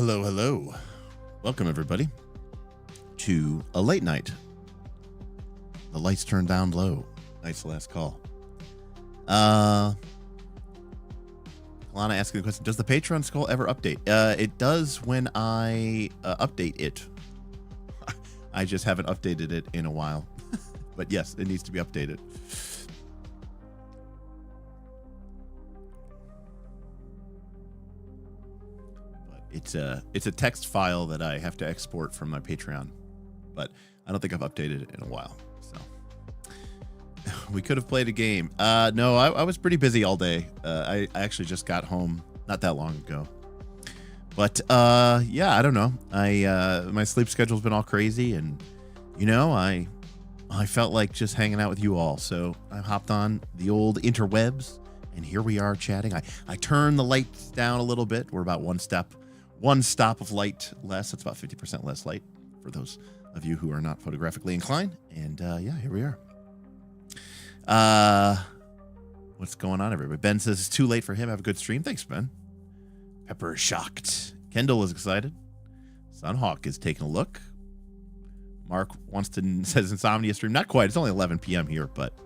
Hello, hello. Welcome, everybody, to a late night. The lights turned down low. Night's last call. Alana asking the question, does the Patreon scroll ever update? It does when I update it. I just haven't updated it in a while. But yes, it needs to be updated. It's a text file that I have to export from my Patreon, but I don't think I've updated it in a while. So we could have played a game. No, I was pretty busy all day. I actually just got home not that long ago. But yeah, I don't know. My sleep schedule's been all crazy, and I felt like just hanging out with you all. So I hopped on the old interwebs, and here we are chatting. I turned the lights down a little bit. We're about one stop of light less. It's about 50% less light for those of you who are not photographically inclined. And yeah, here we are. What's going on, everybody? Ben says it's too late for him. Have a good stream. Thanks, Ben. Pepper is shocked. Kendall is excited. Sunhawk is taking a look. Mark says insomnia stream. Not quite. It's only 11 p.m. here, but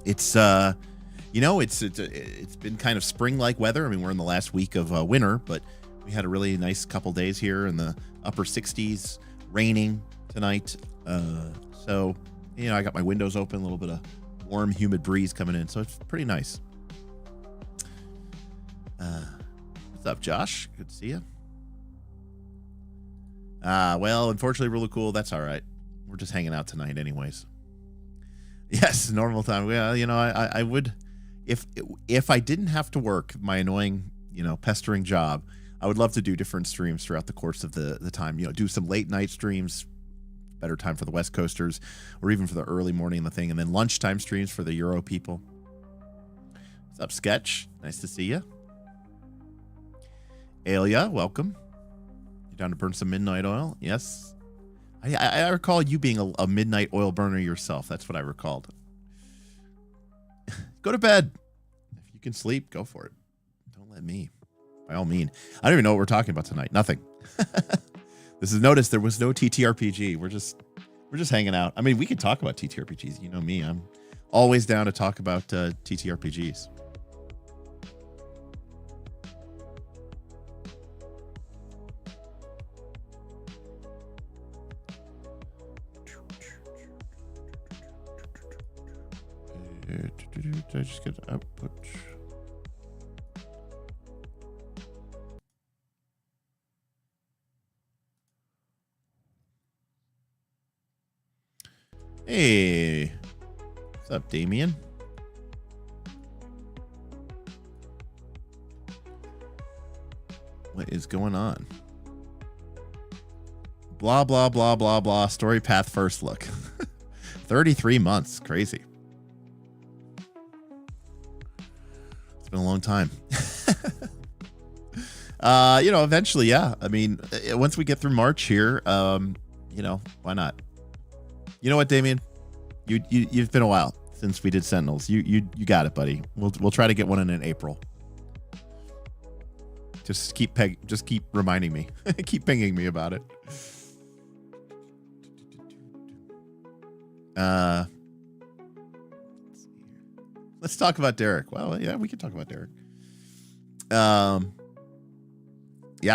it's it's been kind of spring-like weather. I mean, we're in the last week of winter, but we had a really nice couple days here in the upper 60s, raining tonight. So, I got my windows open, a little bit of warm, humid breeze coming in. So it's pretty nice. What's up, Josh? Good to see you. Well, unfortunately, really cool. That's all right. We're just hanging out tonight anyways. Yes, normal time. Well, I would, if I didn't have to work my annoying, pestering job, I would love to do different streams throughout the course of the time, do some late night streams, better time for the West Coasters, or even for the early morning thing, and then lunchtime streams for the Euro people. What's up, Sketch? Nice to see you. Alia, welcome. You down to burn some midnight oil? Yes. I recall you being a midnight oil burner yourself. That's what I recalled. Go to bed. If you can sleep, go for it. Don't let me. By all means. I don't even know what we're talking about tonight. Nothing. This is notice there was no TTRPG. We're just hanging out. I mean, we could talk about TTRPGs. You know me. I'm always down to talk about TTRPGs. Did I just get output? Hey, what's up, Damien? What is going on? Blah, blah, blah, blah, blah. Story path first look. 33 months. Crazy. It's been a long time. Eventually, yeah. I mean, once we get through March here, why not? You know what, Damien? You've been a while since we did Sentinels. You got it, buddy. We'll try to get one in April. Just keep reminding me. Keep pinging me about it. Let's talk about Derek. Well, yeah, we can talk about Derek. Yeah,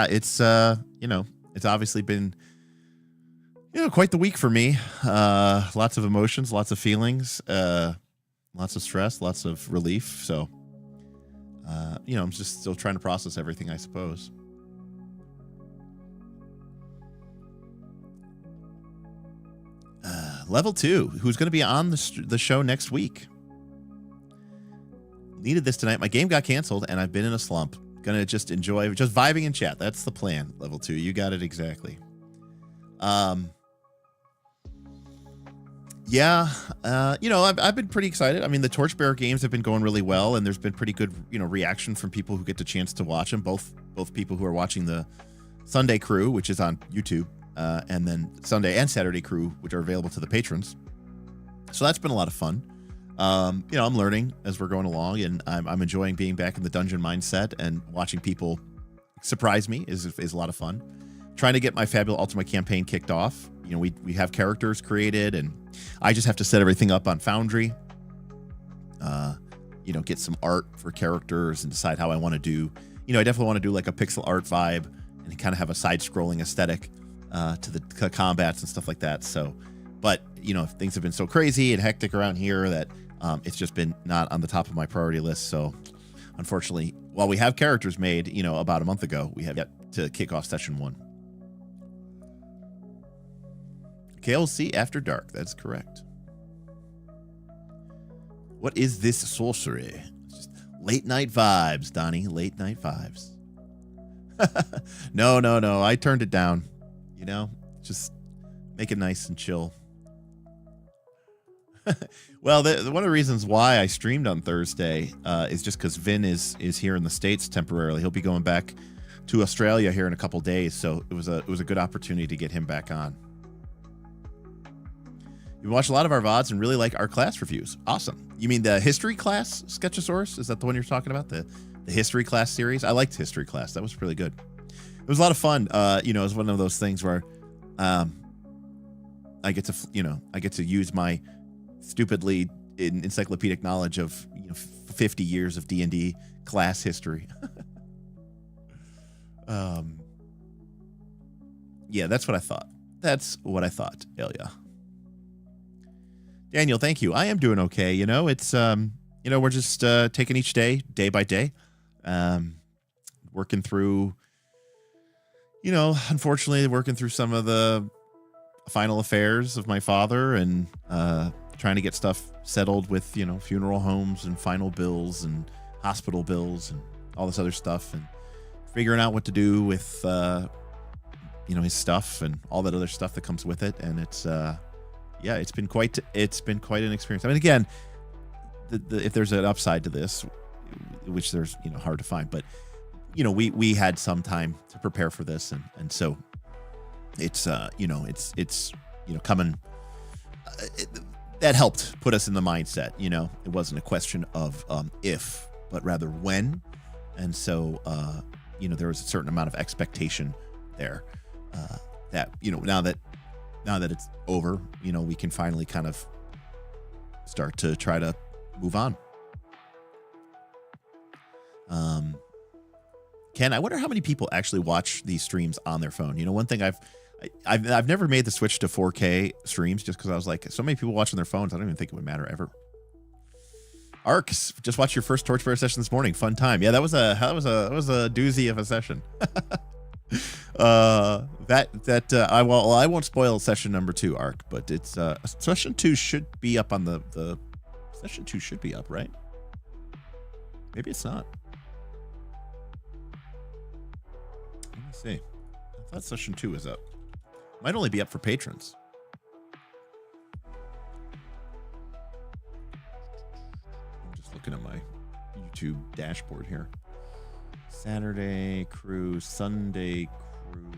it's it's obviously been quite the week for me. Lots of emotions, lots of feelings, lots of stress, lots of relief. So, I'm just still trying to process everything, I suppose. Level 2, who's going to be on the show next week. Needed this tonight. My game got canceled, and I've been in a slump. Gonna just enjoy, just vibing in chat. That's the plan, Level 2. You got it exactly. Yeah, I've been pretty excited. I mean, the Torchbearer games have been going really well, and there's been pretty good, reaction from people who get the chance to watch them. Both people who are watching the Sunday crew, which is on YouTube, and then Sunday and Saturday crew, which are available to the patrons. So that's been a lot of fun. I'm learning as we're going along, and I'm enjoying being back in the dungeon mindset and watching people surprise me is a lot of fun. Trying to get my Fabula Ultima campaign kicked off. You know, we have characters created, and I just have to set everything up on Foundry. You know, get some art for characters and decide how I want to do. You know, I definitely want to do like a pixel art vibe and kind of have a side-scrolling aesthetic to the combats and stuff like that. So, but you know, things have been so crazy and hectic around here that it's just been not on the top of my priority list. So, unfortunately, while we have characters made, you know, about a month ago, we have yet to kick off session 1. KLC After Dark. That's correct. What is this sorcery? It's just late night vibes, Donnie. Late night vibes. No. I turned it down. You know, just make it nice and chill. Well, one of the reasons why I streamed on Thursday is just because Vin is here in the States temporarily. He'll be going back to Australia here in a couple days, so it was a good opportunity to get him back on. You watch a lot of our VODs and really like our class reviews. Awesome. You mean the history class, Sketchosaurus? Is that the one you're talking about? The history class series? I liked history class. That was really good. It was a lot of fun. You know, it was one of those things where I get to use my stupidly encyclopedic knowledge of 50 years of D&D class history. Yeah, that's what I thought. That's what I thought, Ilya. Daniel, thank you. I am doing okay. You know, it's, we're just taking each day by day, working through, unfortunately working through some of the final affairs of my father and trying to get stuff settled with, funeral homes and final bills and hospital bills and all this other stuff, and figuring out what to do with, his stuff and all that other stuff that comes with it. And it's, yeah, it's been quite an experience. I mean, again, if there's an upside to this, which there's, hard to find, but, we had some time to prepare for this. And so it's, it's coming, that helped put us in the mindset, it wasn't a question of if, but rather when. And so, there was a certain amount of expectation there that, now that it's over, we can finally kind of start to try to move on. Ken, I wonder how many people actually watch these streams on their phone. One thing I've never made the switch to 4K streams just because I was like, so many people watching their phones. I don't even think it would matter ever. Arcs, just watched your first Torchbearer session this morning. Fun time. Yeah, that was a doozy of a session. I won't spoil session number 2, Arc, but it's session 2 should be up on the session 2 should be up, right? Maybe it's not. Let me see. I thought session 2 was up. Might only be up for patrons. I'm just looking at my YouTube dashboard here. Saturday crew, Sunday crew.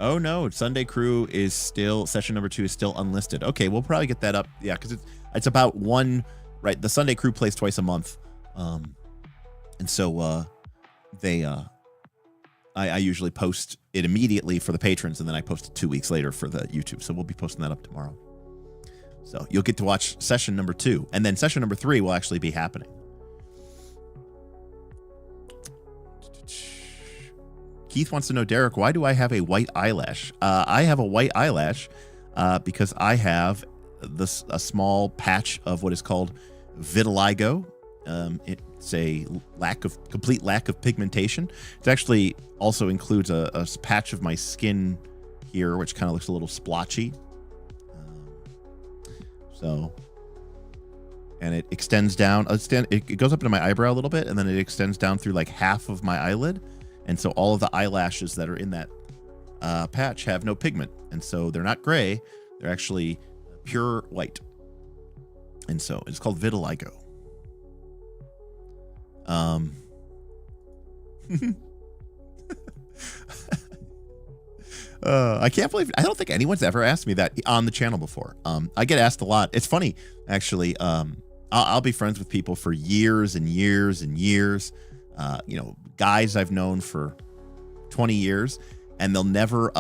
Oh no, Sunday crew is still, session number 2 is still unlisted. Okay, we'll probably get that up. Yeah, because it's about one, right? The Sunday crew plays twice a month. And so I usually post it immediately for the patrons, and then I post it 2 weeks later for the YouTube. So we'll be posting that up tomorrow. So you'll get to watch session number 2, and then session number 3 will actually be happening. Keith wants to know, Derek, why do I have a white eyelash? I have a white eyelash because I have a small patch of what is called vitiligo. It's a complete lack of pigmentation. It actually also includes a patch of my skin here, which kind of looks a little splotchy. And it extends down. It goes up into my eyebrow a little bit, and then it extends down through like half of my eyelid. And so all of the eyelashes that are in that patch have no pigment. And so they're not gray. They're actually pure white. And so it's called vitiligo. I can't believe, I don't think anyone's ever asked me that on the channel before. I get asked a lot. It's funny, actually. I'll be friends with people for years and years and years. guys I've known for 20 years, and they'll never,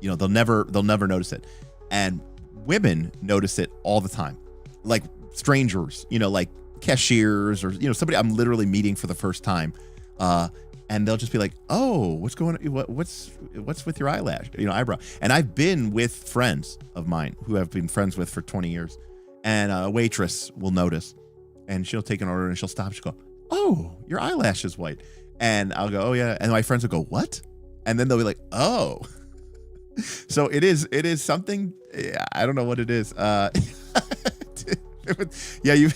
they'll never notice it. And women notice it all the time, like strangers, like cashiers or, somebody I'm literally meeting for the first time. And they'll just be like, "Oh, what's going on? What's with your eyelash, eyebrow?" And I've been with friends of mine who I've been friends with for 20 years, and a waitress will notice, and she'll take an order and she'll stop. She'll go, "Oh, your eyelash is white," and I'll go, "Oh yeah," and my friends will go, "What?" And then they'll be like, "Oh." So it is something. Yeah, I don't know what it is. Yeah, you.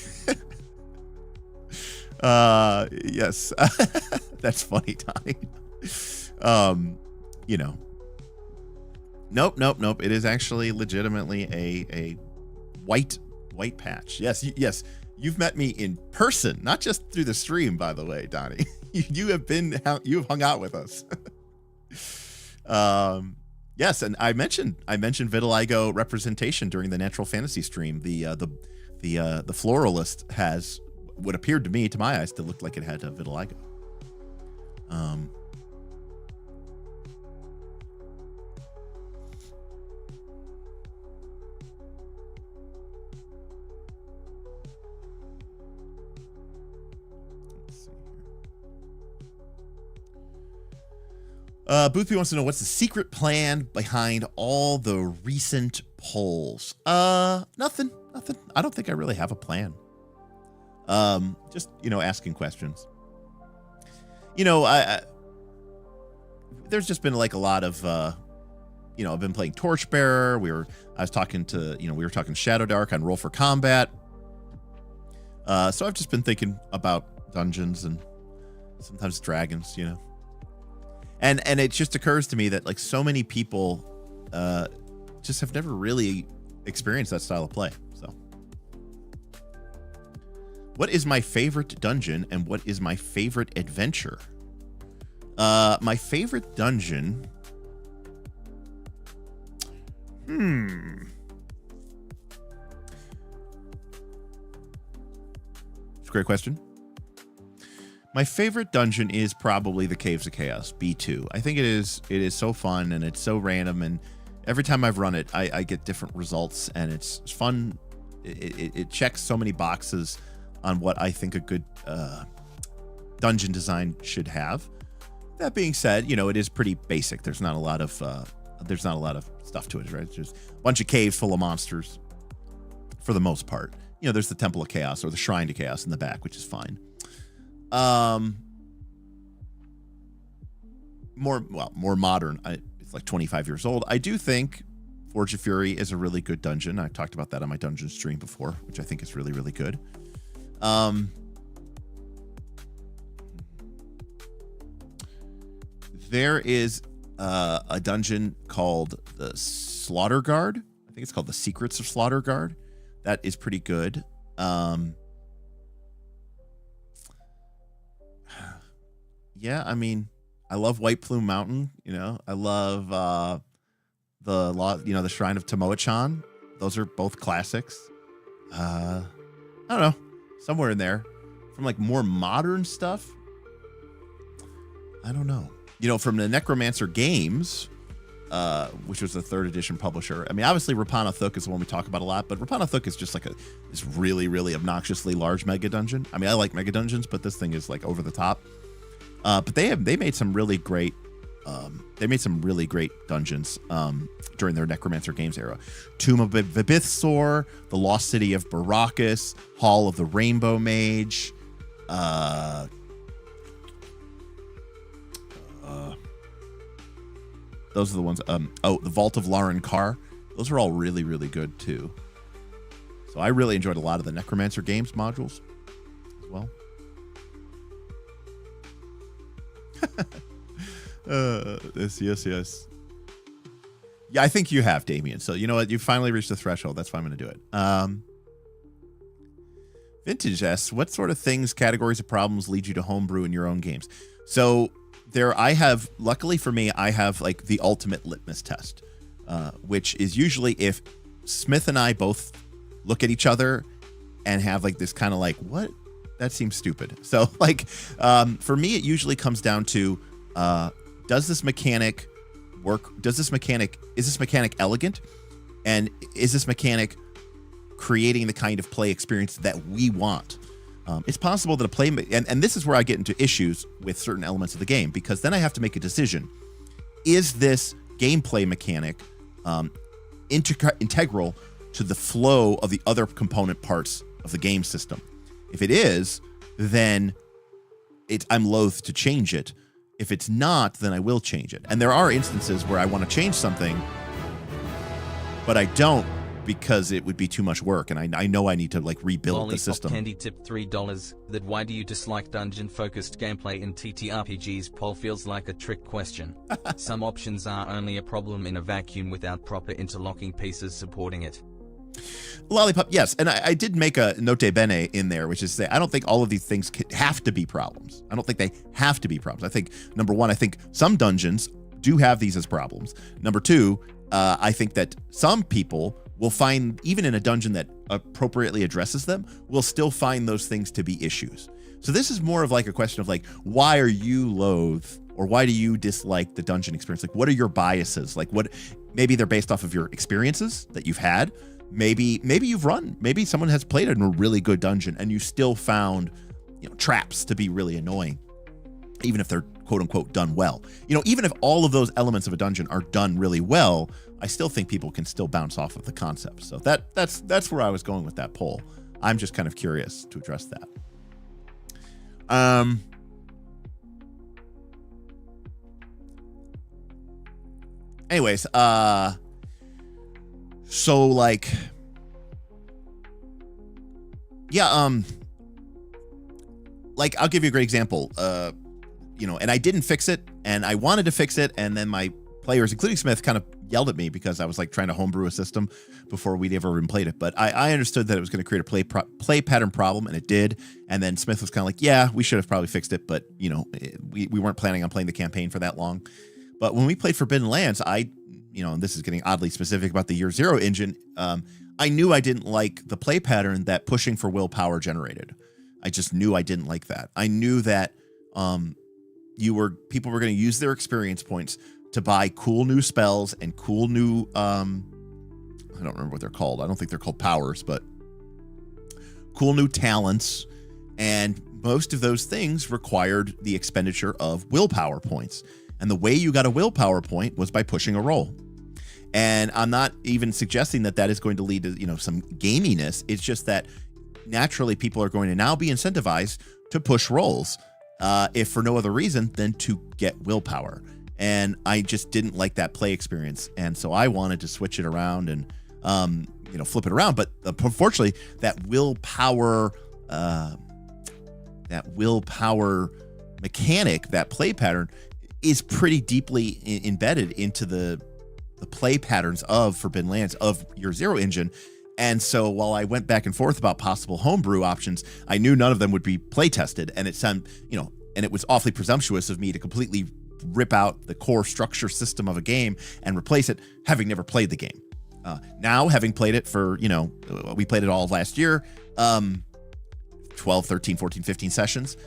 Yes. That's funny, Donnie. Nope. It is actually legitimately a white patch. Yes. Yes. You've met me in person, not just through the stream, by the way, Donnie. You've hung out with us. Yes. And I mentioned vitiligo representation during the Natural Fantasy stream. The floralist has what appeared to me, to my eyes, to look like it had a vitiligo. Let's see here. Boothby wants to know, what's the secret plan behind all the recent polls? Nothing. I don't think I really have a plan. Just, asking questions. There's just been like a lot of, I've been playing Torchbearer. We were talking Shadow Dark on Roll for Combat. So I've just been thinking about dungeons and sometimes dragons, and it just occurs to me that like so many people, just have never really experienced that style of play. So what is my favorite dungeon and what is my favorite adventure? My favorite dungeon. It's a great question. My favorite dungeon is probably the Caves of Chaos, B2. I think it is so fun and it's so random, and every time I've run it, I get different results, and it's fun. It checks so many boxes on what I think a good dungeon design should have. That being said, it is pretty basic. There's not a lot of stuff to it, right? It's just a bunch of caves full of monsters for the most part. There's the Temple of Chaos or the Shrine to Chaos in the back, which is fine. More modern. It's like 25 years old. I do think Forge of Fury is a really good dungeon. I talked about that on my dungeon stream before, which I think is really, really good. There is a dungeon called the Slaughter Guard. I think it's called the Secrets of Slaughter Guard. That is pretty good. Yeah, I mean, I love White Plume Mountain. I love the Shrine of Tomoe-chan. Those are both classics. I don't know, somewhere in there. From like more modern stuff, I don't know. From the Necromancer Games, which was the 3rd edition publisher. I mean, obviously Rapana Thuk is the one we talk about a lot, but Rapana Thuk is just like this really, really obnoxiously large mega dungeon. I mean, I like mega dungeons, but this thing is like over the top. But they made some really great dungeons during their Necromancer Games era. Tomb of Vibithsor, the Lost City of Baracus, Hall of the Rainbow Mage, those are the ones. The Vault of Lauren Carr. Those are all really, really good too. So I really enjoyed a lot of the Necromancer Games modules as well. Yes. Yeah, I think you have, Damien. So you know what? You finally reached the threshold. That's why I'm going to do it. Vintage asks, what sort of things, categories of problems lead you to homebrew in your own games? So luckily for me, I have like the ultimate litmus test, which is usually if Smith and I both look at each other and have like this kind of like, what that seems stupid. So like, for me, it usually comes down to, does this mechanic work? Is this mechanic elegant? And is this mechanic creating the kind of play experience that we want? It's possible that and this is where I get into issues with certain elements of the game, because then I have to make a decision. Is this gameplay mechanic integral to the flow of the other component parts of the game system? If it is, then I'm loath to change it. If it's not, then I will change it. And there are instances where I want to change something, but I don't, because it would be too much work, and I know I need to like rebuild the system. Candy tip $3 that why do you dislike dungeon-focused gameplay in TTRPGs? Poll feels like a trick question. Some options are only a problem in a vacuum without proper interlocking pieces supporting it. Lollipop, yes, and I did make a note bene in there, which is to say I don't think all of these things have to be problems. I don't think they have to be problems. I think, number one, I think some dungeons do have these as problems. Number two, I think that some people will find, even in a dungeon that appropriately addresses them, will still find those things to be issues. So this is more of like a question of like, why are you loath, or why do you dislike the dungeon experience? Like, what are your biases? Like, what, maybe they're based off of your experiences that you've had. Maybe you've run, maybe someone has played in a really good dungeon and you still found, traps to be really annoying, even if they're quote unquote done well. Even if all of those elements of a dungeon are done really well, I still think people can still bounce off of the concept. So that's where I was going with that poll. I'm just kind of curious to address that. Anyways, so like, yeah, like I'll give you a great example. And I didn't fix it, and I wanted to fix it, and then my players, including Smith, kind of yelled at me because I was like trying to homebrew a system before we'd ever even played it. But I understood that it was going to create a play pattern problem, and it did. And then Smith was kind of like, yeah, we should have probably fixed it, but we weren't planning on playing the campaign for that long. But when we played Forbidden Lands, and this is getting oddly specific about the Year Zero engine, I knew I didn't like the play pattern that pushing for willpower generated. I just knew I didn't like that. I knew that people were going to use their experience points to buy cool new spells and cool new, I don't remember what they're called. I don't think they're called powers, but cool new talents. And most of those things required the expenditure of willpower points. And the way you got a willpower point was by pushing a roll. And I'm not even suggesting that is going to lead to, some gaminess. It's just that naturally people are going to now be incentivized to push rolls, if for no other reason than to get willpower. And I just didn't like that play experience. And so I wanted to switch it around and, flip it around. But unfortunately, that willpower mechanic, that play pattern, is pretty deeply embedded into the play patterns of Forbidden Lands, of Year Zero engine. And so while I went back and forth about possible homebrew options, I knew none of them would be play tested. And it was awfully presumptuous of me to completely rip out the core structure system of a game and replace it, having never played the game. Now, having played it for, we played it all last year, 12, 13, 14, 15 sessions.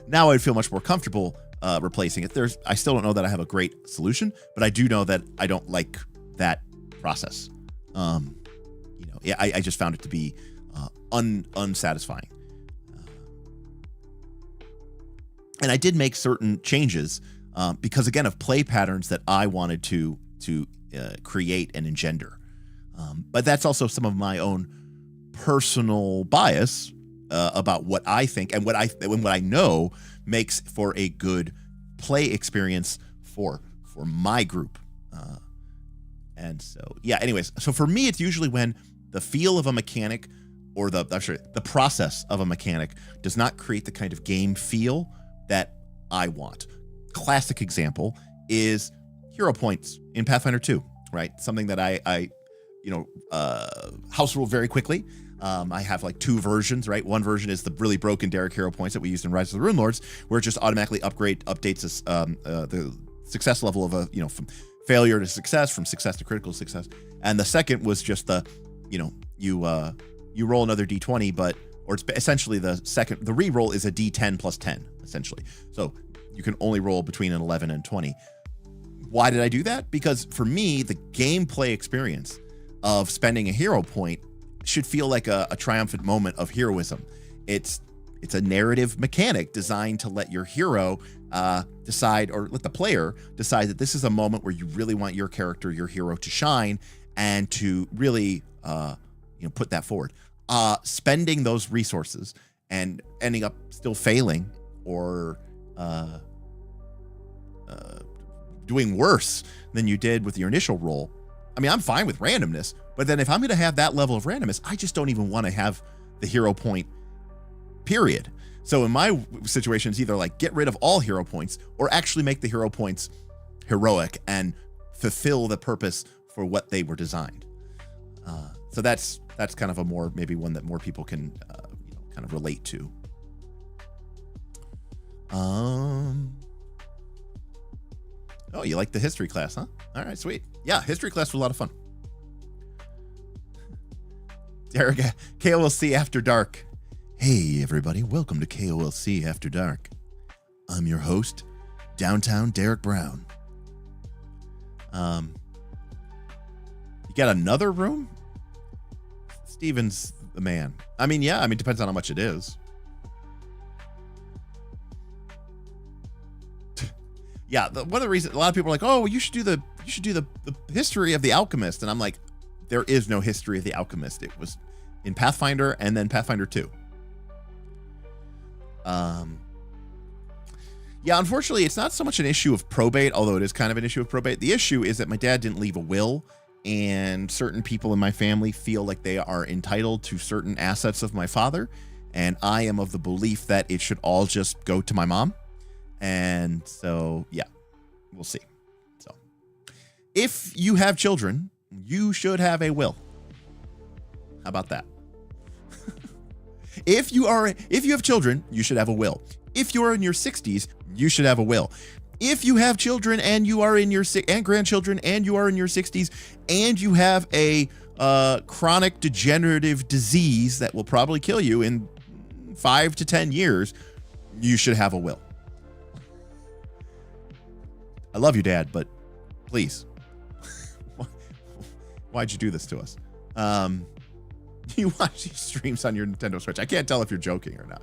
Now I'd feel much more comfortable replacing it. I still don't know that I have a great solution, but I do know that I don't like that process. I just found it to be unsatisfying. And I did make certain changes because, again, of play patterns that I wanted to create and engender. But that's also some of my own personal bias about what I think and what I know makes for a good play experience for my group. And so, yeah, anyways, so for me, it's usually when the feel of a mechanic or the process of a mechanic does not create the kind of game feel that I want. Classic example is hero points in Pathfinder 2, right? Something that I house rule very quickly. I have like two versions, right? One version is the really broken Derek hero points that we used in Rise of the Runelords, where it just automatically updates us, the success level of from failure to success, from success to critical success. And the second was just you roll another D20, or it's essentially the reroll is a D10 plus 10, essentially. So you can only roll between an 11 and 20. Why did I do that? Because for me, the gameplay experience of spending a hero point should feel like a triumphant moment of heroism. It's a narrative mechanic designed to let your hero decide, or let the player decide that this is a moment where you really want your character, your hero, to shine and to really put that forward. Spending those resources and ending up still failing or doing worse than you did with your initial roll. I mean, I'm fine with randomness, but then if I'm going to have that level of randomness, I just don't even want to have the hero point, period. So in my situation, it's either like get rid of all hero points or actually make the hero points heroic and fulfill the purpose for what they were designed. So that's kind of a more, maybe one that more people can kind of relate to. Oh, you like the history class, huh? All right, sweet. Yeah, history class was a lot of fun. Derek, KOLC After Dark. Hey, everybody. Welcome to KOLC After Dark. I'm your host, Downtown Derek Brown. You got another room? Steven's the man. I mean, yeah. I mean, depends on how much it is. Yeah, one of the reasons a lot of people are like, "Oh, you should do the history of the Alchemist," and I'm like, there is no history of the Alchemist. It was in Pathfinder and then Pathfinder 2. Yeah, unfortunately, it's not so much an issue of probate, although it is kind of an issue of probate. The issue is that my dad didn't leave a will, and certain people in my family feel like they are entitled to certain assets of my father, and I am of the belief that it should all just go to my mom. And so, yeah, we'll see. So if you have children, you should have a will. How about that? If you have children, you should have a will. If you're in your 60s, you should have a will. If you have children and you are in your and grandchildren and you are in your 60s and you have a chronic degenerative disease that will probably kill you in 5 to 10 years, you should have a will. I love you, Dad, but please, why'd you do this to us? You watch these streams on your Nintendo Switch. I can't tell if you're joking or not.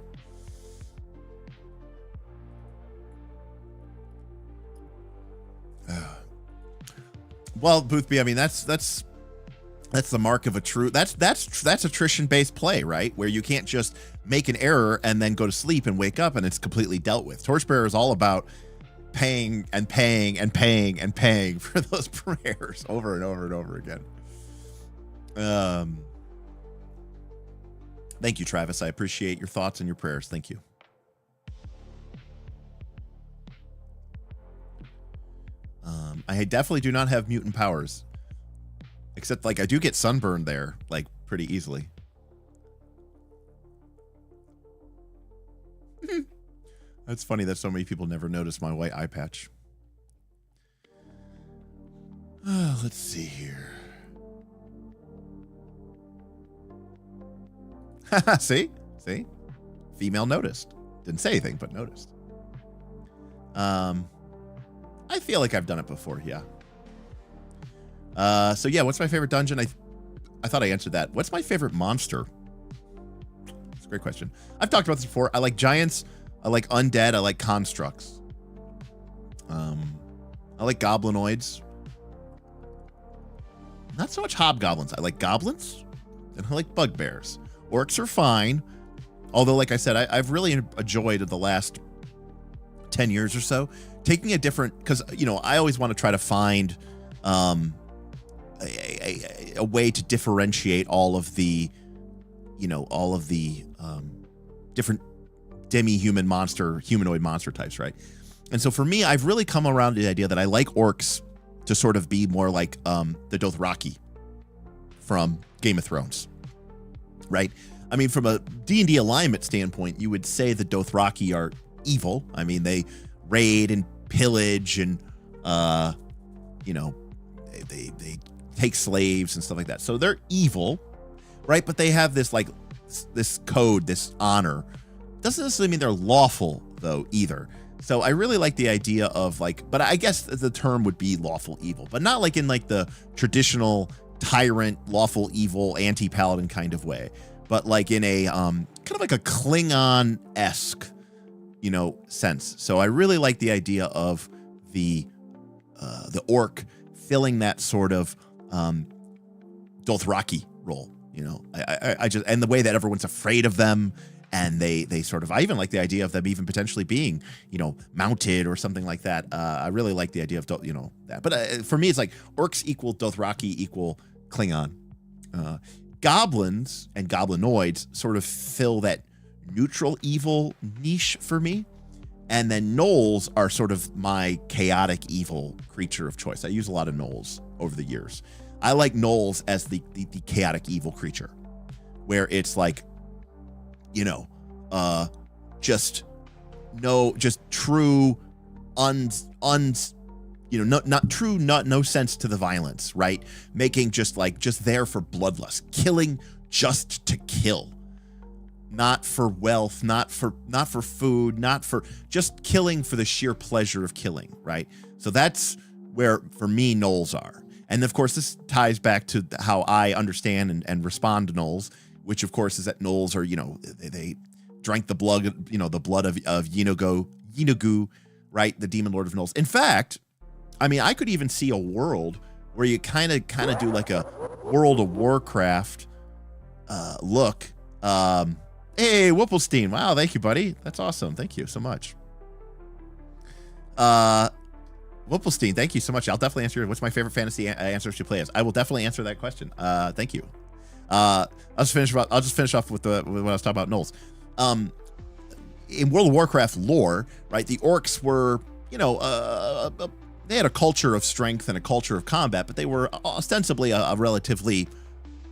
Well, Boothby, I mean, that's the mark of a true, that's attrition-based play, right? Where you can't just make an error and then go to sleep and wake up and it's completely dealt with. Torchbearer is all about paying and paying and paying and paying for those prayers over and over and over again. Thank you, Travis. I appreciate your thoughts and your prayers. Thank you. I definitely do not have mutant powers, except like I do get sunburned there like pretty easily. That's funny that so many people never notice my white eye patch. Let's see here. See? Female noticed. Didn't say anything, but noticed. I feel like I've done it before, yeah. So yeah, what's my favorite dungeon? I thought I answered that. What's my favorite monster? It's a great question. I've talked about this before. I like giants. I like undead. I like constructs. I like goblinoids. Not so much hobgoblins. I like goblins, and I like bugbears. Orcs are fine. Although, like I said, I've really enjoyed the last 10 years or so taking a different, because, you know, I always want to try to find a way to differentiate all of the, you know, different demi-human humanoid monster types, right? And so for me, I've really come around to the idea that I like orcs to sort of be more like the Dothraki from Game of Thrones, right? I mean, from a D&D alignment standpoint, you would say the Dothraki are evil. I mean, they raid and pillage and, you know, they take slaves and stuff like that. So they're evil, right? But they have this like this code, this honor. Doesn't necessarily mean they're lawful though either. So I really like the idea of like, but I guess the term would be lawful evil, but not like in like the traditional tyrant, lawful evil, anti-paladin kind of way, but like in a kind of like a Klingon-esque, you know, sense. So I really like the idea of the orc filling that sort of Dothraki role. You know, I just, and the way that everyone's afraid of them. And they sort of, I even like the idea of them even potentially being, you know, mounted or something like that. I really like the idea of, you know, that. But for me, it's like orcs equal Dothraki equal Klingon. Goblins and goblinoids sort of fill that neutral evil niche for me. And then gnolls are sort of my chaotic evil creature of choice. I use a lot of gnolls over the years. I like gnolls as the chaotic evil creature, where it's like, you know, just true, you know, not true, no sense to the violence, right? Making just there for bloodlust, killing just to kill, not for wealth, not for food, not for just killing for the sheer pleasure of killing, right? So that's where, for me, gnolls are. And of course, this ties back to how I understand and respond to gnolls, which of course is that gnolls are, you know, they drank the blood, you know, the blood of Yeenoghu, right? The demon lord of gnolls. In fact, I mean, I could even see a world where you kind of do like a World of Warcraft look. Hey, Whipplestein. Wow, thank you, buddy. That's awesome. Thank you so much. Whipplestein, thank you so much. I'll definitely answer. What's my favorite fantasy ancestors to play as? I will definitely answer that question. Thank you. I'll just finish off with what I was talking about gnolls. In World of Warcraft lore, right, the orcs were, you know, they had a culture of strength and a culture of combat, but they were ostensibly a relatively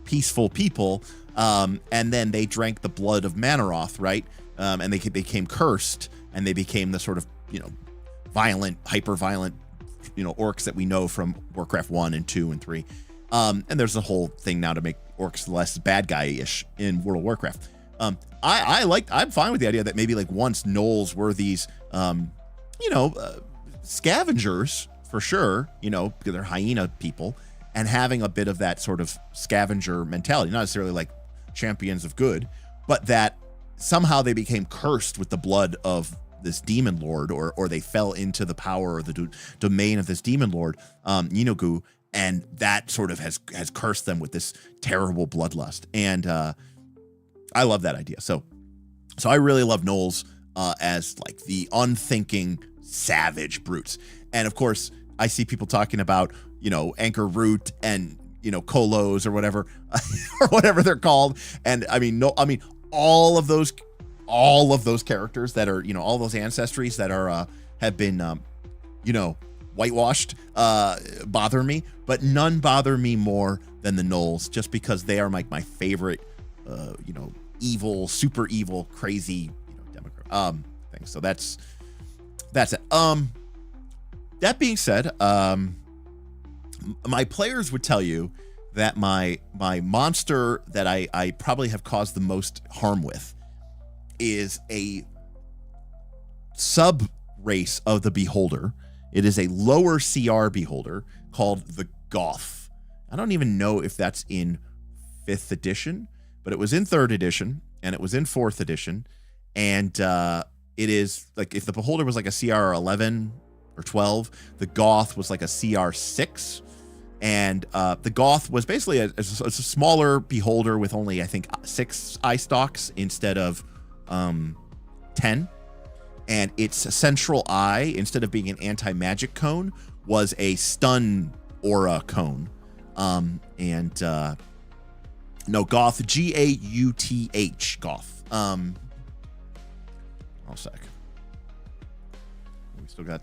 peaceful people. And then they drank the blood of Manaroth, right? And they became cursed, and they became the sort of, you know, violent, hyper-violent, you know, orcs that we know from Warcraft 1 and 2 and 3. And there's a whole thing now to make orcs less bad guy-ish in World of Warcraft. I'm fine with the idea that maybe like once gnolls were these, you know, scavengers for sure, you know, because they're hyena people, and having a bit of that sort of scavenger mentality, not necessarily like champions of good, but that somehow they became cursed with the blood of this demon lord, or they fell into the power or the domain of this demon lord, Yeenoghu, and that sort of has cursed them with this terrible bloodlust. And I love that idea. So I really love gnolls as like the unthinking savage brutes. And of course, I see people talking about, you know, Anchor Root and, you know, Kolos or whatever, or whatever they're called. And I mean, all of those characters that are, you know, all those ancestries that are have been, you know, whitewashed, bother me, but none bother me more than the gnolls, just because they are like my favorite, you know, evil, super evil, crazy, you know, demographic thing. So that's it. That being said, my players would tell you that my monster that I probably have caused the most harm with is a sub race of the Beholder. It is a lower CR Beholder called the Gauth. I don't even know if that's in 5th edition, but it was in 3rd edition and it was in 4th edition. And it is like, if the Beholder was like a CR 11 or 12, the Gauth was like a CR 6. And the Gauth was basically a smaller Beholder with only, I think, 6 eye stalks instead of 10. And its central eye, instead of being an anti-magic cone, was a stun aura cone. No, Gauth, Gauth, Gauth. One sec. We still got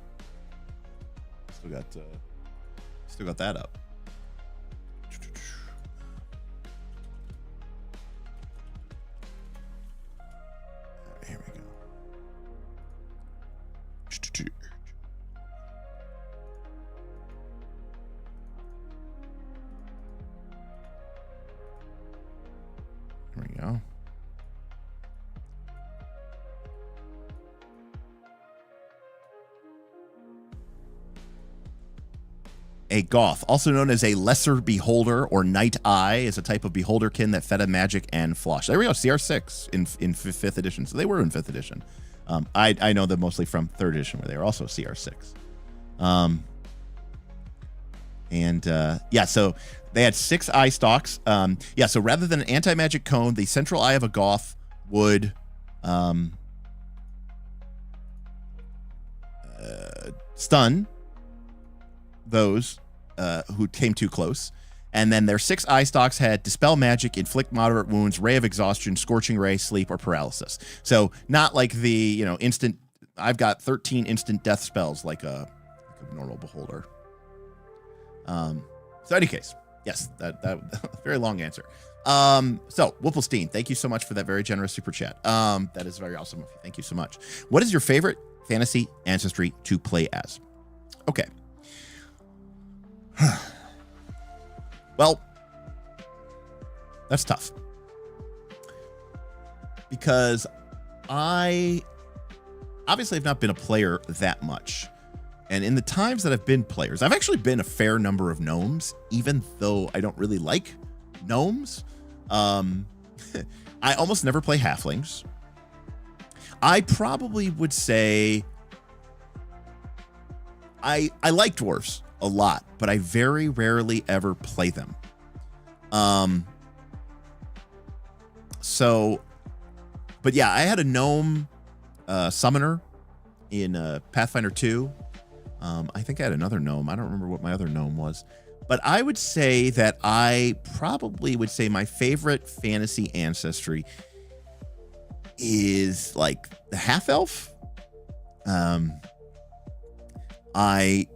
that up. Here we go. There we go. A Gauth, also known as a Lesser Beholder or Night Eye, is a type of beholderkin that fed on magic and flush. There we go, CR6 in 5th edition. So they were in 5th edition. I know them mostly from 3rd edition, where they were also CR6. Yeah, so they had 6 eye stalks. Yeah, so rather than an anti-magic cone, the central eye of a Gauth would stun those who came too close. And then their 6 eye stalks had Dispel Magic, Inflict Moderate Wounds, Ray of Exhaustion, Scorching Ray, Sleep, or Paralysis. So not like the, you know, instant... I've got 13 instant death spells like a normal beholder. So any case, yes, that very long answer. So Wolfenstein, thank you so much for that very generous super chat. That is very awesome of you. Thank you so much. What is your favorite fantasy ancestry to play as? Okay. Well, that's tough. Because I obviously have not been a player that much. And in the times that I've been players, I've actually been a fair number of gnomes, even though I don't really like gnomes. I almost never play halflings. I probably would say I like dwarves a lot, but I very rarely ever play them. But yeah, I had a gnome summoner in Pathfinder 2. I think I had another gnome. I don't remember what my other gnome was. But I would say that I probably would say my favorite fantasy ancestry is like the half-elf. I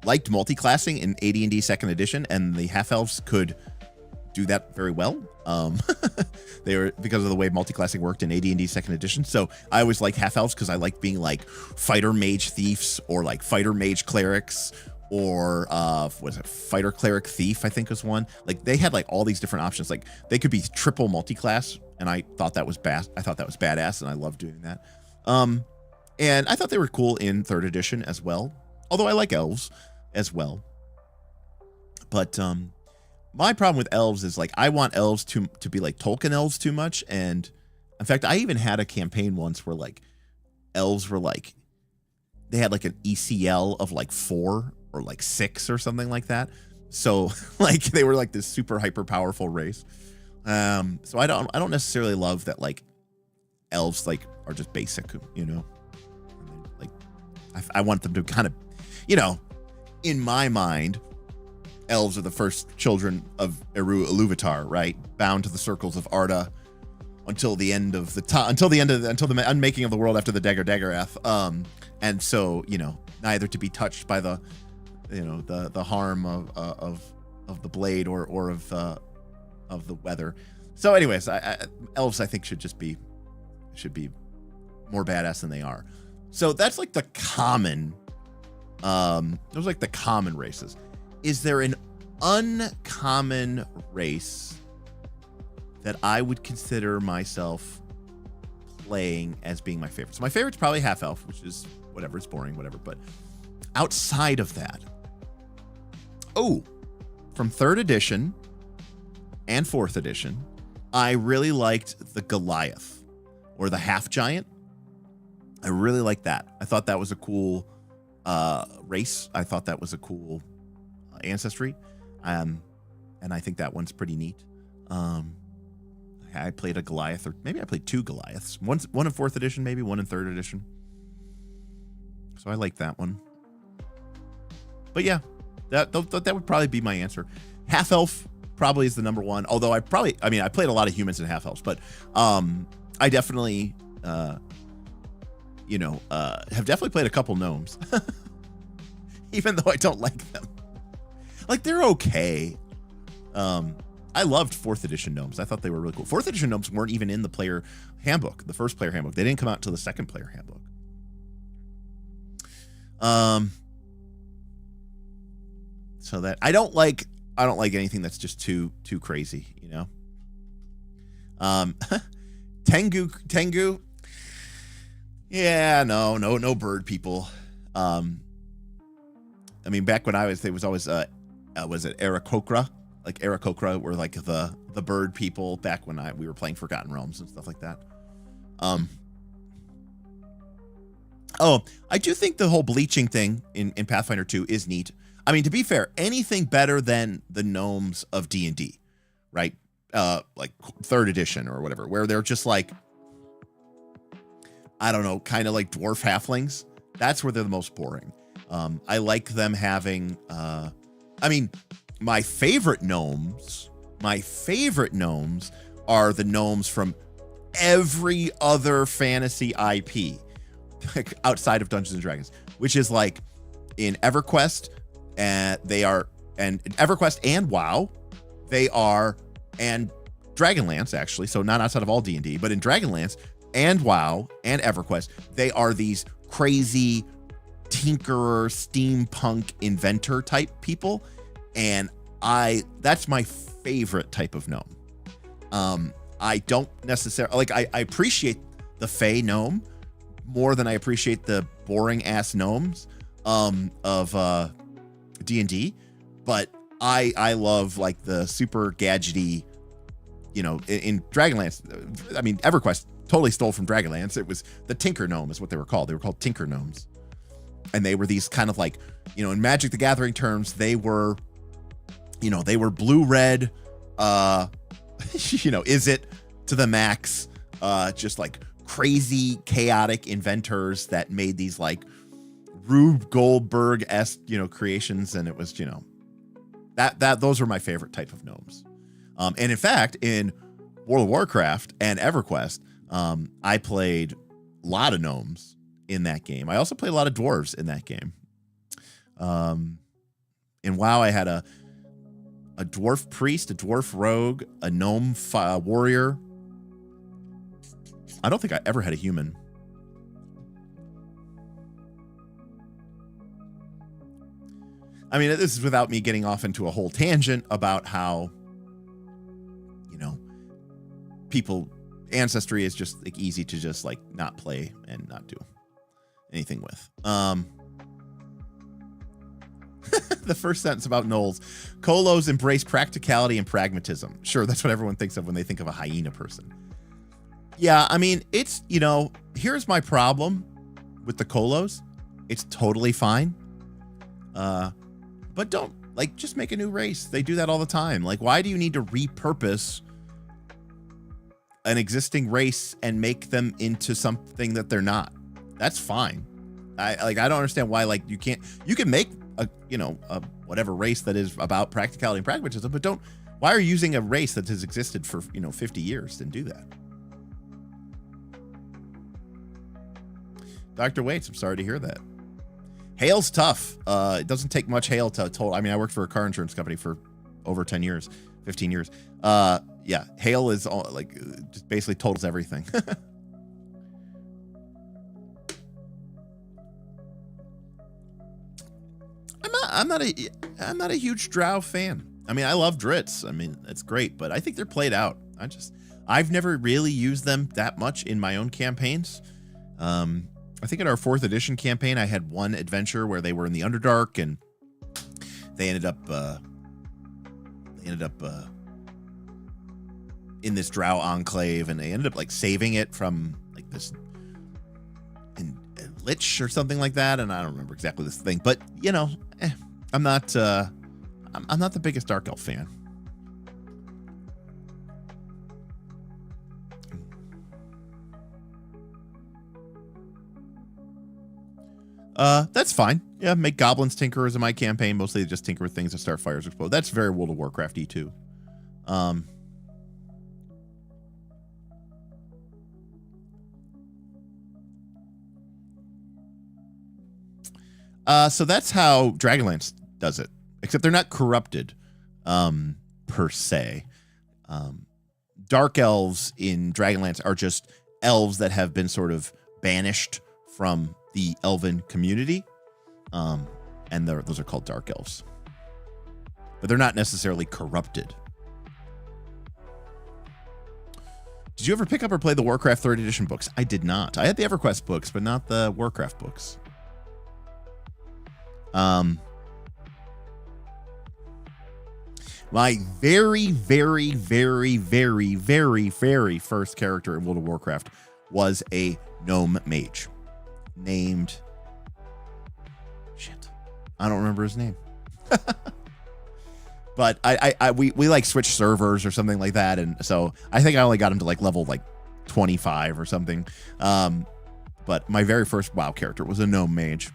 liked multi-classing in AD&D 2nd edition, and the half-elves could do that very well. They were, because of the way multi-classing worked in AD&D 2nd edition. So I always liked half-elves because I like being like fighter mage thieves or like fighter mage clerics or fighter cleric thief, I think was one. Like they had like all these different options. Like they could be triple multi-class, and I thought that was badass, and I loved doing that. And I thought they were cool in 3rd edition as well. Although I like elves as well. But my problem with elves is like I want elves to be like Tolkien elves too much. And in fact, I even had a campaign once where like elves were like, they had like an ECL of like 4 or like 6 or something like that. So like they were like this super hyper powerful race. So I don't necessarily love that like elves like are just basic, you know. Like I want them to kind of, you know, in my mind, elves are the first children of Eru Iluvatar, right? Bound to the circles of Arda until the unmaking of the world after the Daggerath. And so, you know, neither to be touched by the, you know, the harm of the blade or of the weather. So, anyways, elves I think should be more badass than they are. So that's like the common. Those are like the common races. Is there an uncommon race that I would consider myself playing as being my favorite? So my favorite's probably half-elf, which is whatever, it's boring, whatever. But outside of that, from 3rd edition and 4th edition, I really liked the Goliath or the half-giant. I really liked that. I thought that was a cool race. I thought that was a cool ancestry. And I think that one's pretty neat. I played a Goliath, or maybe I played 2 Goliaths. One in 4th edition, maybe one in 3rd edition. So I like that one. But yeah, that would probably be my answer. Half elf probably is the number one. Although I played a lot of humans and half elves, but I definitely have definitely played a couple gnomes, even though I don't like them. Like they're okay. I loved 4th edition gnomes. I thought they were really cool. 4th edition gnomes weren't even in the player handbook, the first player handbook. They didn't come out until the 2nd player handbook. So that I don't like anything that's just too crazy, you know. Tengu. Yeah, no bird people. I mean, back when there was always was it Aarakocra? Like Aarakocra were like the bird people back when we were playing Forgotten Realms and stuff like that. Oh, I do think the whole bleaching thing in Pathfinder 2 is neat. I mean, to be fair, anything better than the gnomes of D&D, right? Like 3rd edition or whatever, where they're just like, I don't know, kind of like dwarf halflings. That's where they're the most boring. I like them having, I mean, my favorite gnomes are the gnomes from every other fantasy IP outside of Dungeons and Dragons, which is like in EverQuest, and EverQuest and WoW, they are, and Dragonlance actually, so not outside of all D&D, but in Dragonlance and WoW and EverQuest, they are these crazy tinkerer, steampunk inventor type people, and that's my favorite type of gnome. I don't necessarily like, I appreciate the Fey gnome more than I appreciate the boring ass gnomes of D&D, but I love like the super gadgety, you know, in Dragonlance. I mean, EverQuest totally stole from Dragonlance. It was the Tinker Gnome is what they were called. They were called Tinker Gnomes. And they were these kind of like, you know, in Magic the Gathering terms, they were, you know, they were blue-red, you know, is it to the max, just like crazy, chaotic inventors that made these like Rube Goldberg-esque, you know, creations. And it was, you know, those are my favorite type of gnomes. And in fact, in World of Warcraft and EverQuest, I played a lot of gnomes in that game. I also played a lot of dwarves in that game. In WoW, I had a dwarf priest, a dwarf rogue, a gnome warrior. I don't think I ever had a human. I mean, this is without me getting off into a whole tangent about how, you know, ancestry is just like easy to just like not play and not do anything with. The first sentence about gnolls: Kolos embrace practicality and pragmatism. Sure, that's what everyone thinks of when they think of a hyena person. Yeah, I mean, it's, you know, here's my problem with the Kolos. It's totally fine. But don't, like, just make a new race. They do that all the time. Like, why do you need to repurpose an existing race and make them into something that they're not? That's fine. I don't understand why, like, you can make a, you know, a whatever race that is about practicality and pragmatism, but why are you using a race that has existed for, you know, 50 years and do that? Dr. Waits, I'm sorry to hear that. Hail's tough. It doesn't take much hail to total. I mean, I worked for a car insurance company for over 10 years, 15 years. Yeah, hail is all, like, just basically totals everything. I'm not a huge drow fan. I mean, I love Drits. I mean, it's great, but I think they're played out. I've never really used them that much in my own campaigns. I think in our 4th edition campaign, I had one adventure where they were in the Underdark, and they ended up in this drow enclave, and they ended up like saving it from like this lich or something like that. And I don't remember exactly this thing, but you know, I'm not the biggest Dark Elf fan. That's fine. Yeah, make goblins tinkerers in my campaign. Mostly they just tinker with things that start fires explode. That's very World of Warcraft-y too. So that's how Dragonlance does it, except they're not corrupted, per se. Dark elves in Dragonlance are just elves that have been sort of banished from the elven community, and those are called dark elves, but they're not necessarily corrupted. Did you ever pick up or play the Warcraft 3rd edition books? I did not. I had the EverQuest books, but not the Warcraft books. My very, very, very, very, very, very first character in World of Warcraft was a gnome mage named... Shit. I don't remember his name. But we like switched servers or something like that. And so I think I only got him to like level like 25 or something. But my very first WoW character was a gnome mage.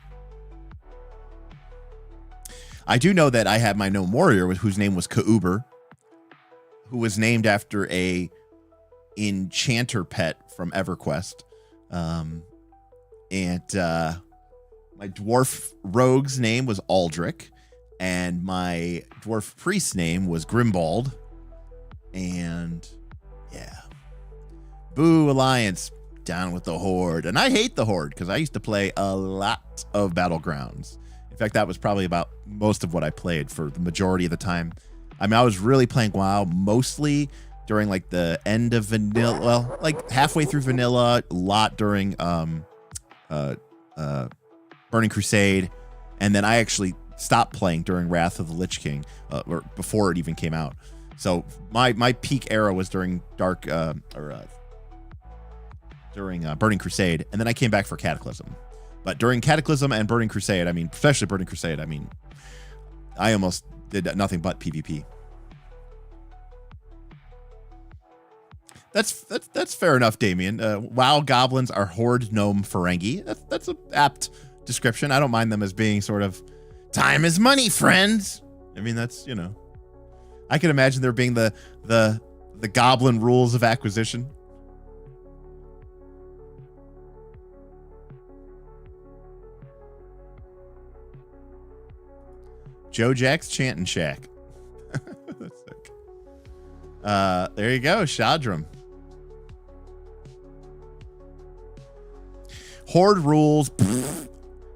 I do know that I had my gnome warrior whose name was Kauber, who was named after a enchanter pet from EverQuest. And my dwarf rogue's name was Aldrich, and my dwarf priest's name was Grimbald. And yeah, boo Alliance, down with the Horde. And I hate the Horde because I used to play a lot of Battlegrounds. In fact, that was probably about most of what I played for the majority of the time. I mean, I was really playing WoW mostly during like the end of vanilla, well, like halfway through vanilla, a lot during Burning Crusade, and then I actually stopped playing during Wrath of the Lich King, or before it even came out. So my peak era was during Burning Crusade, and then I came back for Cataclysm. But during Cataclysm and Burning Crusade, I mean, especially Burning Crusade, I mean, I almost did nothing but PvP. That's fair enough, Damien. WoW goblins are Horde gnome Ferengi. That's an apt description. I don't mind them as being sort of time is money, friends. I mean, that's, you know, I can imagine there being the goblin rules of acquisition. Joe Jack's Chantin' Shack. That's sick. There you go, Shadram. Horde rules. Pfft.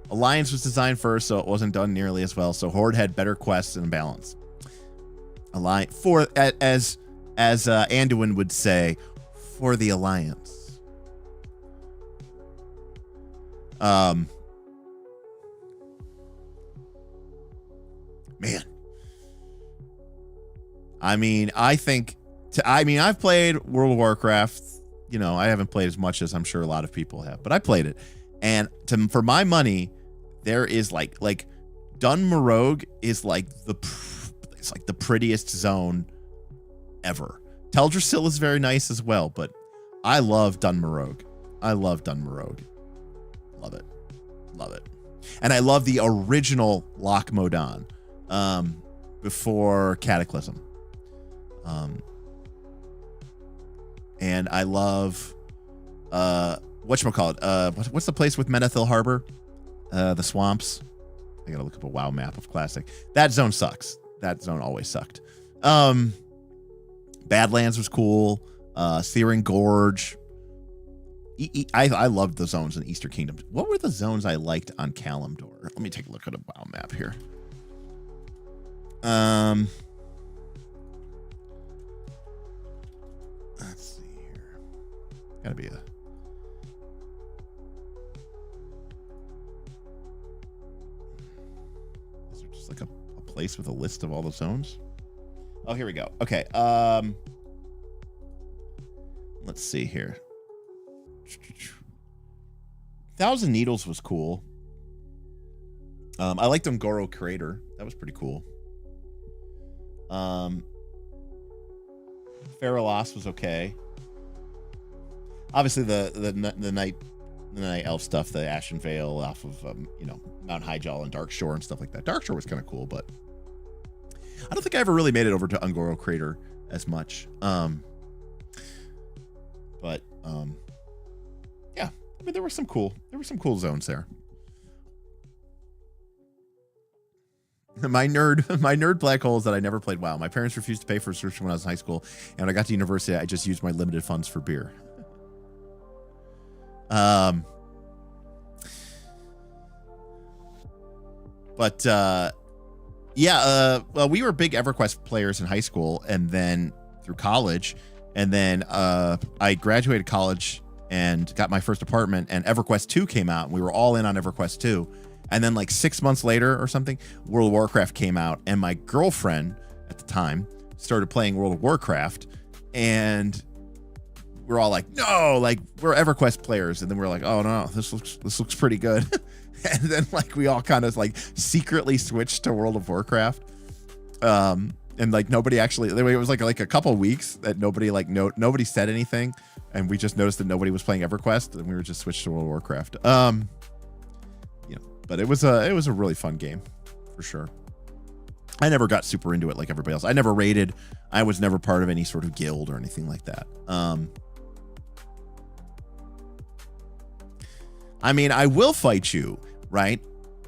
Alliance was designed first, so it wasn't done nearly as well. So Horde had better quests and balance. Alliance for as Anduin would say, for the Alliance. Man. I mean, I've played World of Warcraft. You know, I haven't played as much as I'm sure a lot of people have, but I played it. And for my money, there is like Dun Morrogue is like the prettiest zone ever. Teldrassil is very nice as well, but I love Dun Morrogue. Love it. Love it. And I love the original Loch Modan before Cataclysm. And I love whatchamacallit? What's the place with Menethil Harbor? The swamps. I gotta look up a WoW map of Classic. That zone sucks. That zone always sucked. Badlands was cool. Searing Gorge. I loved the zones in Easter Kingdom. What were the zones I liked on Kalimdor? Let me take a look at a WoW map here. Let's see here. Gotta be is there just like a place with a list of all the zones? Oh, here we go. Okay. Let's see here. Thousand Needles was cool. I liked Ungoro Crater. That was pretty cool. Faralos was okay. Obviously the night elf stuff, the Ashen Vale off of Mount Highjaw and Darkshore and stuff like that. Darkshore was kind of cool, but I don't think I ever really made it over to Ungoro Crater as much. Yeah, I mean there were some cool zones there. My nerd black hole is that I never played WoW. My parents refused to pay for a subscription when I was in high school, and when I got to university, I just used my limited funds for beer. Well, we were big EverQuest players in high school, and then through college, and then I graduated college and got my first apartment, and EverQuest 2 came out, and we were all in on EverQuest 2. And then like 6 months later or something, World of Warcraft came out, and my girlfriend at the time, started playing World of Warcraft, and we're all like, no, like we're EverQuest players, and then we're like, oh no, this looks pretty good. And then like we all kind of like secretly switched to World of Warcraft. And like nobody actually, it was like a couple of weeks that nobody said anything, and we just noticed that nobody was playing EverQuest, and we were just switched to World of Warcraft. But it was a really fun game for sure. I never got super into it like everybody else. I never raided. I was never part of any sort of guild or anything like that. I mean, I will fight you, right?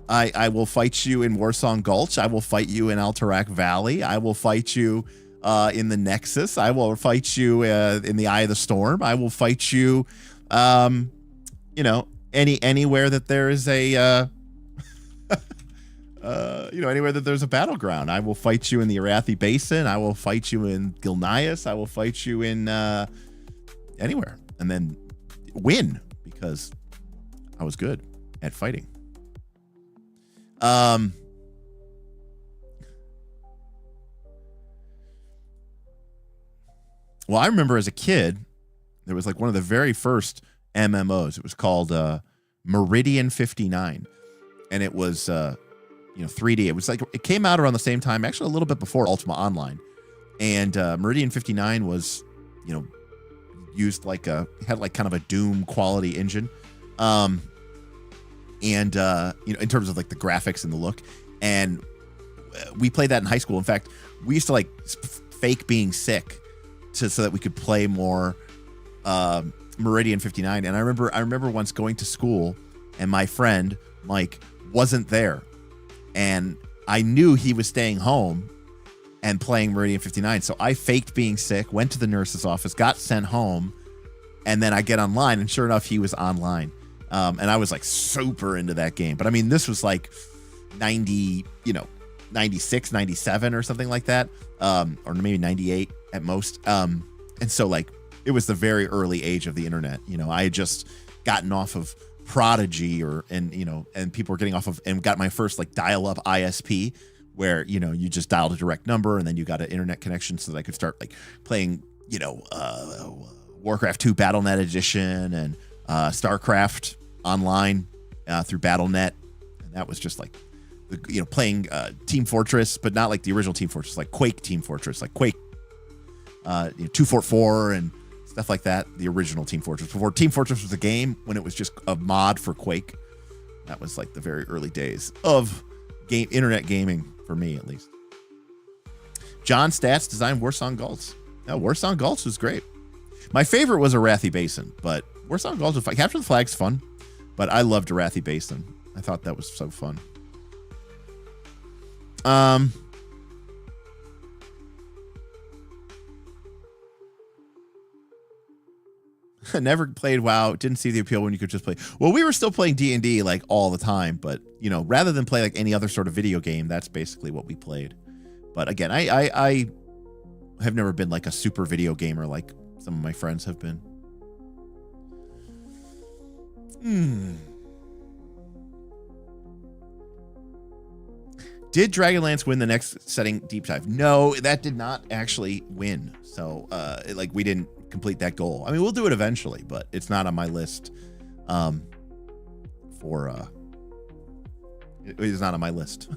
I will fight you in Warsong Gulch. I will fight you in Alterac Valley. I will fight you in the Nexus. I will fight you in the Eye of the Storm. I will fight you, anywhere that there is a, anywhere that there's a battleground. I will fight you in the Arathi Basin. I will fight you in Gilneas. I will fight you in anywhere, and then win because I was good at fighting. Well, I remember as a kid, there was like one of the very first MMOs. It was called Meridian 59, and it was 3D. It was like it came out around the same time, actually a little bit before Ultima Online. And Meridian 59 was, used had like kind of a Doom quality engine. In terms of like the graphics and the look, and we played that in high school. In fact, we used to like fake being sick so that we could play more Meridian 59. And I remember once going to school, and my friend Mike wasn't there, and I knew he was staying home and playing Meridian 59. So I faked being sick, went to the nurse's office, got sent home, and then I get online, and sure enough, he was online. And I was like super into that game. But I mean, this was like 96, 97 or something like that. Or maybe 98 at most. And so like, it was the very early age of the internet. I had just gotten off of Prodigy and people were getting off of, and got my first like dial-up ISP where, you just dialed a direct number and then you got an internet connection so that I could start like playing, Warcraft 2 BattleNet Edition and StarCraft Online through BattleNet, and that was just like, playing Team Fortress, but not like the original Team Fortress, like Quake Team Fortress, like Quake 244 and stuff like that. The original Team Fortress, before Team Fortress was a game, when it was just a mod for Quake. That was like the very early days of internet gaming for me, at least. John Stats designed Warsong Gulch. No, Warsong Gulch was great. My favorite was Arathi Basin, but Warsong Gulch was fun. Capture the Flag's fun, but I loved Arathi Basin. I thought that was so fun. Never played WoW. Didn't see the appeal when you could just play. Well, we were still playing D&D like all the time, but rather than play like any other sort of video game, that's basically what we played. But again, I have never been like a super video gamer like some of my friends have been. Did Dragonlance win the next setting deep dive? No, that did not actually win. So, we didn't complete that goal. I mean, we'll do it eventually, but it's not on my list. It is not on my list.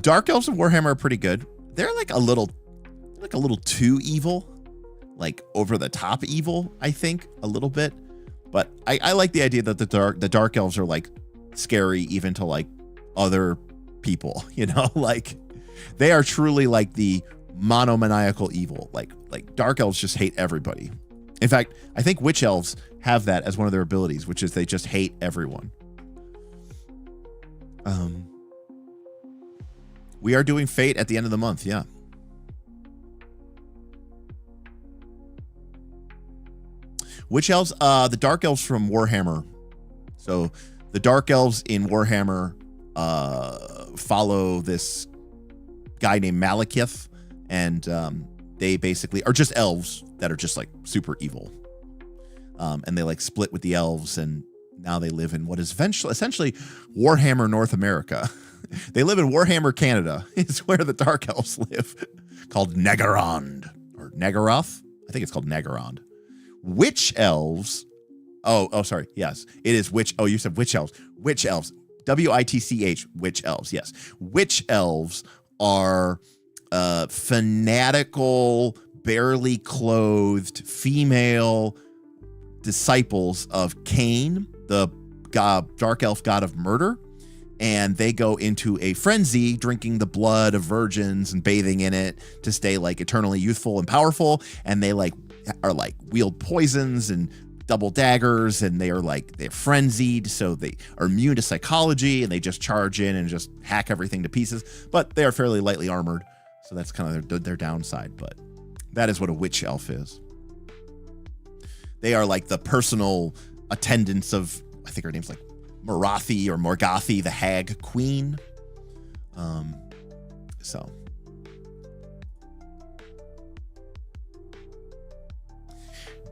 Dark Elves of Warhammer are pretty good. They're like a little too evil, like over the top evil, I think, a little bit. But I like the idea that the dark elves are like scary even to like other people, like they are truly like the monomaniacal evil. Like dark elves just hate everybody. In fact, I think witch elves have that as one of their abilities, which is they just hate everyone. We are doing Fate at the end of the month, yeah. Witch elves, the dark elves from Warhammer. So the dark elves in Warhammer follow this guy named Malekith, and they basically are just elves that are just like super evil. And they like split with the elves, and now they live in what is essentially Warhammer North America. They live in Warhammer, Canada. It's where the Dark Elves live, called Negarond or Nagaroth. I think it's called Negarond. Witch Elves. Oh, sorry. Yes, it is witch. Oh, you said Witch Elves. Witch Elves. WITCH. Witch Elves. Yes, Witch Elves are fanatical, barely clothed female disciples of Cain, the dark elf god of murder, and they go into a frenzy drinking the blood of virgins and bathing in it to stay like eternally youthful and powerful, and they are wield poisons and double daggers, and they're frenzied, so they are immune to psychology, and they just charge in and just hack everything to pieces, but they are fairly lightly armored, so that's kind of their downside. But that is what a witch elf is. They are like the personal attendants of, I think her name's like Morathi or Morgothi, the Hag Queen. So.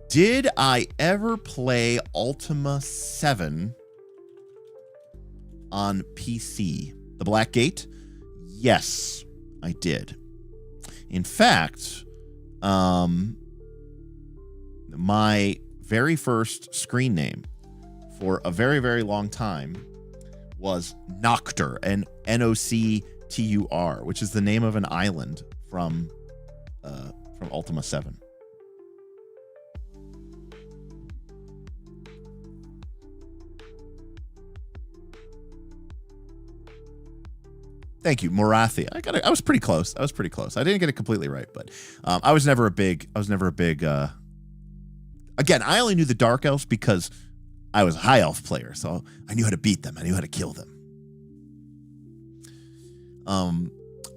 Did I ever play Ultima 7 on PC? The Black Gate? Yes, I did. In fact, my very first screen name for a very, very long time was Noctur, Noctur, which is the name of an island from Ultima 7. Thank you, Morathi. I was pretty close. I didn't get it completely right, but I was never a big. Again, I only knew the Dark Elves because I was a High Elf player, so I knew how to beat them. I knew how to kill them.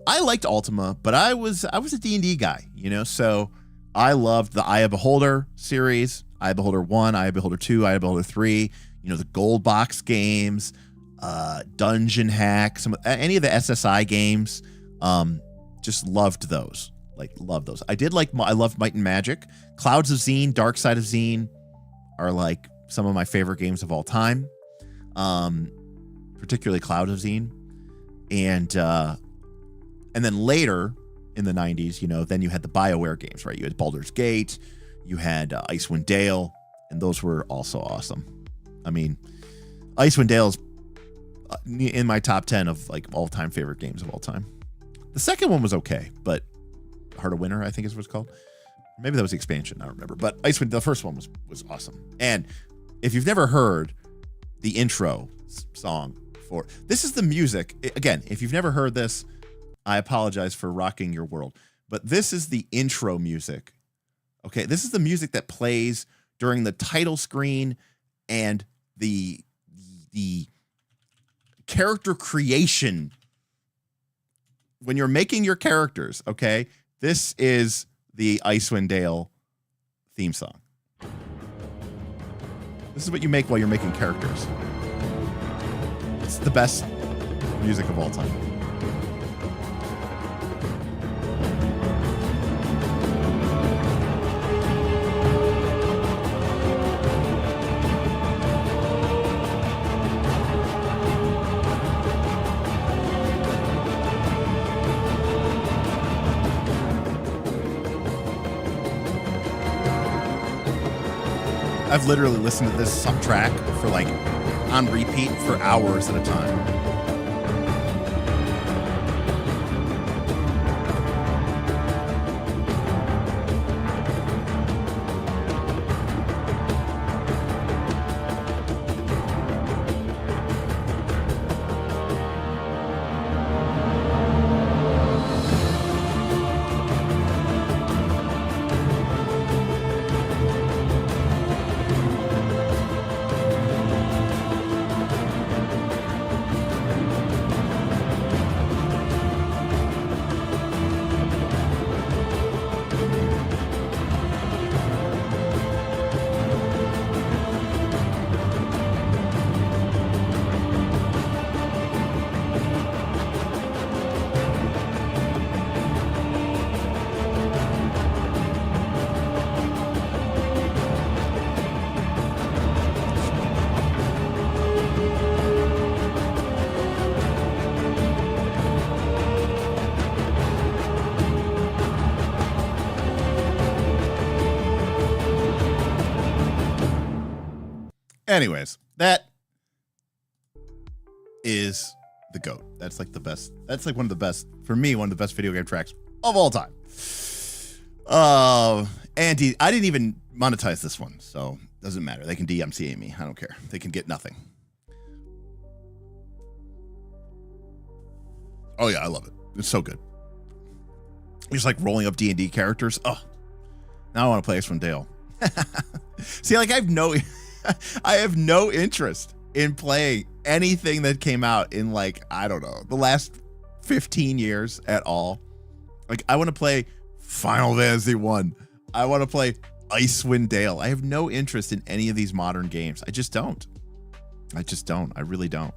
I liked Ultima, but I was a D&D guy, so I loved the Eye of Beholder series, Eye of Beholder 1, Eye of Beholder 2, Eye of Beholder 3, the gold box games, Dungeon Hack, any of the SSI games, just loved those. Love those. I loved Might and Magic. Clouds of Xeen, Dark Side of Xeen are some of my favorite games of all time. Particularly Clouds of Xeen. And then later in the 90s, then you had the BioWare games, right? You had Baldur's Gate, you had Icewind Dale, and those were also awesome. I mean, Icewind Dale is in my top 10 of all-time favorite games of all time. The second one was okay, but Heart of Winter, I think is what it's called. Maybe that was the expansion. I don't remember. But Icewind, the first one was awesome. And if you've never heard the intro song for this is the music. Again, if you've never heard this, I apologize for rocking your world. But this is the intro music. Okay, this is the music that plays during the title screen and the character creation when you're making your characters. Okay, this is the Icewind Dale theme song. This is what you make while you're making characters. It's the best music of all time. I've literally listened to this track for on repeat for hours at a time. Anyways, that is the GOAT. That's like the best. That's like one of the best, for me, one of the best video game tracks of all time. And I didn't even monetize this one, so it doesn't matter. They can DMCA me. I don't care. They can get nothing. Oh yeah, I love it. It's so good. Just like rolling up D&D characters. Oh, now I want to play Icewind Dale. See, like I have no interest in playing anything that came out in like, I don't know, the last 15 years at all. Like I want to play Final Fantasy 1. I want to play Icewind Dale. I have no interest in any of these modern games. I just don't. I really don't.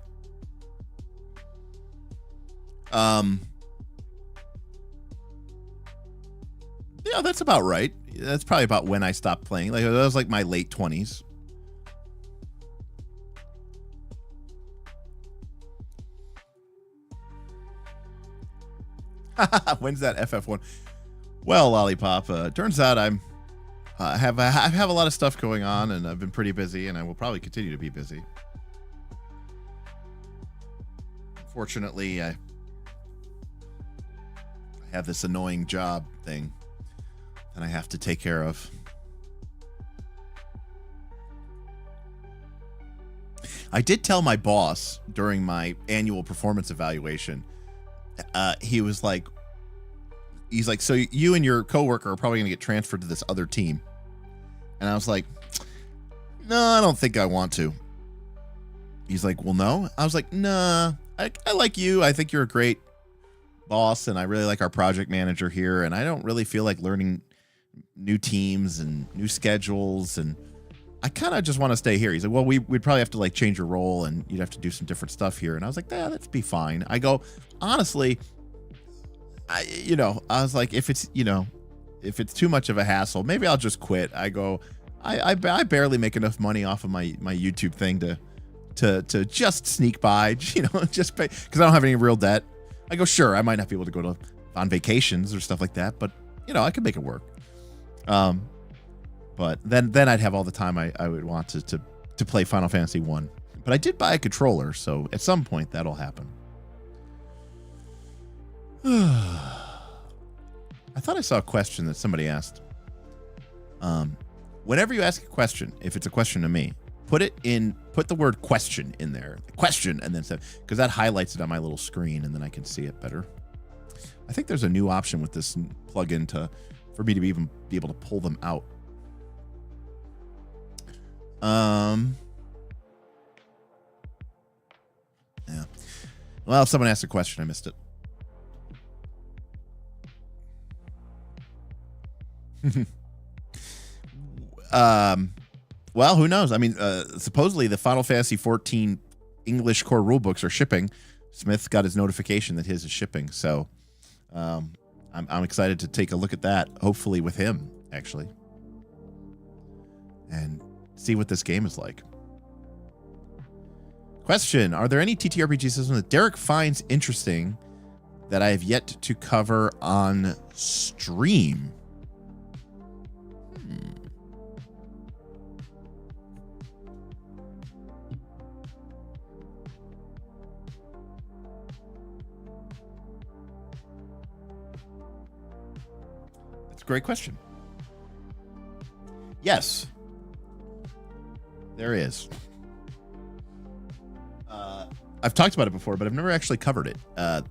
Yeah, that's about right. That's probably about when I stopped playing. Like that was like my late 20s. When's that FF1? Well, Lollipop, turns out I have a lot of stuff going on, and I've been pretty busy, and I will probably continue to be busy. Fortunately, I have this annoying job thing that I have to take care of. I did tell my boss during my annual performance evaluation, he was like, he's like, so you and your coworker are probably going to get transferred to this other team. And I was like, no, I don't think I want to. He's like, well, no. I was like, nah, I like you. I think you're a great boss, and I really like our project manager here, and I don't really feel like learning new teams and new schedules, and I kind of just want to stay here. He's like, well, we'd probably have to like change your role, and you'd have to do some different stuff here. And I was like, yeah, that'd be fine. I go, honestly, I was like, if it's too much of a hassle, maybe I'll just quit. I go, I barely make enough money off of my YouTube thing to just sneak by, just pay, because I don't have any real debt. I go, sure, I might not be able to go on vacations or stuff like that, but I could make it work. But then I'd have all the time I would want to play Final Fantasy 1. But I did buy a controller, so at some point that'll happen. I thought I saw a question that somebody asked. Whenever you ask a question, if it's a question to me, put the word question in there. Question, and then say, because that highlights it on my little screen, and then I can see it better. I think there's a new option with this plugin for me to even be able to pull them out. Yeah. Well, if someone asked a question, I missed it. Well, who knows? I mean, supposedly the Final Fantasy 14 English core rulebooks are shipping. Smith got his notification that his is shipping, so I'm excited to take a look at that. Hopefully with him, actually, and see what this game is like. Question: are there any TTRPG systems that Derek finds interesting that I have yet to cover on stream? Great question. Yes, there is. I've talked about it before, but I've never actually covered it.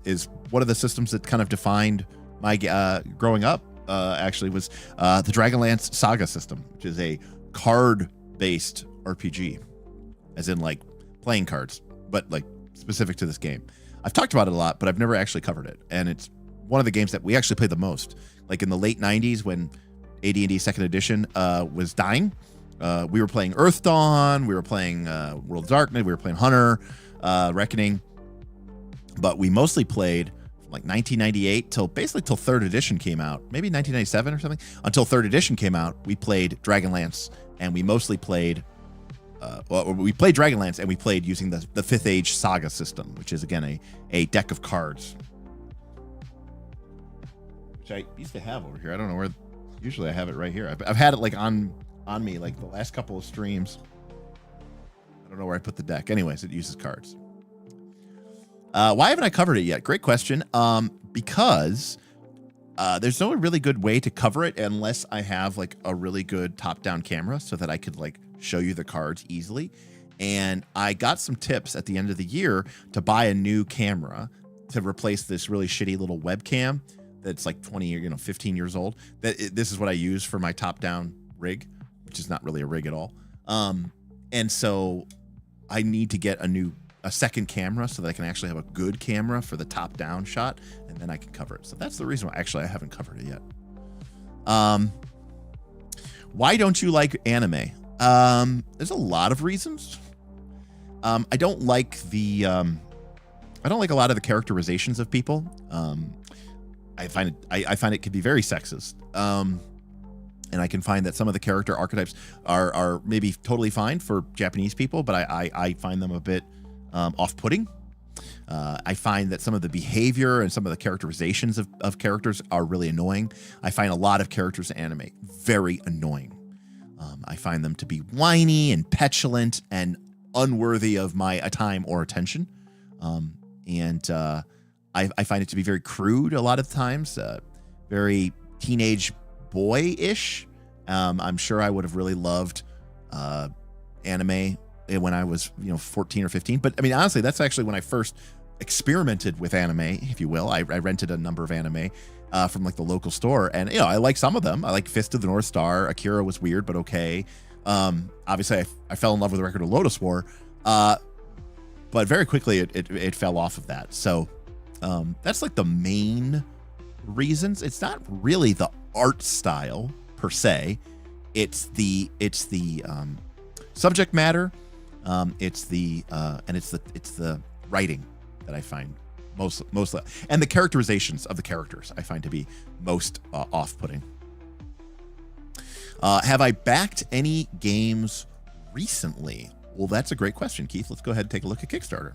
Is one of the systems that kind of defined my growing up. Actually, was the Dragonlance Saga system, which is a card-based RPG, as in like playing cards, but like specific to this game. I've talked about it a lot, but I've never actually covered it, and it's one of the games that we actually played the most. Like in the late 90s when AD&D 2nd edition was dying, we were playing Earth Dawn, we were playing World of Darkness, we were playing Hunter, Reckoning, but we mostly played from like 1998 till 3rd edition came out, maybe 1997 or something. Until 3rd edition came out, we played Dragonlance, and we mostly played we played Dragonlance, and we played using the 5th Age Saga system, which is again a deck of cards, which I used to have over here. I don't know where. Usually I have it right here. I've had it like on me like the last couple of streams. I don't know where I put the deck. Anyways, it uses cards. Why haven't I covered it yet? Great question. Because there's no really good way to cover it unless I have like a really good top-down camera so that I could like show you the cards easily. And I got some tips at the end of the year to buy a new camera to replace this really shitty little webcam that's like 20 or 15 years old. This is what I use for my top-down rig, which is not really a rig at all. And so I need to get a second camera so that I can actually have a good camera for the top-down shot, and then I can cover it. So that's the reason why actually I haven't covered it yet. Why don't you like anime? There's a lot of reasons. I don't like I don't like a lot of the characterizations of people. I find it can be very sexist. And I can find that some of the character archetypes are maybe totally fine for Japanese people, but I find them a bit off-putting. I find that some of the behavior and some of the characterizations of characters are really annoying. I find a lot of characters in anime very annoying. I find them to be whiny and petulant and unworthy of my time or attention. I find it to be very crude a lot of times, very teenage boy-ish. I'm sure I would have really loved anime when I was 14 or 15. But I mean, honestly, that's actually when I first experimented with anime, if you will. I rented a number of anime from like the local store, and I like some of them. I like Fist of the North Star. Akira was weird, but okay. Obviously, I fell in love with the Record of Lotus War, but very quickly it fell off of that. So that's like the main reasons. It's not really the art style per se. It's the subject matter. It's the writing that I find mostly, and the characterizations of the characters I find to be most off-putting. Have I backed any games recently? Well, that's a great question, Keith. Let's go ahead and take a look at Kickstarter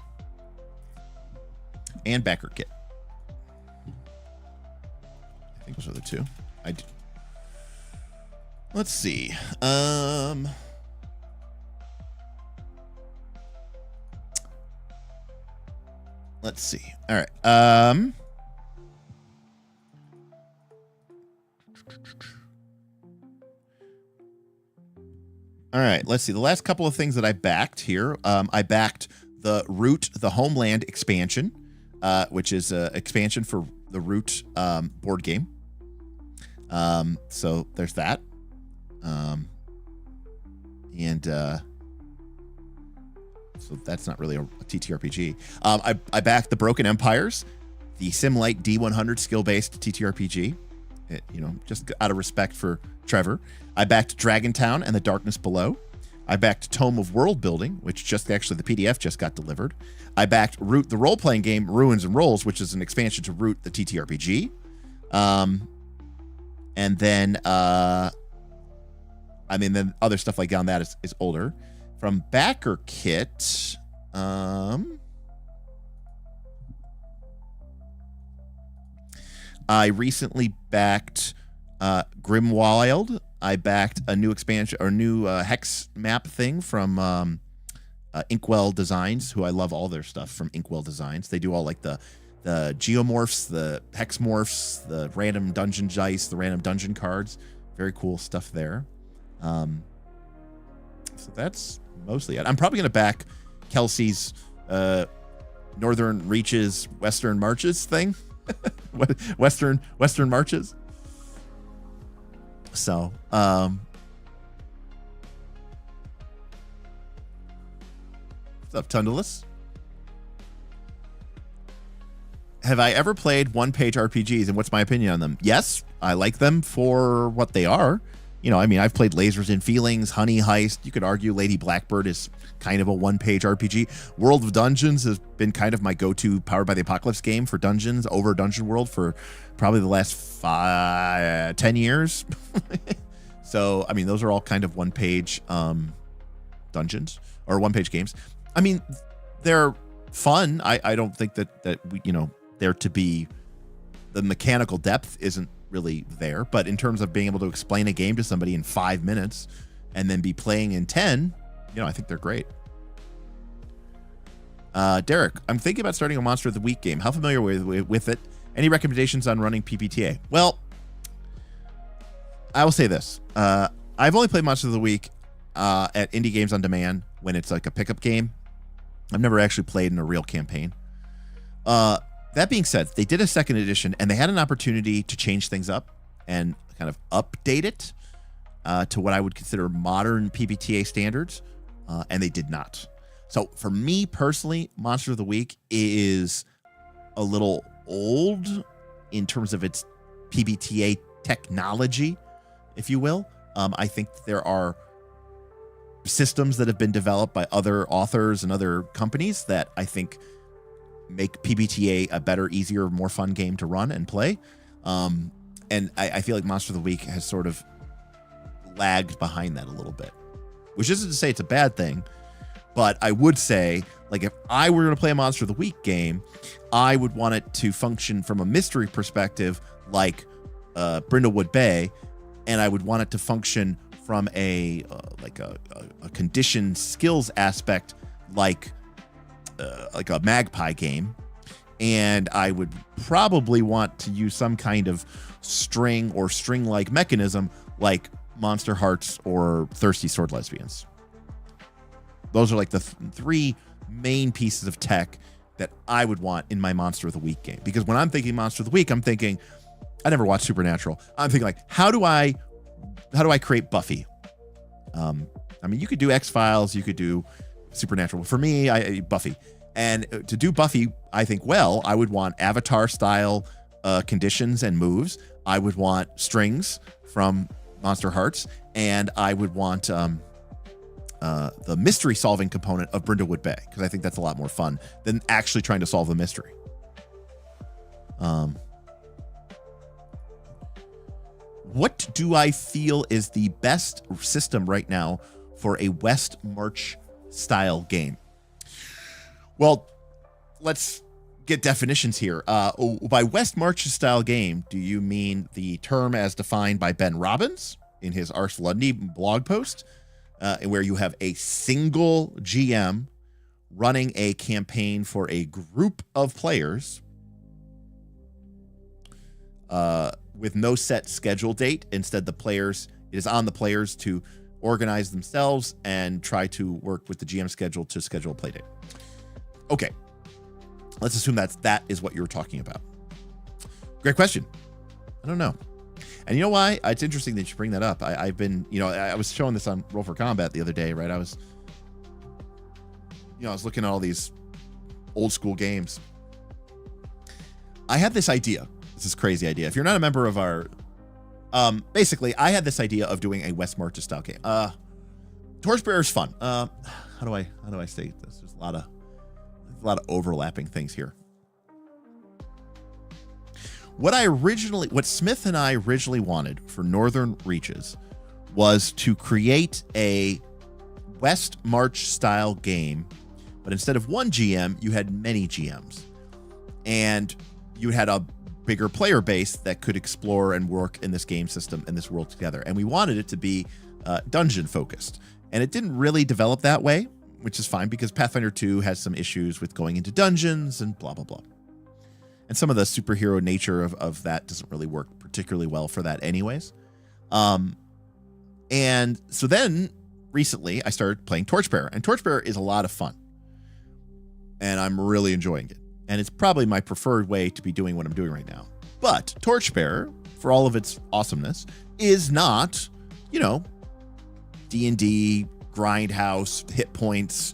and backer kit. I think those are the two. Let's see. Let's see. All right. All right. Let's see. The last couple of things that I backed here. I backed the Root, the Homeland expansion, which is an expansion for the Root board game. So there's that. So that's not really a TTRPG. I backed the Broken Empires, the Simlight D100 skill-based TTRPG, just out of respect for Trevor. I backed Dragontown and the Darkness Below. I backed Tome of World Building, which the PDF just got delivered. I backed Root, the role-playing game Ruins and Rolls, which is an expansion to Root, the TTRPG. And then, then other stuff like down that is older. From backer kit, I recently backed Grimwild. I backed a new expansion or new hex map thing from Inkwell Designs, who I love all their stuff from Inkwell Designs. They do all like the geomorphs, the hexmorphs, the random dungeon dice, the random dungeon cards. Very cool stuff there. So that's mostly it. I'm probably going to back Kelsey's Northern Reaches, Western Marches thing. Western Marches. So, what's up, Tundalus? Have I ever played one-page RPGs, and what's my opinion on them? Yes, I like them for what they are. I've played Lasers and Feelings, Honey Heist. You could argue Lady Blackbird is kind of a one-page RPG. World of Dungeons has been kind of my go-to Powered by the Apocalypse game for dungeons over Dungeon World for probably the last 10 years. So, those are all kind of one-page dungeons or one-page games. They're fun. I don't think that we, there to be the mechanical depth isn't really there, but in terms of being able to explain a game to somebody in 5 minutes and then be playing in 10, I think they're great. Derek, I'm thinking about starting a Monster of the Week game. How familiar with it? Any recommendations on running PBTA? Well, I will say this. I've only played Monster of the Week at Indie Games on Demand when it's like a pickup game. I've never actually played in a real campaign. That being said, they did a second edition, and they had an opportunity to change things up and kind of update it to what I would consider modern PBTA standards, and they did not. So for me personally, Monster of the Week is a little old in terms of its PBTA technology, if you will. I think there are systems that have been developed by other authors and other companies that I think make PBTA a better, easier, more fun game to run and play. And I feel like Monster of the Week has sort of lagged behind that a little bit, which isn't to say it's a bad thing, but I would say, like, if I were going to play a Monster of the Week game, I would want it to function from a mystery perspective like Brindlewood Bay, and I would want it to function from a conditioned skills aspect like a Magpie game, and I would probably want to use some kind of string or string-like mechanism like Monster Hearts or Thirsty Sword Lesbians. Those are like the three main pieces of tech that I would want in my Monster of the Week game. Because when I'm thinking Monster of the Week, I'm thinking, I never watched Supernatural. I'm thinking like, how do I create Buffy? I mean, you could do X-Files, you could do Supernatural. For me, Buffy. And to do Buffy, I think, well, I would want Avatar-style conditions and moves. I would want strings from Monster Hearts, and I would want the mystery-solving component of Brindlewood Bay, because I think that's a lot more fun than actually trying to solve the mystery. What do I feel is the best system right now for a West March style game? Well, let's get definitions here. By West March style game, do you mean the term as defined by Ben Robbins in his Ars Lundi blog post, where you have a single GM running a campaign for a group of players with no set schedule date? Instead, it is on the players to organize themselves and try to work with the GM schedule to schedule a play date. Okay, let's assume that is what you're talking about. Great question. I don't know. And you know why? It's interesting that you bring that up. I've been, I was showing this on Roll for Combat the other day, right? I was looking at all these old school games. I had this idea. This crazy idea. If you're not a member of our, basically, I had this idea of doing a West Marches style game. Torchbearer is fun. How do I state this? There's a lot of overlapping things here. What Smith and I originally wanted for Northern Reaches was to create a West March style game, but instead of one GM, you had many GMs, and you had a bigger player base that could explore and work in this game system and this world together. And we wanted it to be dungeon focused, and it didn't really develop that way, which is fine because Pathfinder 2 has some issues with going into dungeons and blah, blah, blah. And some of the superhero nature of that doesn't really work particularly well for that anyways. And so then recently I started playing Torchbearer, and Torchbearer is a lot of fun. And I'm really enjoying it. And it's probably my preferred way to be doing what I'm doing right now. But Torchbearer, for all of its awesomeness, is not, D&D, grindhouse, hit points,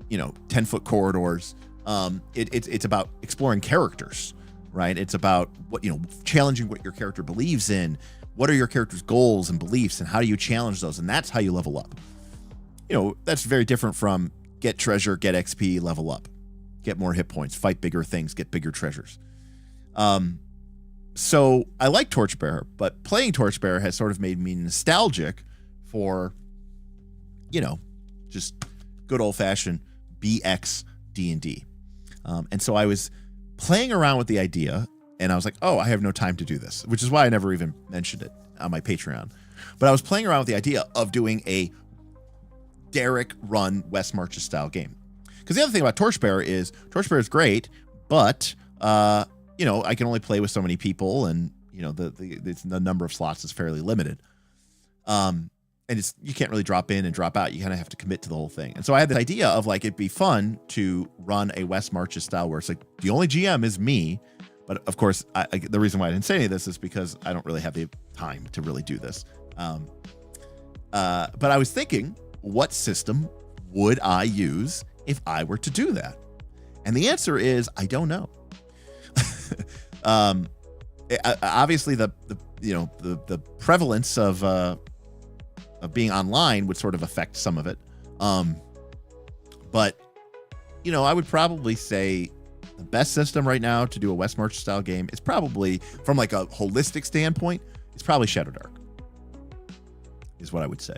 10-foot corridors. It's about exploring characters, right? It's about challenging what your character believes in. What are your character's goals and beliefs, and how do you challenge those? And that's how you level up. That's very different from get treasure, get XP, level up, get more hit points, fight bigger things, get bigger treasures. So I like Torchbearer, but playing Torchbearer has sort of made me nostalgic for, just good old-fashioned BX D&D. And so I was playing around with the idea, and I was like, oh, I have no time to do this, which is why I never even mentioned it on my Patreon. But I was playing around with the idea of doing a Derek run West Marches style game. Because the other thing about Torchbearer is great, but you know, I can only play with so many people, and you know, the number of slots is fairly limited. And you can't really drop in and drop out. You kind of have to commit to the whole thing. And so I had this idea of like, it'd be fun to run a West Marches style where it's like the only GM is me. But of course, the reason why I didn't say any of this is because I don't really have the time to really do this. But I was thinking, what system would I use if I were to do that? And the answer is, I don't know. Obviously, the prevalence of being online would sort of affect some of it. But, you know, I would probably say the best system right now to do a West March style game is probably, from like a holistic standpoint, it's probably Shadowdark, is what I would say.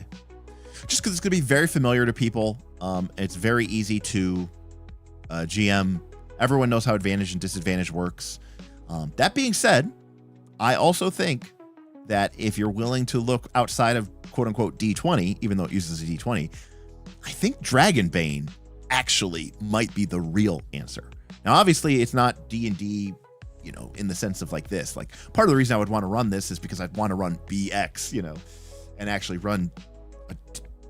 Just because it's going to be very familiar to people. It's very easy to GM. Everyone knows how advantage and disadvantage works. That being said, I also think that if you're willing to look outside of quote unquote D20, even though it uses a D20, I think Dragonbane actually might be the real answer. Now, obviously, it's not D&D, you know, in the sense of like this. Like, part of the reason I would want to run this is because I'd want to run BX, you know, and actually run a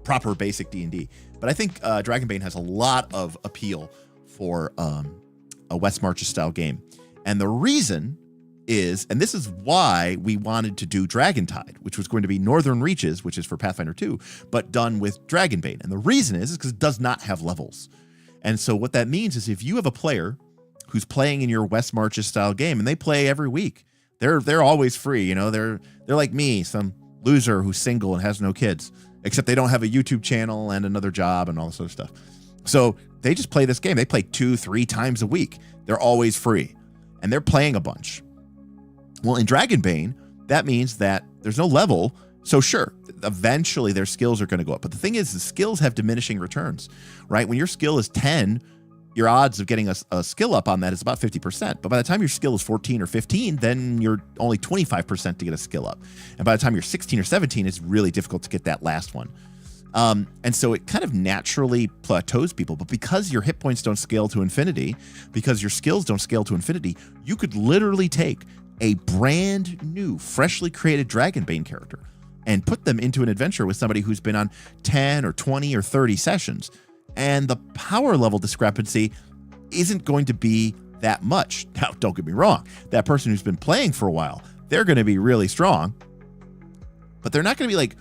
proper basic D&D. But I think Dragonbane has a lot of appeal for a West Marches style game. And the reason is, and this is why we wanted to do Dragontide, which was going to be Northern Reaches, which is for Pathfinder 2, but done with Dragonbane. And the reason is because it does not have levels. And so what that means is if you have a player who's playing in your West Marches style game, and they play every week, they're always free. You know, they're like me, some loser who's single and has no kids, except they don't have a YouTube channel and another job and all this other stuff. So they just play this game. They play 2-3 times a week. They're always free, and they're playing a bunch. Well, in Dragonbane, that means that there's no level. So sure, eventually their skills are going to go up. But the thing is, the skills have diminishing returns, right? When your skill is 10, your odds of getting a skill up on that is about 50%. But by the time your skill is 14 or 15, then you're only 25% to get a skill up. And by the time you're 16 or 17, it's really difficult to get that last one. And so it kind of naturally plateaus people. But because your hit points don't scale to infinity, because your skills don't scale to infinity, you could literally take a brand new, freshly created Dragonbane character and put them into an adventure with somebody who's been on 10 or 20 or 30 sessions. And the power level discrepancy isn't going to be that much. Now, don't get me wrong. That person who's been playing for a while, they're going to be really strong, but they're not going to be like,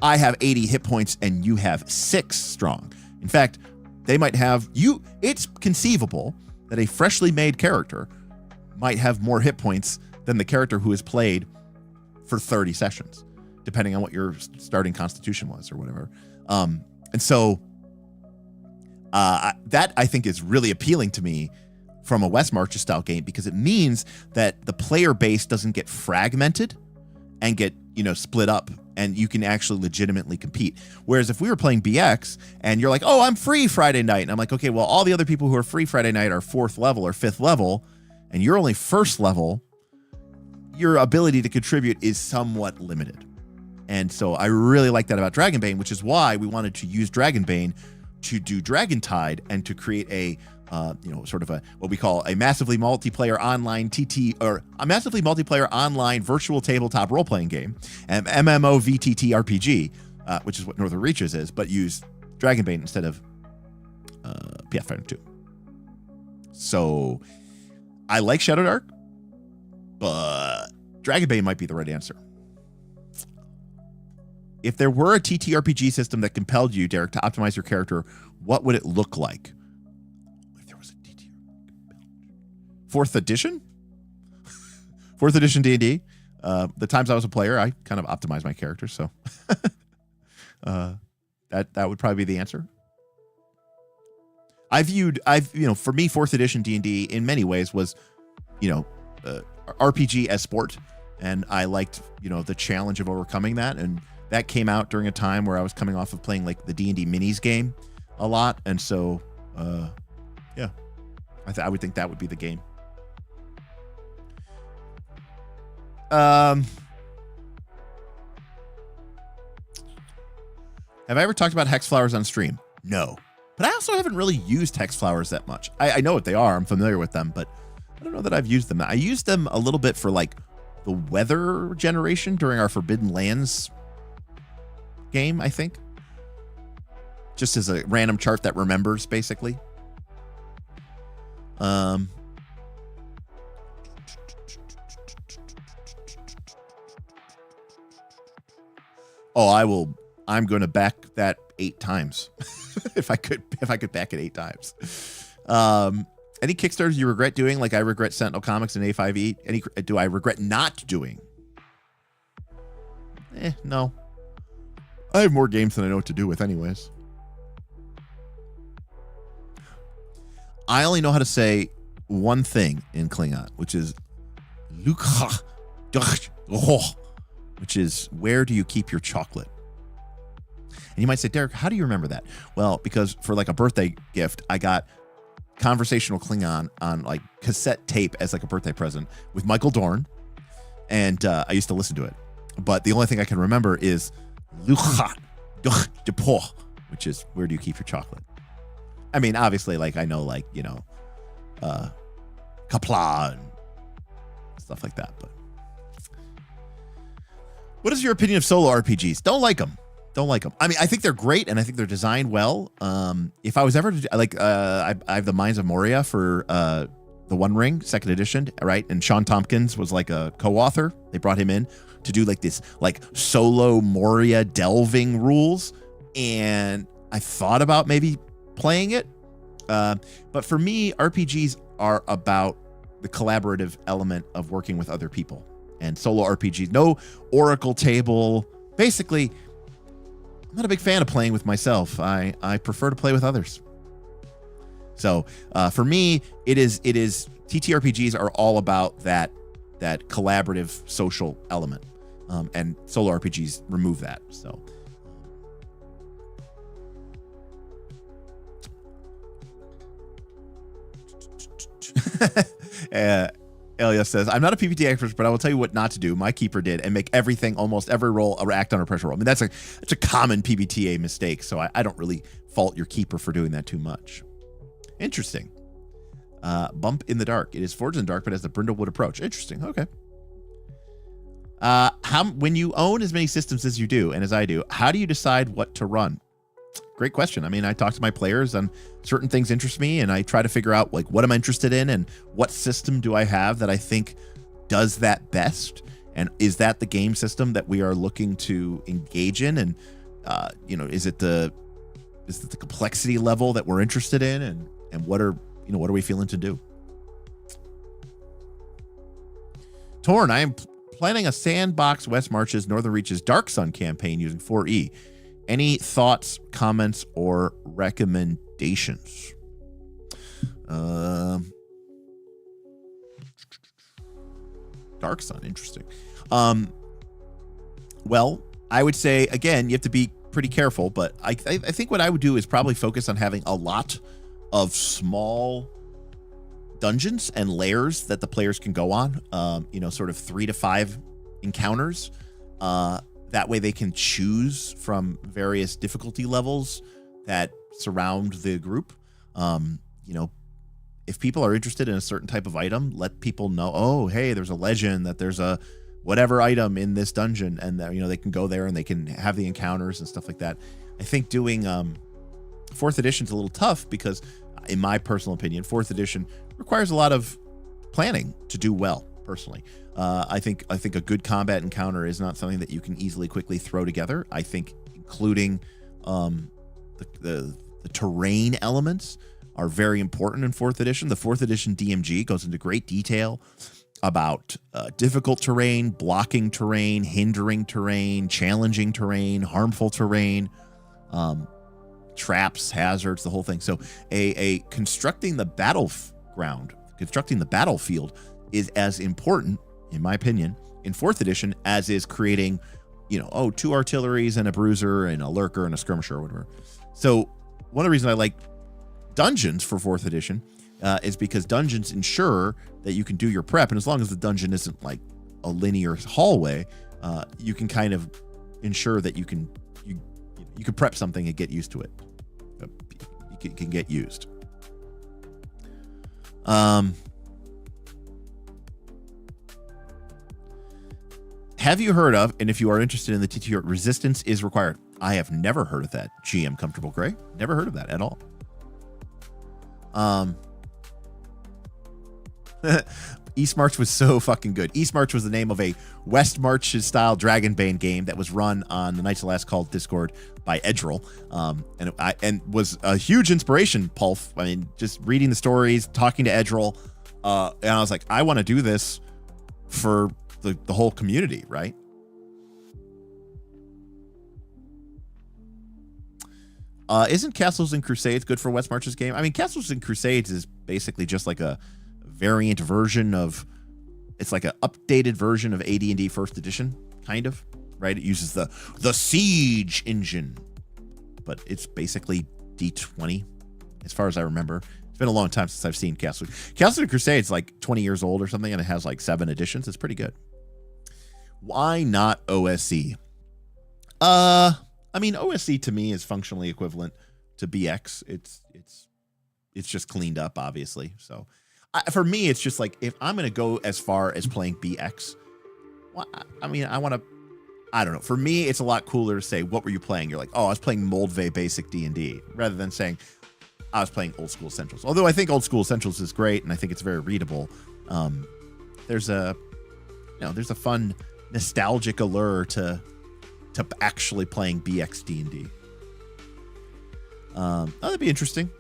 I have 80 hit points and you have 6 strong. In fact, they might have you. It's conceivable that a freshly made character might have more hit points than the character who has played for 30 sessions, depending on what your starting constitution was or whatever. And so that I think is really appealing to me from a West Marches style game, because it means that the player base doesn't get fragmented and get, you know, split up, and you can actually legitimately compete. Whereas if we were playing BX and you're like, oh, I'm free Friday night, and I'm like, okay, well, all the other people who are free Friday night are 4th level or 5th level, and you're only 1st level, your ability to contribute is somewhat limited. And so I really like that about Dragonbane, which is why we wanted to use Dragonbane to do Dragontide and to create a, sort of a, what we call a massively multiplayer online a massively multiplayer online virtual tabletop role-playing game, MMO TTRPG, which is what Northern Reaches is, but use Dragonbane instead of Pathfinder 2. So I like Shadowdark, but Dragonbane might be the right answer. If there were a TTRPG system that compelled you, Derek, to optimize your character, what would it look like? If there was a TTRPG. 4th edition? 4th edition D&D. The times I was a player, I kind of optimized my character, so that would probably be the answer. For me, 4th edition D&D in many ways was, RPG as sport, and I liked, the challenge of overcoming that, and that came out during a time where I was coming off of playing like the D&D minis game a lot, and so I would think that would be the game. Have I ever talked about hex flowers on stream? No, But I also haven't really used hex flowers that much. I know what they are. I'm familiar with them, but I don't know that I've used them. I used them a little bit for like the weather generation during our Forbidden Lands game, I think. Just as a random chart that remembers, basically. Oh, I'm going to back that 8 times. if I could back it 8 times. Any Kickstarters you regret doing? Like I regret Sentinel Comics and A5E. Any do I regret not doing? No. I have more games than I know what to do with anyways. I only know how to say one thing in Klingon, which is Lukha, which is where do you keep your chocolate? And you might say, Derek, how do you remember that? Well, because for like a birthday gift, I got conversational Klingon on like cassette tape as like a birthday present with Michael Dorn. And I used to listen to it. But the only thing I can remember is Lukha, which is where do you keep your chocolate? I mean, obviously, like I know, like, you know, Kapla and stuff like that. But what is your opinion of solo RPGs? Don't like them. Don't like them. I mean, I think they're great and I think they're designed well. If I was ever to like, I have the Mines of Moria for the One Ring 2nd edition, right? And Sean Tompkins was like a co-author. They brought him in to do like this like solo Moria delving rules, and I thought about maybe playing it, but for me, RPGs are about the collaborative element of working with other people, and solo RPGs, no Oracle table. Basically, I'm not a big fan of playing with myself. I prefer to play with others. So for me, it is TTRPGs are all about that collaborative social element, and solo RPGs remove that. So. Elias says, I'm not a PvT expert, but I will tell you what not to do. My keeper did, and make everything, almost every roll, a act under pressure roll. I mean, that's a common PBTA mistake, so I don't really fault your keeper for doing that too much. Interesting. Bump in the dark. It is forged in the dark, but has the Brindlewood approach. Interesting. Okay. When you own as many systems as you do, and as I do, how do you decide what to run? Great question. I mean, I talk to my players and certain things interest me, and I try to figure out like what I'm interested in and what system do I have that I think does that best, and is that the game system that we are looking to engage in, and is it the complexity level that we're interested in, and what are we feeling to do? Torn, I am planning a Sandbox West Marches Northern Reaches Dark Sun campaign using 4E. Any thoughts, comments, or recommendations? Dark Sun, interesting. Well, I would say, again, you have to be pretty careful, but I think what I would do is probably focus on having a lot of small dungeons and layers that the players can go on, sort of 3 to 5 encounters. That way they can choose from various difficulty levels that surround the group. If people are interested in a certain type of item, let people know, oh, hey, there's a legend that there's a whatever item in this dungeon, and they can go there and they can have the encounters and stuff like that. I think doing 4th edition is a little tough because, in my personal opinion, 4th edition requires a lot of planning to do well, personally. I think a good combat encounter is not something that you can easily quickly throw together. I think including the terrain elements are very important in 4th edition. The 4th edition DMG goes into great detail about difficult terrain, blocking terrain, hindering terrain, challenging terrain, harmful terrain, traps, hazards, the whole thing. So a constructing the battleground, constructing the battlefield is as important, in my opinion, in 4th edition as is creating, 2 artilleries and a bruiser and a lurker and a skirmisher or whatever. So one of the reasons I like dungeons for 4th edition is because dungeons ensure that you can do your prep, and as long as the dungeon isn't like a linear hallway, you can kind of ensure that you can prep something and get used to it. can get used. Have you heard of, and if you are interested in the TTR, resistance is required? I have never heard of that. GM Comfortable Gray. Never heard of that at all. East March was so fucking good. East March was the name of a West March style Dragonbane game that was run on the Knights of Last Call Discord by Edril, and was a huge inspiration, Pulf. I mean, just reading the stories, talking to Edril, and I was like, I want to do this for the whole community, right? Isn't Castles and Crusades good for West March's game? I mean, Castles and Crusades is basically just like a variant version of, it's like an updated version of AD&D First Edition, kind of, right? It uses the Siege engine, but it's basically D20, as far as I remember. It's been a long time since I've seen Castles and Crusades, like 20 years old or something, and it has like 7 editions. It's pretty good. Why not OSE? I mean, OSE to me is functionally equivalent to BX. It's just cleaned up, obviously. So for me, it's just like, if I'm going to go as far as playing BX, well, I mean, I don't know. For me, it's a lot cooler to say, what were you playing? You're like, oh, I was playing Moldvay basic D&D, rather than saying I was playing Old School Essentials. Although I think Old School Essentials is great, and I think it's very readable. There's a fun nostalgic allure to actually playing BX D&D. That'd be interesting.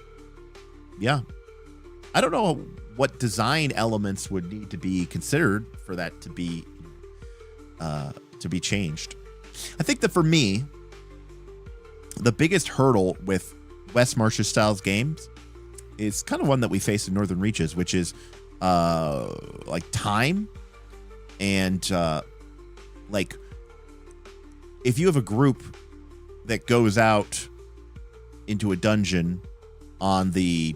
Yeah. I don't know what design elements would need to be considered for that to be changed. I think that for me, the biggest hurdle with West Marches styles games is kind of one that we face in Northern Reaches, which is like time and like, if you have a group that goes out into a dungeon on the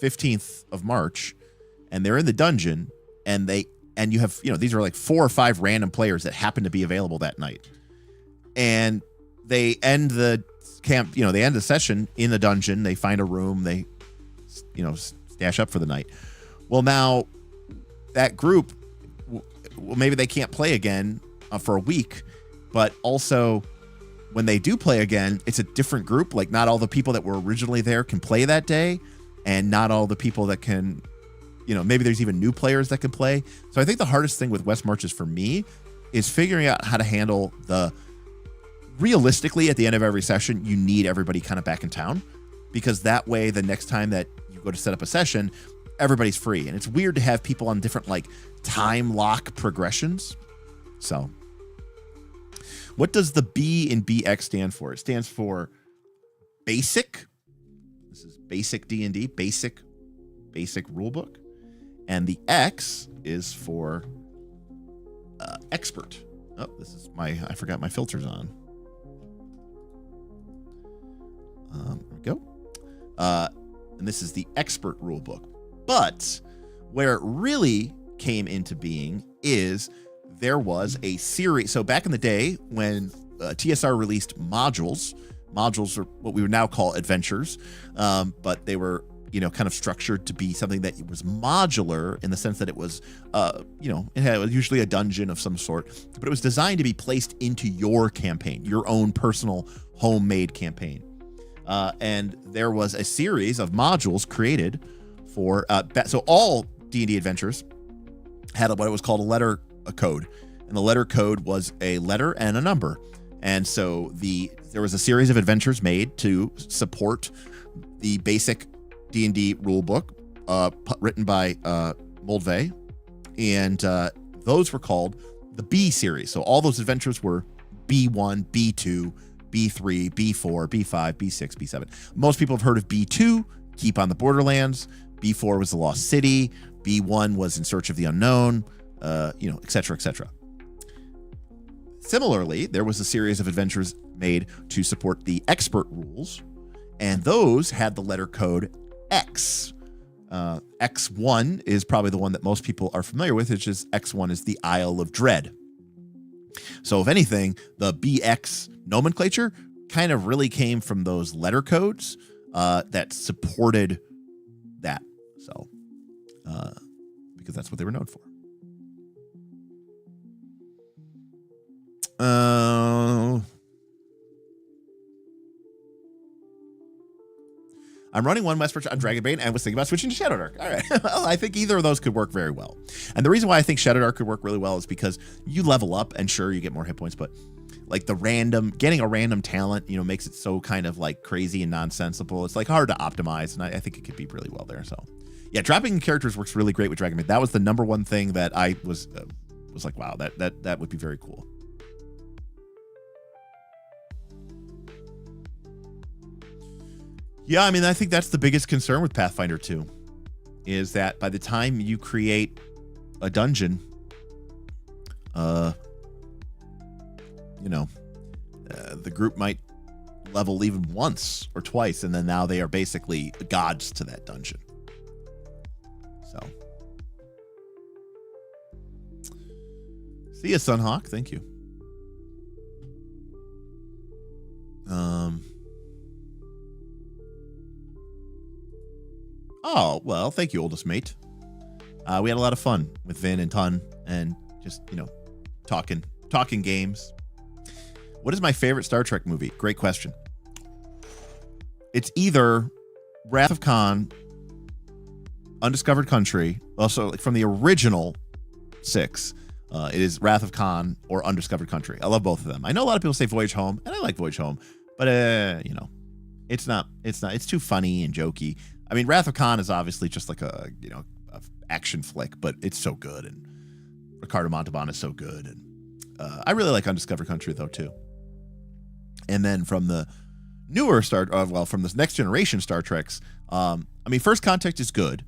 15th of March, and they're in the dungeon, and you have, these are like 4 or 5 random players that happen to be available that night, and they end the camp, they end the session in the dungeon, they find a room, they stash up for the night. Well, now that group, maybe they can't play again for a week, but also when they do play again, it's a different group. Like, not all the people that were originally there can play that day, and not all the people that can, maybe there's even new players that can play. So I think the hardest thing with West Marches for me is figuring out how to handle realistically, at the end of every session, you need everybody kind of back in town, because that way the next time that you go to set up a session, everybody's free. And it's weird to have people on different like time lock progressions. So what does the B in BX stand for? It stands for basic. This is basic D&D, basic rulebook. And the X is for expert. Oh, this is I forgot my filters on. There we go. And this is the expert rulebook. But where it really came into being is there was a series. So back in the day when TSR released modules are what we would now call adventures, but they were, kind of structured to be something that was modular in the sense that it was, it had usually a dungeon of some sort, but it was designed to be placed into your campaign, your own personal homemade campaign. And there was a series of modules created for, so all D&D adventures had what was called a code. And the letter code was a letter and a number. And so there was a series of adventures made to support the basic D&D rulebook, written by Moldvay. And those were called the B series. So all those adventures were B1, B2, B3, B4, B5, B6, B7. Most people have heard of B2, Keep on the Borderlands. B4 was the Lost City. B1 was In Search of the Unknown, et cetera, et cetera. Similarly, there was a series of adventures made to support the expert rules, and those had the letter code X. X1 is probably the one that most people are familiar with, which is X1 is the Isle of Dread. So if anything, the BX nomenclature kind of really came from those letter codes that supported that. So, because that's what they were known for. I'm running one Westbridge on Dragonbane and was thinking about switching to Shadowdark. All right. Well, I think either of those could work very well. And the reason why I think Shadowdark could work really well is because you level up and sure, you get more hit points, but like getting a random talent, makes it so kind of like crazy and nonsensical. It's like hard to optimize. And I think it could be really well there. So yeah, dropping characters works really great with Dragonbane. That was the number one thing that I was like, wow, that would be very cool. Yeah, I mean, I think that's the biggest concern with Pathfinder 2 is that by the time you create a dungeon, the group might level even once or twice, and then now they are basically gods to that dungeon. So, see ya, Sunhawk. Thank you. Oh, well, thank you, oldest mate. We had a lot of fun with Vin and Ton and just, talking games. What is my favorite Star Trek movie? Great question. It's either Wrath of Khan, Undiscovered Country, also from the original 6. It is Wrath of Khan or Undiscovered Country. I love both of them. I know a lot of people say Voyage Home, and I like Voyage Home, but it's not. It's too funny and jokey. I mean, Wrath of Khan is obviously just like a action flick, but it's so good, and Ricardo Montalban is so good, and I really like Undiscovered Country though too. And then from the newer from this next generation Star Treks, First Contact is good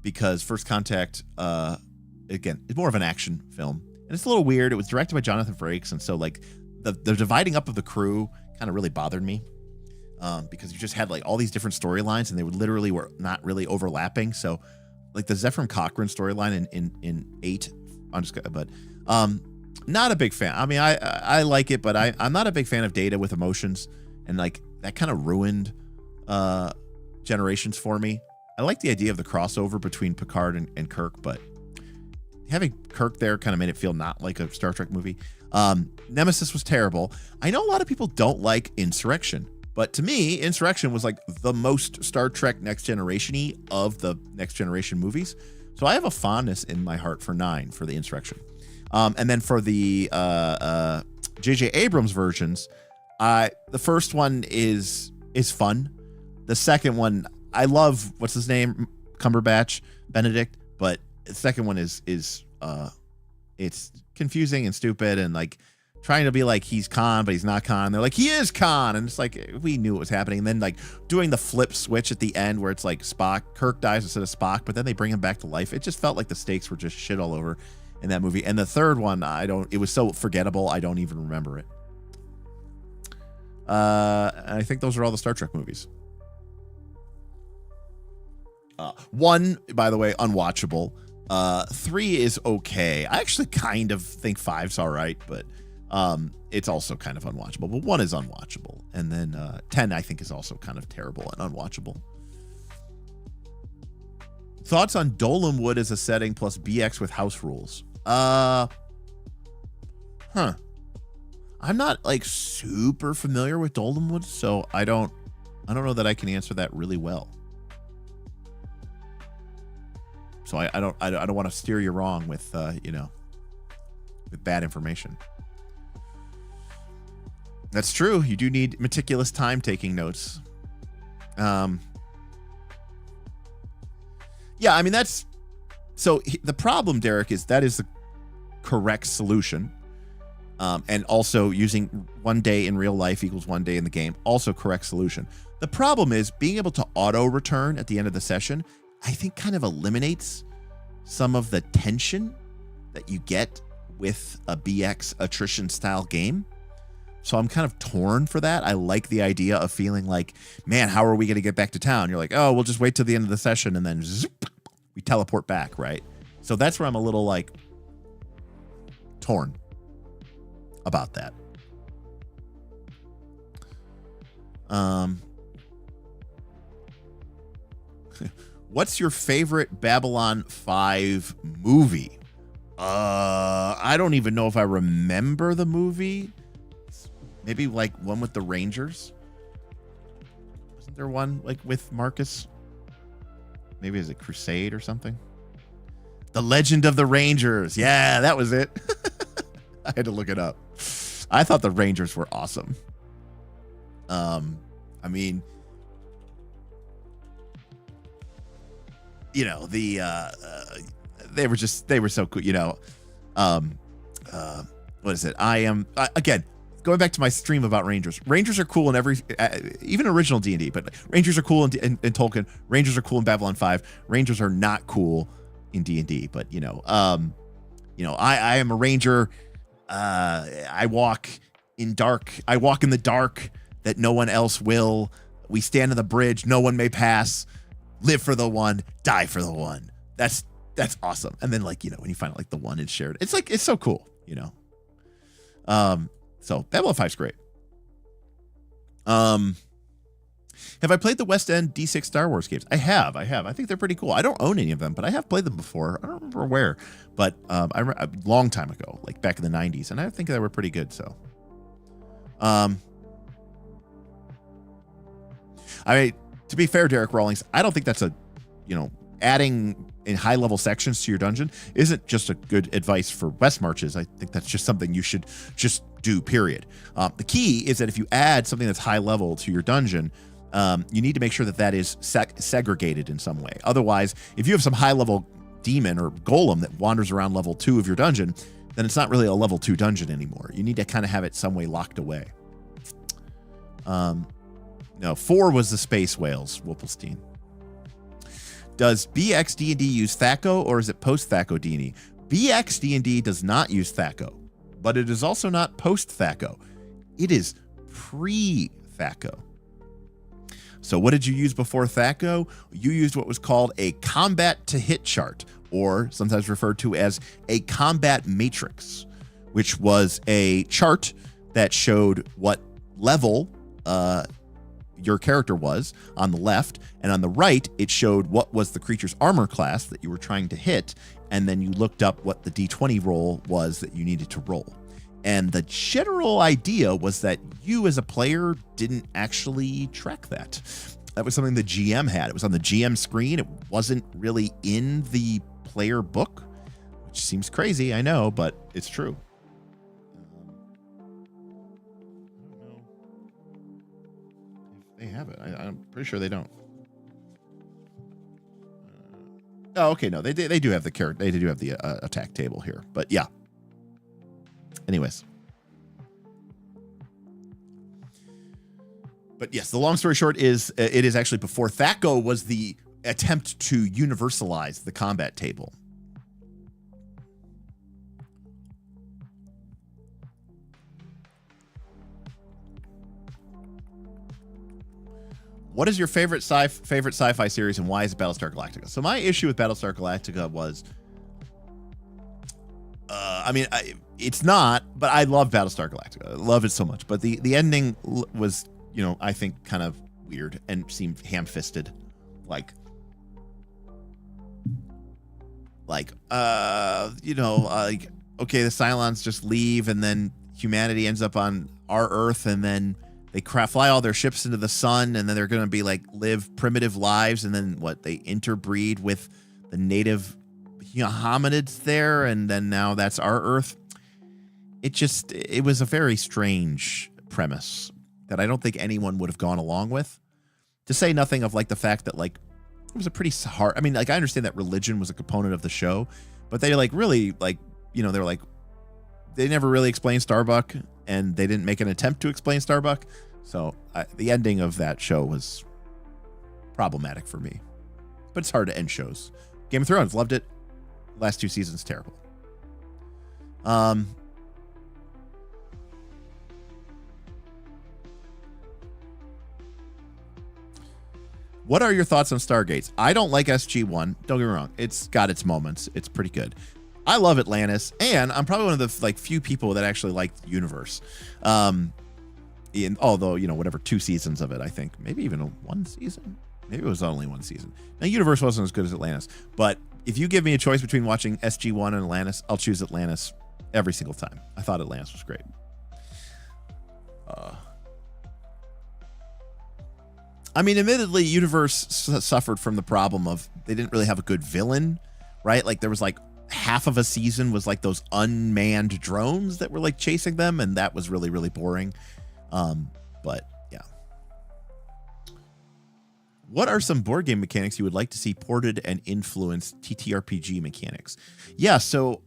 because First Contact, again, it's more of an action film, and it's a little weird. It was directed by Jonathan Frakes, and so like the dividing up of the crew kind of really bothered me. Because you just had like all these different storylines and they were not really overlapping. So like the Zephyr Cochrane storyline in 8, but not a big fan. I mean, I like it, but I'm not a big fan of Data with emotions, and like that kind of ruined Generations for me. I like the idea of the crossover between Picard and Kirk, but having Kirk there kind of made it feel not like a Star Trek movie. Nemesis was terrible. I know a lot of people don't like Insurrection. But to me, Insurrection was like the most Star Trek Next Generation-y of the Next Generation movies. So I have a fondness in my heart for 9 for the Insurrection. And then for the J.J. Abrams versions, the first one is fun. The second one, I love, what's his name? Cumberbatch, Benedict. But the second one is it's confusing and stupid and like trying to be like he's Khan, but he's not Khan. They're like, he is Khan. And it's like, we knew what was happening. And then like doing the flip switch at the end where it's like Kirk dies instead of Spock, but then they bring him back to life. It just felt like the stakes were just shit all over in that movie. And the third one, it was so forgettable. I don't even remember it. I think those are all the Star Trek movies. 1, by the way, unwatchable. 3 is okay. I actually kind of think 5's all right, but it's also kind of unwatchable. But 1 is unwatchable, and then 10 I think is also kind of terrible and unwatchable. Thoughts on Dolanwood as a setting plus BX with house rules? I'm not like super familiar with Dolanwood, so I don't know that I can answer that really well. So I don't want to steer you wrong with with bad information. That's true. You do need meticulous time taking notes. Yeah, I mean that's so the problem, Derek, is that is the correct solution. And also using 1 day in real life equals 1 day in the game, also correct solution. The problem is being able to auto return at the end of the session, I think kind of eliminates some of the tension that you get with a BX attrition style game. So I'm kind of torn for that. I like the idea of feeling like, man, how are we going to get back to town? You're like, oh, we'll just wait till the end of the session and then zip, we teleport back, right? So that's where I'm a little like torn about that. What's your favorite Babylon 5 movie? I don't even know if I remember the movie. Maybe like one with the Rangers. Wasn't there one like with Marcus? Maybe is it Crusade or something? The Legend of the Rangers. Yeah, that was it. I had to look it up. I thought the Rangers were awesome. I mean, you know, they were so cool, you know. What is it? Again, going back to my stream about Rangers. Rangers are cool in every, even original D&D, but Rangers are cool in Tolkien. Rangers are cool in Babylon 5. Rangers are not cool in D&D, but I am a ranger. I walk in the dark that no one else will. We stand on the bridge. No one may pass. Live for the one, die for the one. That's awesome. And then when you find out the one is shared, it's so cool, So Babylon 5's great. Have I played the West End D6 Star Wars games? I have. I think they're pretty cool. I don't own any of them, but I have played them before. I don't remember where, but a long time ago, like back in the 90s, and I think they were pretty good. So, to be fair, Derek Rawlings, I don't think that's adding in high level sections to your dungeon isn't just a good advice for West Marches. I think that's just something you should just do, period. The key is that if you add something that's high level to your dungeon, you need to make sure that is segregated in some way. Otherwise, if you have some high level demon or golem that wanders around level 2 of your dungeon, then it's not really a level 2 dungeon anymore. You need to kind of have it some way locked away. No, 4 was the Space Whales, Whipplestein. Does BX D&D use THAC0 or is it post THAC0 D&D? BX D&D does not use THAC0, but it is also not post THAC0. It is pre THAC0. So what did you use before THAC0? You used what was called a combat to hit chart, or sometimes referred to as a combat matrix, which was a chart that showed what level your character was on the left, and on the right it showed what was the creature's armor class that you were trying to hit, and then you looked up what the d20 roll was that you needed to roll. And the general idea was that you as a player didn't actually track that. That was something the GM had. It was on the GM screen. It wasn't really in the player book, which seems crazy, I know, but it's true. They have it. I'm pretty sure they don't. Oh, okay. No, they do have the character. They do have the attack table here. But yeah. Anyways. But yes, the long story short is it is actually before THAC0 was the attempt to universalize the combat table. What is your favorite sci-fi series and why is it Battlestar Galactica? So my issue with Battlestar Galactica was, it's not, but I love Battlestar Galactica. I love it so much. But the ending was, I think kind of weird and seemed ham-fisted. Okay, the Cylons just leave and then humanity ends up on our Earth and then they fly all their ships into the sun, and then they're going to be live primitive lives, and then they interbreed with the native hominids there, and then now that's our Earth. It was a very strange premise that I don't think anyone would have gone along with. To say nothing of the fact that it was a pretty hard. I understand that religion was a component of the show, but they really they were they never really explained Starbuck, and they didn't make an attempt to explain Starbuck. So the ending of that show was problematic for me. But it's hard to end shows. Game of Thrones, loved it. Last 2 seasons, terrible. What are your thoughts on Stargates? I don't like SG-1. Don't get me wrong. It's got its moments. It's pretty good. I love Atlantis, and I'm probably one of the few people that actually like the universe. Although, whatever, 2 seasons of it, I think. Maybe even 1 season. Maybe it was only 1 season. Now, Universe wasn't as good as Atlantis. But if you give me a choice between watching SG-1 and Atlantis, I'll choose Atlantis every single time. I thought Atlantis was great. Admittedly, Universe suffered from the problem of they didn't really have a good villain, right? Like, there was like half of a season was like those unmanned drones that were like chasing them, and that was really, really boring. But yeah. What are some board game mechanics you would like to see ported and influence TTRPG mechanics? Yeah, so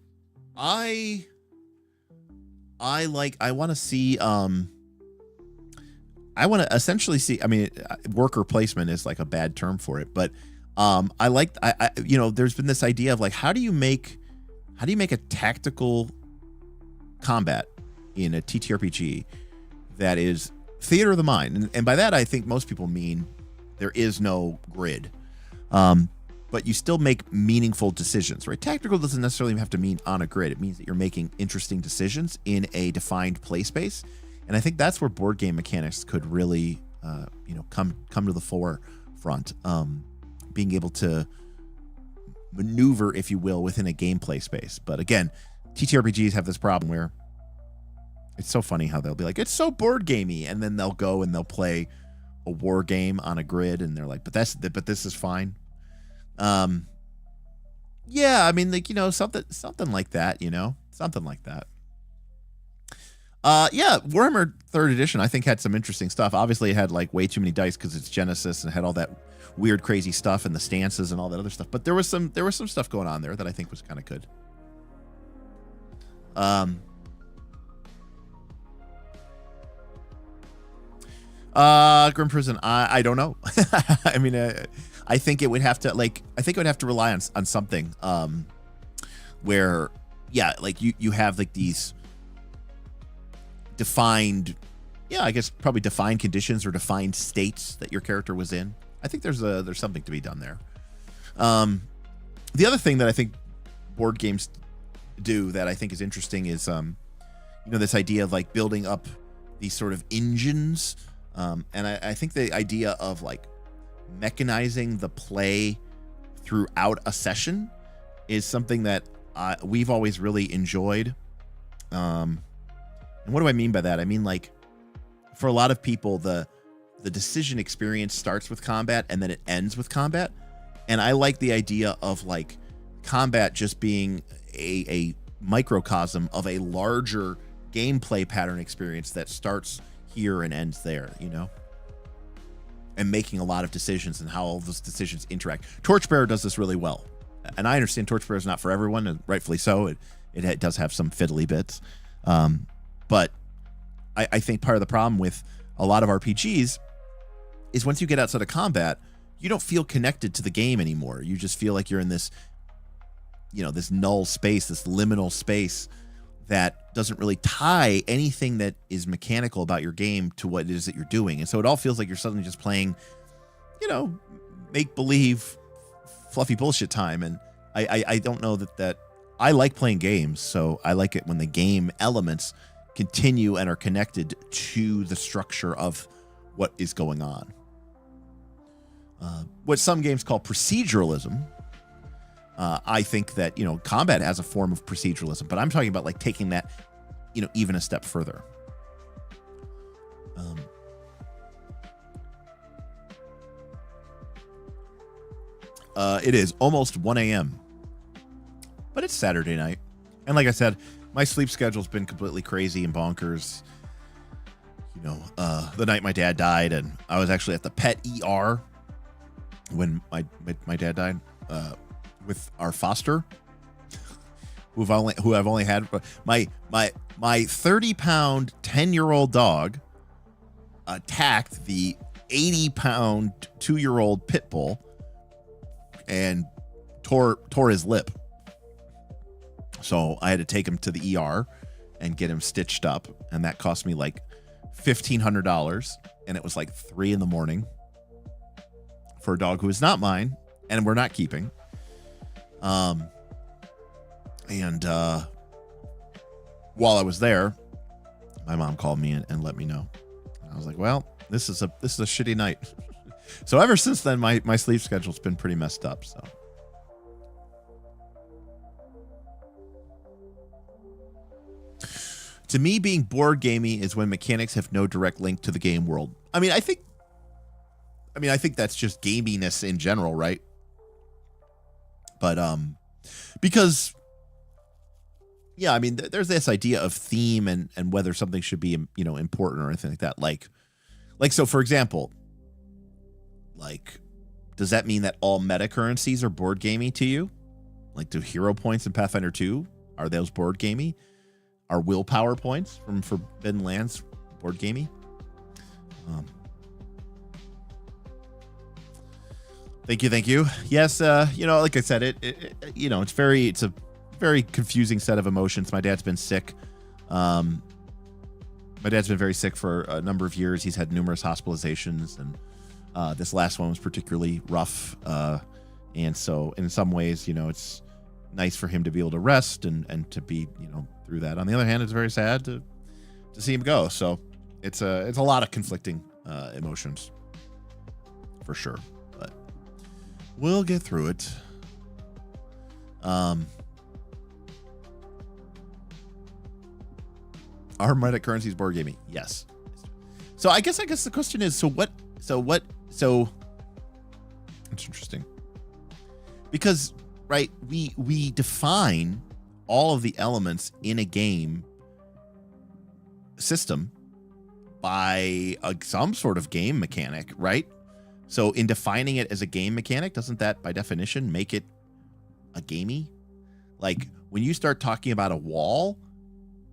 I want to see I want to essentially see, worker placement is like a bad term for it, but there's been this idea of like, how do you make a tactical combat in a TTRPG that is theater of the mind? And by that, I think most people mean there is no grid, but you still make meaningful decisions, right? Tactical doesn't necessarily have to mean on a grid. It means that you're making interesting decisions in a defined play space. And I think that's where board game mechanics could really, come to the forefront. Being able to maneuver, if you will, within a gameplay space. But again, TTRPGs have this problem where it's so funny how they'll be like, it's so board gamey, and then they'll go and they'll play a war game on a grid, and they're like, but this is fine. Something like that, something like that. Warhammer 3rd edition, I think, had some interesting stuff. Obviously, it had like way too many dice because it's Genesis and had all that weird, crazy stuff and the stances and all that other stuff. But there was some stuff going on there that I think was kind of good. Grim Prison, I don't know. I think it would have to rely on something where, you have like these defined, probably defined conditions or defined states that your character was in. I think there's something to be done there. The other thing that I think board games do that I think is interesting is, this idea of like building up these sort of engines. And I think the idea of like mechanizing the play throughout a session is something that we've always really enjoyed. And what do I mean by that? I mean, like, for a lot of people, the decision experience starts with combat and then it ends with combat. And I like the idea of like combat just being a microcosm of a larger gameplay pattern experience that starts here and ends there, and making a lot of decisions and how all those decisions interact. Torchbearer does this really well. And I understand Torchbearer is not for everyone, and rightfully so. It does have some fiddly bits. But I think part of the problem with a lot of RPGs is once you get outside of combat, you don't feel connected to the game anymore. You just feel like you're in this, this null space, this liminal space that doesn't really tie anything that is mechanical about your game to what it is that you're doing. And so it all feels like you're suddenly just playing, make-believe, fluffy bullshit time. And I don't know that I like playing games, so I like it when the game elements continue and are connected to the structure of what is going on. What some games call proceduralism, I think that, combat has a form of proceduralism, but I'm talking about like taking that, even a step further. It is almost 1 a.m., but it's Saturday night. And like I said, my sleep schedule's been completely crazy and bonkers. The night my dad died, and I was actually at the pet ER when my dad died, with our foster, who I've only had. My 30-pound 10-year-old dog attacked the 80-pound 2-year-old pit bull and tore his lip. So I had to take him to the ER and get him stitched up, and that cost me like $1,500, and it was like 3 a.m. for a dog who is not mine and we're not keeping. While I was there, my mom called me and let me know. I was like, well, this is a shitty night. So ever since then, my sleep schedule's been pretty messed up. So. To me, being board gamey is when mechanics have no direct link to the game world. I mean, I think that's just gaminess in general, right? But because yeah, I mean, there's this idea of theme and whether something should be, you know, important or anything like that. Like so, for example, like, does that mean that all meta currencies are board gamey to you? Like, do hero points in Pathfinder 2, are those board gamey? Are willpower points from Forbidden Lands board gamey? Thank you. Yes, you know, like I said, it you know, it's a very confusing set of emotions. My dad's been sick. My dad's been very sick for a number of years. He's had numerous hospitalizations, and this last one was particularly rough. And so in some ways, you know, it's nice for him to be able to rest and to be, you know, through that. On the other hand, it's very sad to see him go. So it's a lot of conflicting emotions for sure, but we'll get through it. Are meta currencies board gaming? Yes. So I guess the question is, so it's interesting because, right, we define all of the elements in a game system by some sort of game mechanic, right? So in defining it as a game mechanic, doesn't that by definition make it a gamey? Like when you start talking about a wall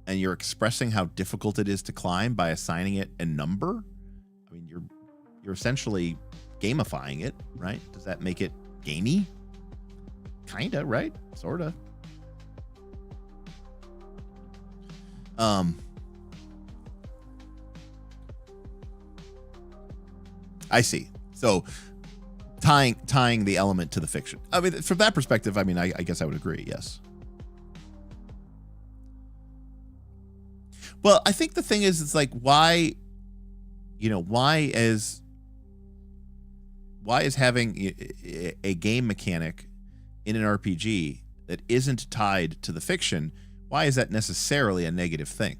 and you're expressing how difficult it is to climb by assigning it a number, I mean, you're essentially gamifying it, right? Does that make it gamey? Kinda, right? Sorta. I see. So tying the element to the fiction. I mean, from that perspective, I mean, I guess I would agree. Yes. Well, I think the thing is, it's like, why is having a game mechanic in an RPG that isn't tied to the fiction, why is that necessarily a negative thing?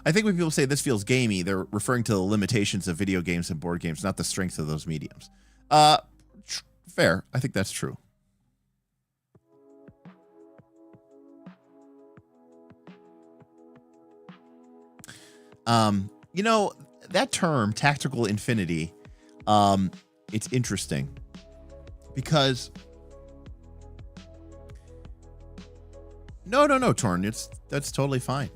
I think when people say this feels gamey, they're referring to the limitations of video games and board games, not the strength of those mediums. Fair. I think that's true. You know, that term, tactical infinity, it's interesting because no, Torn, that's totally fine.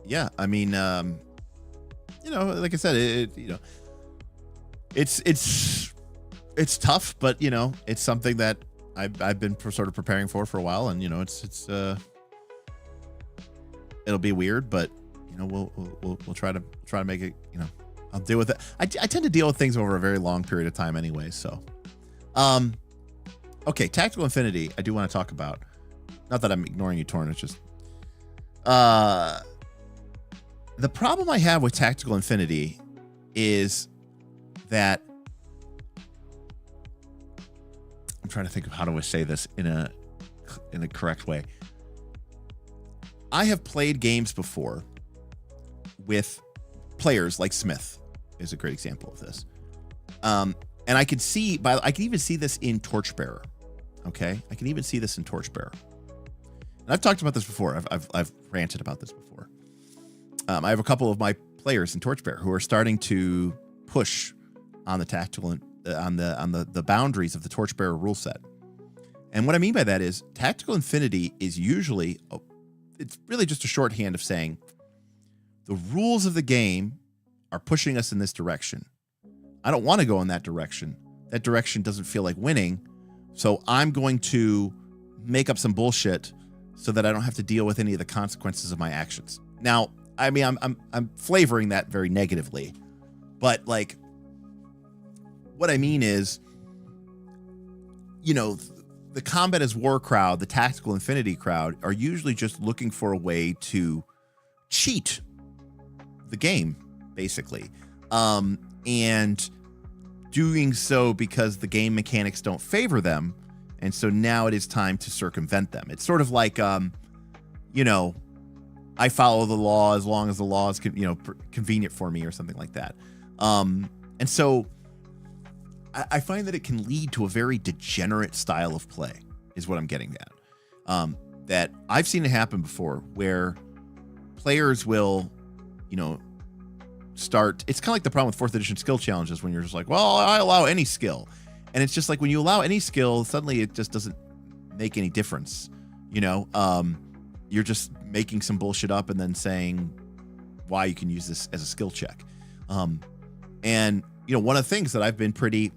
Yeah, I mean, you know, like I said, it's tough, but you know, it's something that I've been sort of preparing for a while, and you know, it'll be weird, but you know, we'll try to make it. You know, I'll deal with it. I tend to deal with things over a very long period of time, anyway. So, okay, tactical infinity. I do want to talk about. Not that I'm ignoring you, Torn. It's just, the problem I have with tactical infinity is that I'm trying to think of how to say this in a correct way. I have played games before with players like Smith is a great example of this. And I could even see this in Torchbearer. Okay. I can even see this in Torchbearer. And I've talked about this before. I've ranted about this before. I have a couple of my players in Torchbearer who are starting to push on the tactical on the boundaries of the Torchbearer rule set. And what I mean by that is tactical infinity is usually it's really just a shorthand of saying the rules of the game are pushing us in this direction. I don't want to go in that direction. That direction doesn't feel like winning. So I'm going to make up some bullshit so that I don't have to deal with any of the consequences of my actions. Now, I mean, I'm flavoring that very negatively, but like, what I mean is, you know, the combat as war crowd, the tactical infinity crowd are usually just looking for a way to cheat the game, basically. And doing so because the game mechanics don't favor them. And so now it is time to circumvent them. It's sort of like, you know, I follow the law as long as the law is, you know, convenient for me or something like that. And so I find that it can lead to a very degenerate style of play is what I'm getting at. That I've seen it happen before where players will, you know, start. It's kind of like the problem with 4th edition skill challenges when you're just like, well, I allow any skill. And it's just like when you allow any skill, suddenly it just doesn't make any difference. You know, you're just making some bullshit up and then saying why you can use this as a skill check. And, you know, one of the things that I've been pretty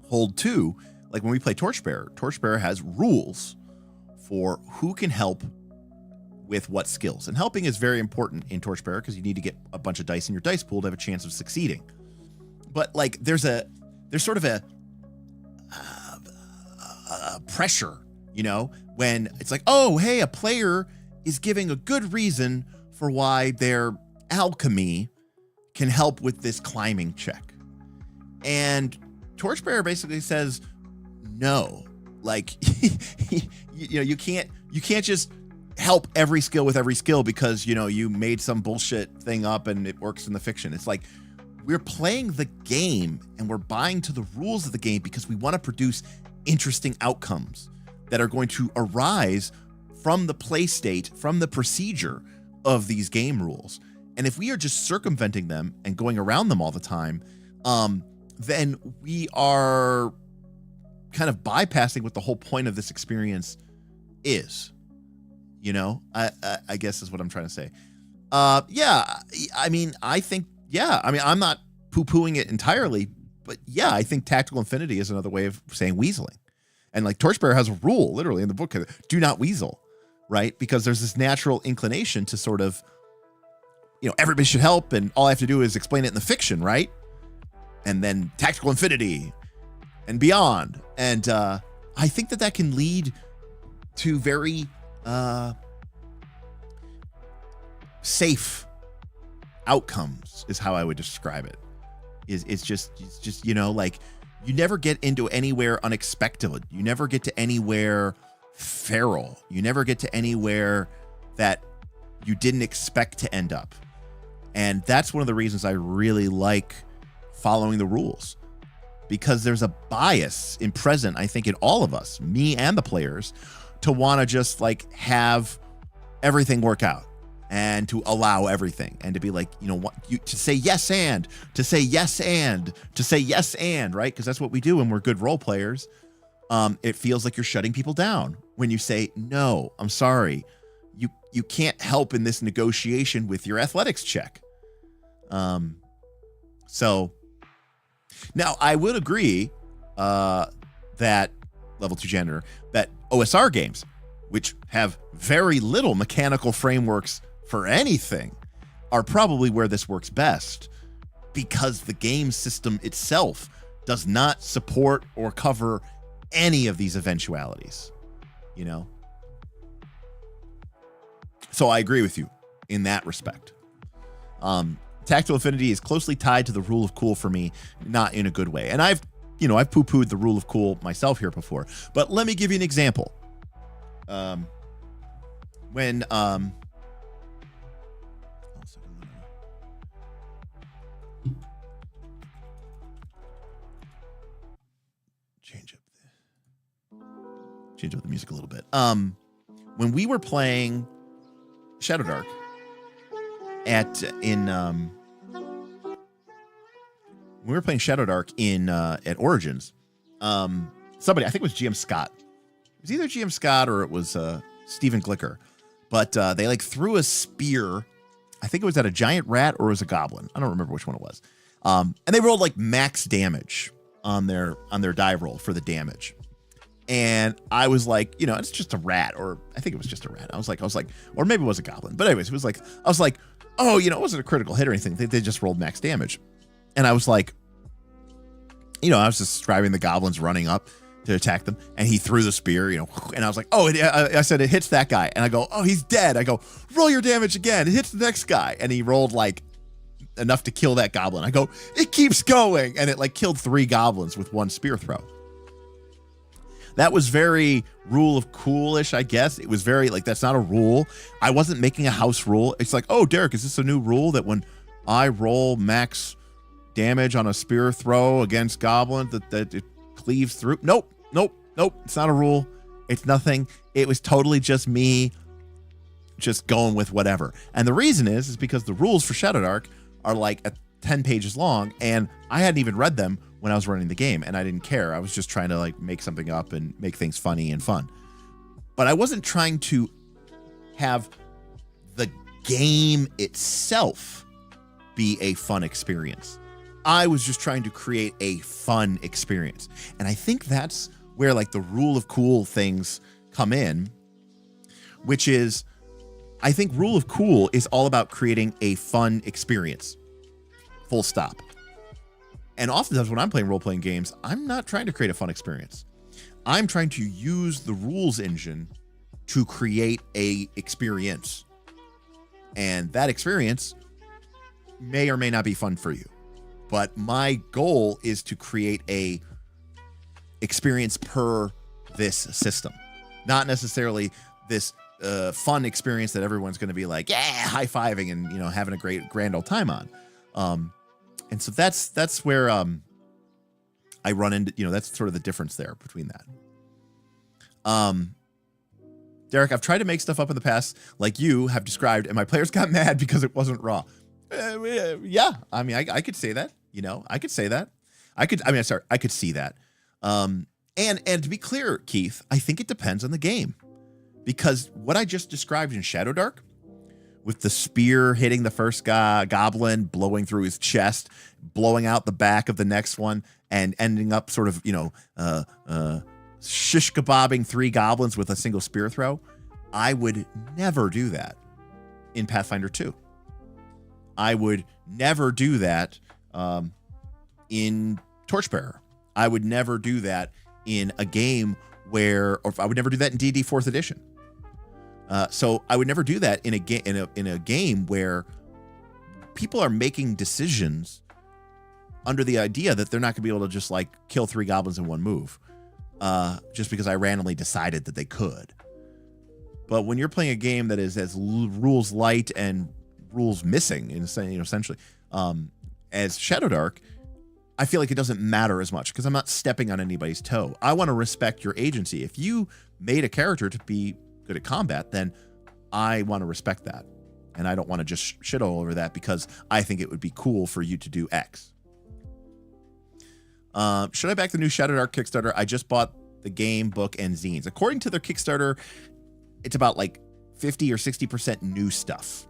hold to, like when we play Torchbearer has rules for who can help with what skills. And helping is very important in Torchbearer because you need to get a bunch of dice in your dice pool to have a chance of succeeding. But like there's sort of a pressure, you know, when it's like, oh, hey, a player is giving a good reason for why their alchemy can help with this climbing check. And Torchbearer basically says, no, like, you know, you can't just help every skill with every skill because, you know, you made some bullshit thing up and it works in the fiction. It's like, we're playing the game and we're buying to the rules of the game because we want to produce interesting outcomes that are going to arise from the play state, from the procedure of these game rules. And if we are just circumventing them and going around them all the time, then we are kind of bypassing what the whole point of this experience is. You know, I guess is what I'm trying to say. Yeah, I mean, I'm not poo-pooing it entirely, but yeah, I think tactical infinity is another way of saying weaseling. And like Torchbearer has a rule literally in the book, do not weasel, right? Because there's this natural inclination to sort of, you know, everybody should help and all I have to do is explain it in the fiction, right? And then tactical infinity and beyond. And I think that can lead to very safe outcomes is how I would describe it. It's just, you know, like you never get into anywhere unexpected. You never get to anywhere feral. You never get to anywhere that you didn't expect to end up. And that's one of the reasons I really like following the rules, because there's a bias present, I think, in all of us, me and the players, to want to just like have everything work out and to allow everything and to be like, you know what, to say yes and to say yes and to say yes and, right? Because that's what we do when we're good role players. It feels like you're shutting people down when you say, no, I'm sorry, you can't help in this negotiation with your athletics check. So now I would agree that level 2 janitor, that OSR games, which have very little mechanical frameworks for anything, are probably where this works best, because the game system itself does not support or cover any of these eventualities, you know? So I agree with you in that respect. Tactical affinity is closely tied to the rule of cool for me, not in a good way. And I've poo-pooed the rule of cool myself here before, but let me give you an example. Change up the music a little bit. When we were playing Shadowdark at Origins, somebody, I think it was GM Scott. It was either GM Scott or it was Stephen Glicker, but they like threw a spear. I think it was at a giant rat or it was a goblin. I don't remember which one it was. And they rolled like max damage on their die roll for the damage. And I was like, you know, it's just a rat, or I think it was just a rat. I was like, or maybe it was a goblin. But anyways, it was like, I was like, oh, you know, it wasn't a critical hit or anything. They just rolled max damage. And I was like, you know, I was just describing the goblins running up to attack them, and he threw the spear, you know, and I was like, oh, I said, it hits that guy. And I go, oh, he's dead. I go, roll your damage again. It hits the next guy. And he rolled like enough to kill that goblin. I go, it keeps going. And it like killed 3 goblins with 1 spear throw. That was very rule of coolish, I guess. It was very like, that's not a rule. I wasn't making a house rule. It's like, oh, Derek, is this a new rule that when I roll max damage on a spear throw against goblin that it cleaves through? Nope. It's not a rule. It's nothing. It was totally just me just going with whatever. And the reason is because the rules for Shadowdark are like 10 pages long, and I hadn't even read them when I was running the game, and I didn't care. I was just trying to like make something up and make things funny and fun. But I wasn't trying to have the game itself be a fun experience. I was just trying to create a fun experience. And I think that's where like the rule of cool things come in, which is, I think rule of cool is all about creating a fun experience. Full stop. And oftentimes when I'm playing role-playing games, I'm not trying to create a fun experience. I'm trying to use the rules engine to create a experience. And that experience may or may not be fun for you. But my goal is to create a experience per this system. Not necessarily this fun experience that everyone's going to be like, yeah, high-fiving and, you know, having a great grand old time on. And so that's where I run into, you know, that's sort of the difference there between that. Derek, I've tried to make stuff up in the past like you have described, and my players got mad because it wasn't raw. Yeah, I mean, I could say that, you know, I could see that. And to be clear, Keith, I think it depends on the game, because what I just described in Shadowdark, with the spear hitting the first goblin, blowing through his chest, blowing out the back of the next one, and ending up sort of, you know, shish kebabbing 3 goblins with a single spear throw. I would never do that in Pathfinder 2. I would never do that in Torchbearer. I would never do that in a game where, or I would never do that in D&D 4th edition. So I would never do that in a game where people are making decisions under the idea that they're not going to be able to just like kill 3 goblins in one move, just because I randomly decided that they could. But when you're playing a game that is as rules light and rules missing, essentially, as Shadowdark, I feel like it doesn't matter as much because I'm not stepping on anybody's toe. I want to respect your agency. If you made a character to be good at combat, then I want to respect that. And I don't want to just shit all over that because I think it would be cool for you to do X. Should I back the new Shadowdark Kickstarter? I just bought the game, book, and zines. According to their Kickstarter, it's about like 50 or 60% new stuff.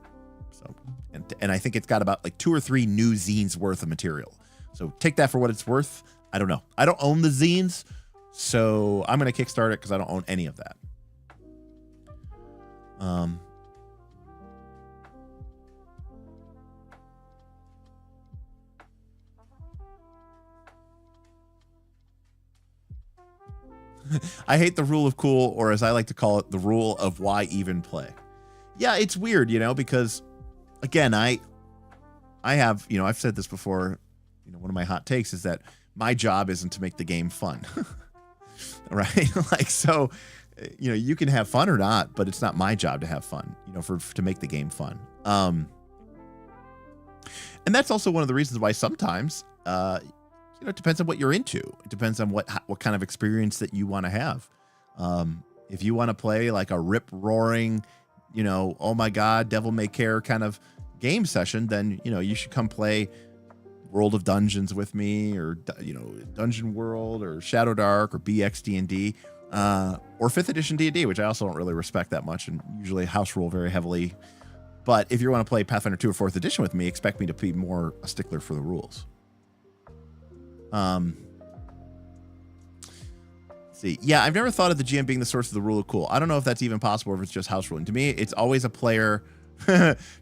So, and I think it's got about like 2 or 3 new zines worth of material. So take that for what it's worth. I don't know. I don't own the zines, so I'm going to Kickstart it because I don't own any of that. I hate the rule of cool, or as I like to call it, the rule of why even play. Yeah, it's weird, you know, because again, I have, you know, I've said this before, you know, one of my hot takes is that my job isn't to make the game fun. Right? Like, so, you know, you can have fun or not, but it's not my job to have fun, you know, to make the game fun. And that's also one of the reasons why sometimes, you know, it depends on what you're into. It depends on what kind of experience that you want to have. If you want to play like a rip-roaring, you know, oh my God, devil may care kind of game session, then, you know, you should come play World of Dungeons with me, or, you know, Dungeon World, or Shadowdark, or BXD&D, or 5th edition D&D, which I also don't really respect that much and usually house rule very heavily. But if you want to play Pathfinder 2 or 4th edition with me, expect me to be more a stickler for the rules. see. Yeah, I've never thought of the GM being the source of the rule of cool. I don't know if that's even possible or if it's just house ruling. To me, it's always a player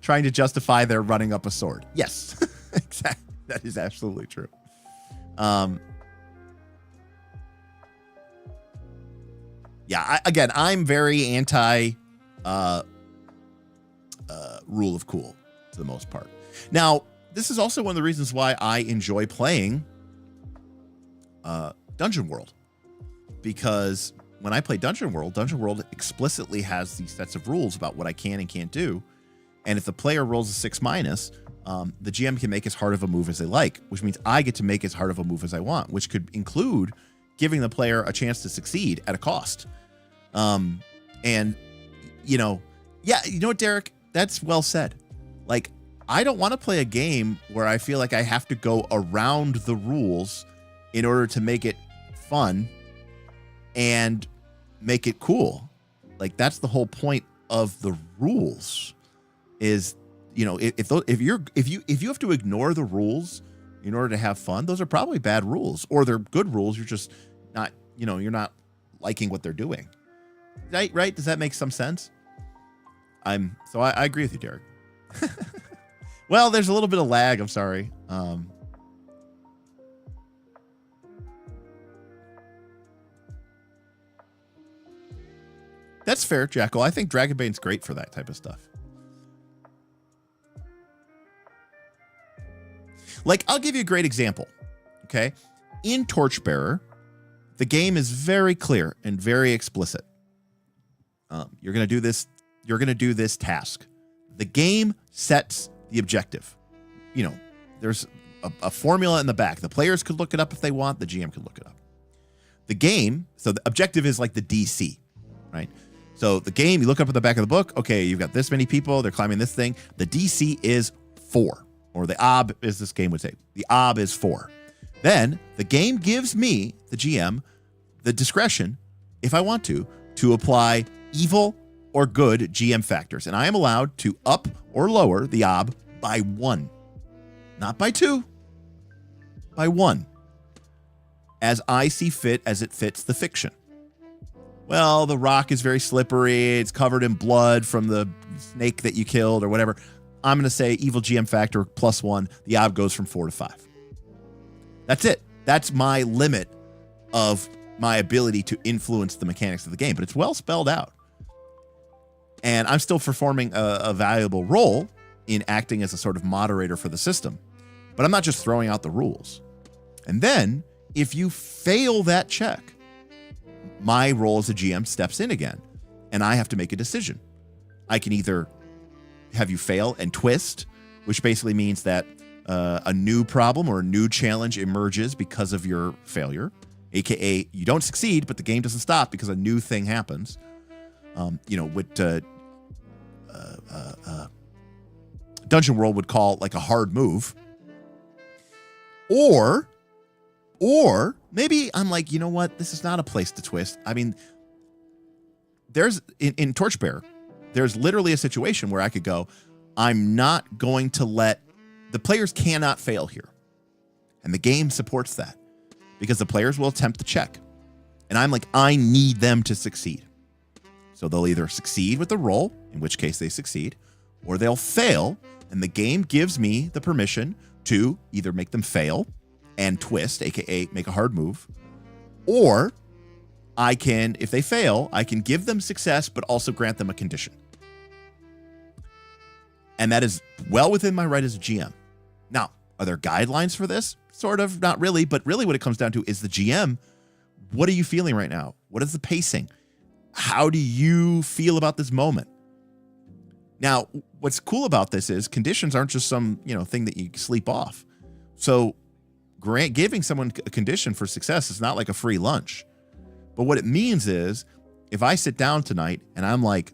trying to justify their running up a sword. Yes, exactly. That is absolutely true. Yeah, again, I'm very anti rule of cool to the most part. Now, this is also one of the reasons why I enjoy playing Dungeon World. Because when I play Dungeon World explicitly has these sets of rules about what I can and can't do. And if the player rolls a 6-, the GM can make as hard of a move as they like, which means I get to make as hard of a move as I want, which could include giving the player a chance to succeed at a cost. And, you know what, Derek? That's well said. Like, I don't want to play a game where I feel like I have to go around the rules in order to make it fun and make it cool. Like, that's the whole point of the rules is, you know, if you have to ignore the rules in order to have fun, those are probably bad rules, or they're good rules. You're just not, you know, you're not liking what they're doing. Right? Does that make some sense? I agree with you, Derek. Well, there's a little bit of lag. I'm sorry. That's fair, Jackal. I think Dragonbane's great for that type of stuff. Like, I'll give you a great example. Okay. In Torchbearer, the game is very clear and very explicit. You're going to do this. You're going to do this task. The game sets the objective. You know, there's a formula in the back. The players could look it up if they want. The GM could look it up. The game, so the objective is like the DC, right? So the game, you look up at the back of the book. Okay, you've got this many people. They're climbing this thing. The DC is 4, or the OB, as this game would say. The OB is 4. Then the game gives me, the GM, the discretion, if I want to apply evil or good GM factors. And I am allowed to up or lower the OB by 1. Not by 2, by 1. As I see fit, as it fits the fiction. Well, the rock is very slippery. It's covered in blood from the snake that you killed or whatever. I'm going to say evil GM factor +1. The OB goes from 4 to 5. That's it. That's my limit of my ability to influence the mechanics of the game, but it's well spelled out. And I'm still performing a valuable role in acting as a sort of moderator for the system, but I'm not just throwing out the rules. And then if you fail that check, my role as a GM steps in again, and I have to make a decision. I can either have you fail and twist, which basically means that a new problem or a new challenge emerges because of your failure, aka you don't succeed, but the game doesn't stop because a new thing happens. You know, what Dungeon World would call like a hard move. Or maybe I'm like, you know what? This is not a place to twist. I mean, there's in Torchbearer, there's literally a situation where I could go, I'm not going to let the players cannot fail here. And the game supports that because the players will attempt the check. And I'm like, I need them to succeed. So they'll either succeed with the roll, in which case they succeed, or they'll fail. And the game gives me the permission to either make them fail and twist, aka make a hard move, or I can, if they fail, I can give them success, but also grant them a condition. And that is well within my right as a GM. Now, are there guidelines for this? Sort of, not really, but really what it comes down to is the GM. What are you feeling right now? What is the pacing? How do you feel about this moment? Now, what's cool about this is conditions aren't just some, you know, thing that you sleep off. So giving someone a condition for success is not like a free lunch. But what it means is if I sit down tonight and I'm like,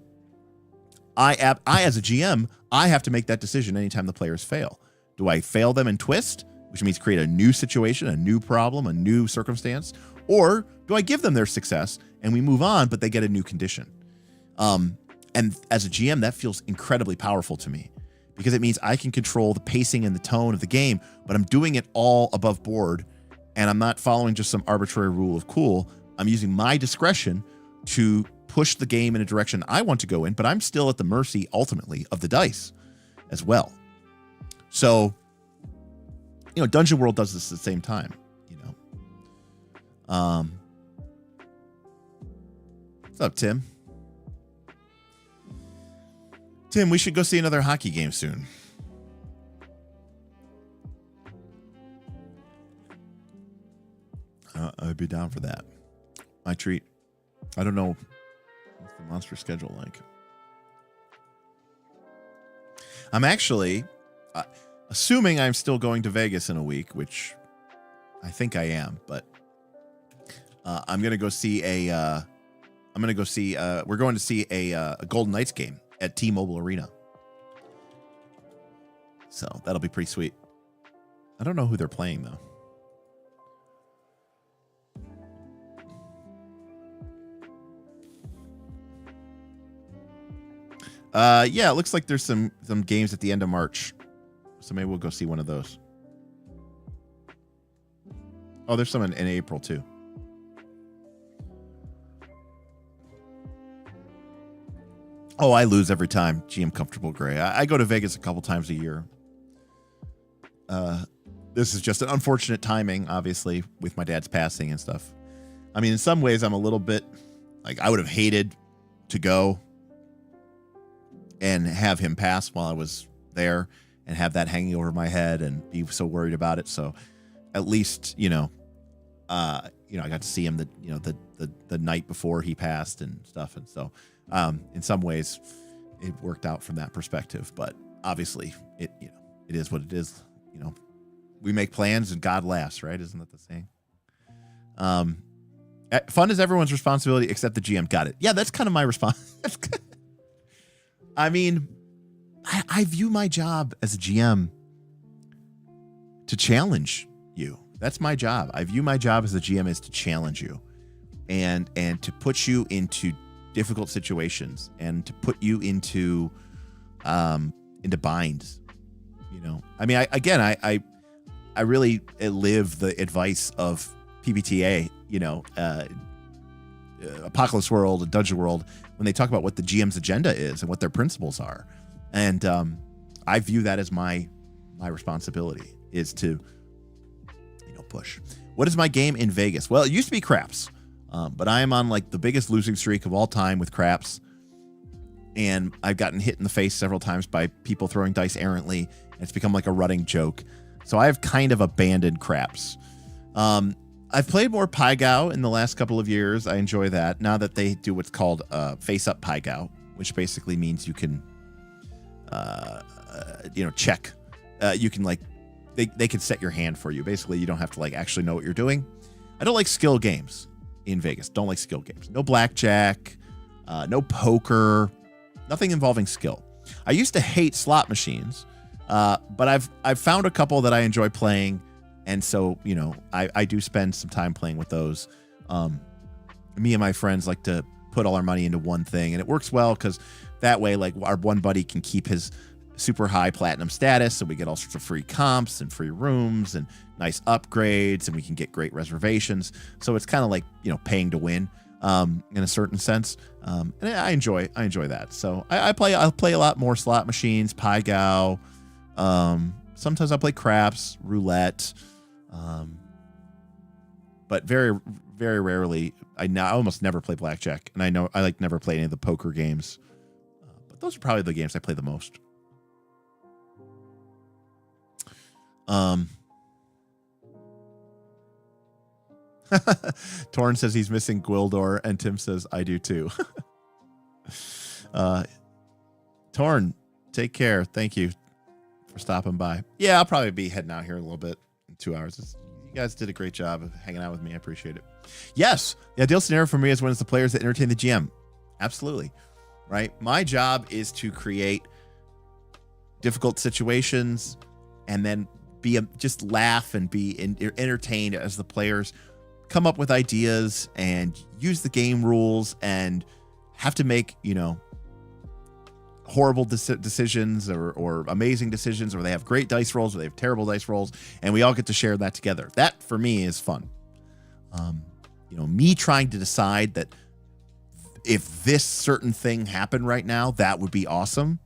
I as a GM, I have to make that decision anytime the players fail. Do I fail them and twist, which means create a new situation, a new problem, a new circumstance? Or do I give them their success and we move on, but they get a new condition? And as a GM, that feels incredibly powerful to me because it means I can control the pacing and the tone of the game, but I'm doing it all above board and I'm not following just some arbitrary rule of cool. I'm using my discretion to push the game in a direction I want to go in, but I'm still at the mercy, ultimately, of the dice as well. So, Dungeon World does this at the same time, What's up, Tim? Tim, we should go see another hockey game soon. I'd be down for that. My treat. I don't know what's the monster schedule like. I'm actually assuming I'm still going to Vegas in a week, which I think I am, but I'm going to go see we're going to see a Golden Knights game at T-Mobile Arena. So that'll be pretty sweet. I don't know who they're playing though. Yeah, it looks like there's some games at the end of March. So maybe we'll go see one of those. Oh, there's some in April too. Oh, I lose every time. GM Comfortable Gray. I go to Vegas a couple times a year. This is just an unfortunate timing, obviously, with my dad's passing and stuff. I mean, in some ways, I'm a little bit like I would have hated to go and have him pass while I was there and have that hanging over my head and be so worried about it. So at least, I got to see him the night before he passed and stuff. And so, in some ways it worked out from that perspective, but obviously it is what it is. We make plans and God laughs, right? Isn't that the saying? Fun is everyone's responsibility except the GM. Got it. Yeah. That's kind of my response. I mean, I view my job as a GM to challenge you. That's my job. I view my job as a GM is to challenge you and to put you into difficult situations and to put you into binds. I mean, I really live the advice of PBTA, Apocalypse World and Dungeon World, when they talk about what the GM's agenda is and what their principles are. And I view that as my responsibility is to, push. What is my game in Vegas? Well, it used to be craps, but I am on like the biggest losing streak of all time with craps. And I've gotten hit in the face several times by people throwing dice errantly. And it's become like a running joke. So I have kind of abandoned craps. I've played more Pai-Gow in the last couple of years. I enjoy that. Now that they do what's called face-up Pai-Gow, which basically means you can, check. You can they can set your hand for you. Basically, you don't have to actually know what you're doing. I don't like skill games in Vegas. Don't like skill games. No blackjack, no poker, nothing involving skill. I used to hate slot machines, but I've found a couple that I enjoy playing. And so, I do spend some time playing with those. Me and my friends like to put all our money into one thing, and it works well because that way, our one buddy can keep his super high platinum status, so we get all sorts of free comps and free rooms and nice upgrades, and we can get great reservations. So it's kind of like paying to win in a certain sense. And I enjoy that. So I'll play a lot more slot machines, Pai-Gow. Sometimes I play craps, roulette. But very, very rarely. I almost never play blackjack, and I never play any of the poker games. But those are probably the games I play the most. Torn says he's missing Gwildor, and Tim says I do too. Torn, take care. Thank you for stopping by. Yeah, I'll probably be heading out here in a little bit in 2 hours. You guys did a great job of hanging out with me. I appreciate it. Yes, the ideal scenario for me is when it's the players that entertain the GM. Absolutely. Right? My job is to create difficult situations and then just laugh and be entertained as the players come up with ideas and use the game rules and have to make, horrible decisions or amazing decisions, or they have great dice rolls or they have terrible dice rolls, and we all get to share that together. That for me is fun. me trying to decide that if this certain thing happened right now, that would be awesome.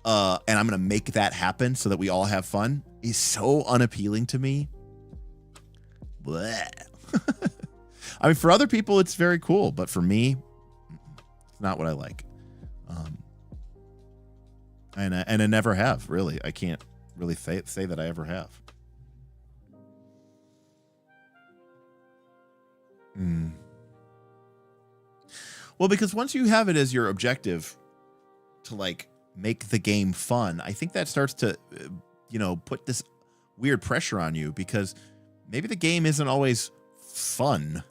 And I'm going to make that happen so that we all have fun is so unappealing to me. Blech. I mean, for other people, it's very cool, but for me, it's not what I like. And I never have, really. I can't really say that I ever have. Well, because once you have it as your objective to like make the game fun, I think that starts to, put this weird pressure on you because maybe the game isn't always fun,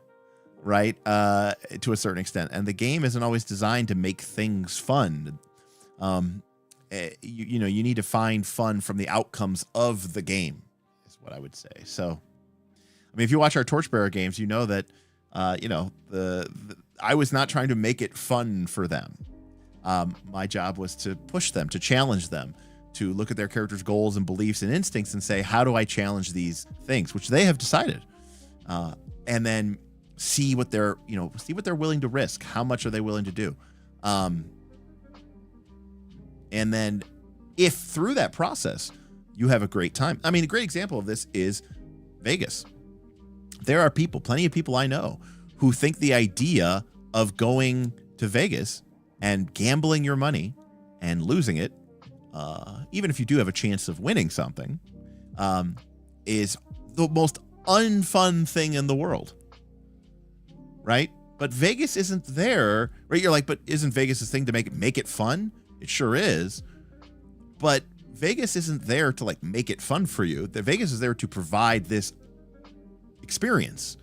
right? To a certain extent. And the game isn't always designed to make things fun. You need to find fun from the outcomes of the game is what I would say. So, I mean, if you watch our Torchbearer games, you know that, I was not trying to make it fun for them. My job was to push them, to challenge them, to look at their characters' goals and beliefs and instincts and say, how do I challenge these things, which they have decided, and then see what they're willing to risk. How much are they willing to do? And then if through that process you have a great time. I mean, a great example of this is Vegas. There are plenty of people I know who think the idea of going to Vegas and gambling your money and losing it, even if you do have a chance of winning something, is the most unfun thing in the world, right? But Vegas isn't there, right? You're like, but isn't Vegas this thing to make it fun? It sure is. But Vegas isn't there to like make it fun for you. The Vegas is there to provide this experience.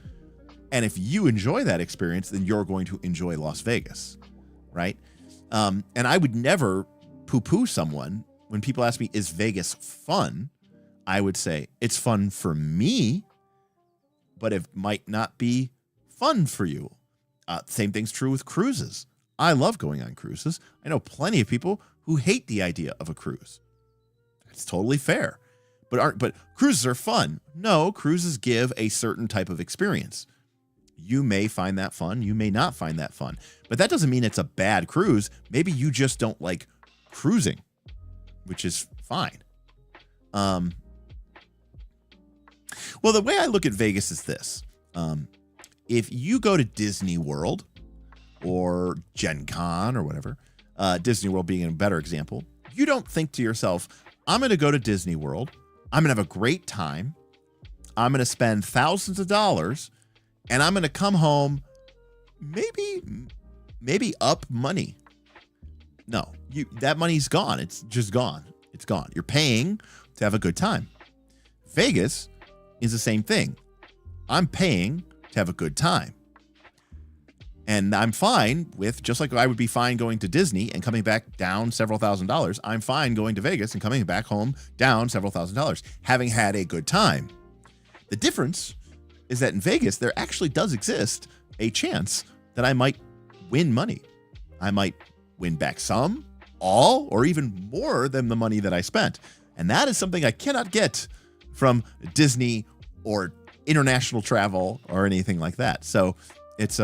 And if you enjoy that experience, then you're going to enjoy Las Vegas, right? And I would never poo-poo someone when people ask me, is Vegas fun? I would say it's fun for me, but it might not be fun for you. Same thing's true with cruises. I love going on cruises. I know plenty of people who hate the idea of a cruise. It's totally fair. But cruises are fun. No, cruises give a certain type of experience. You may find that fun. You may not find that fun. But that doesn't mean it's a bad cruise. Maybe you just don't like cruising, which is fine. Well, the way I look at Vegas is this. If you go to Disney World or Gen Con or whatever, Disney World being a better example, you don't think to yourself, I'm going to go to Disney World. I'm going to have a great time. I'm going to spend thousands of dollars, and I'm going to come home maybe up money. No, that money's gone. It's just gone. It's gone. You're paying to have a good time. Vegas is the same thing. I'm paying to have a good time. And I'm fine with, just like I would be fine going to Disney and coming back down several $1,000s, I'm fine going to Vegas and coming back home down several $1,000s, having had a good time. The difference is that in Vegas, there actually does exist a chance that I might win money. I might win back some, all, or even more than the money that I spent. And that is something I cannot get from Disney or international travel or anything like that. So it's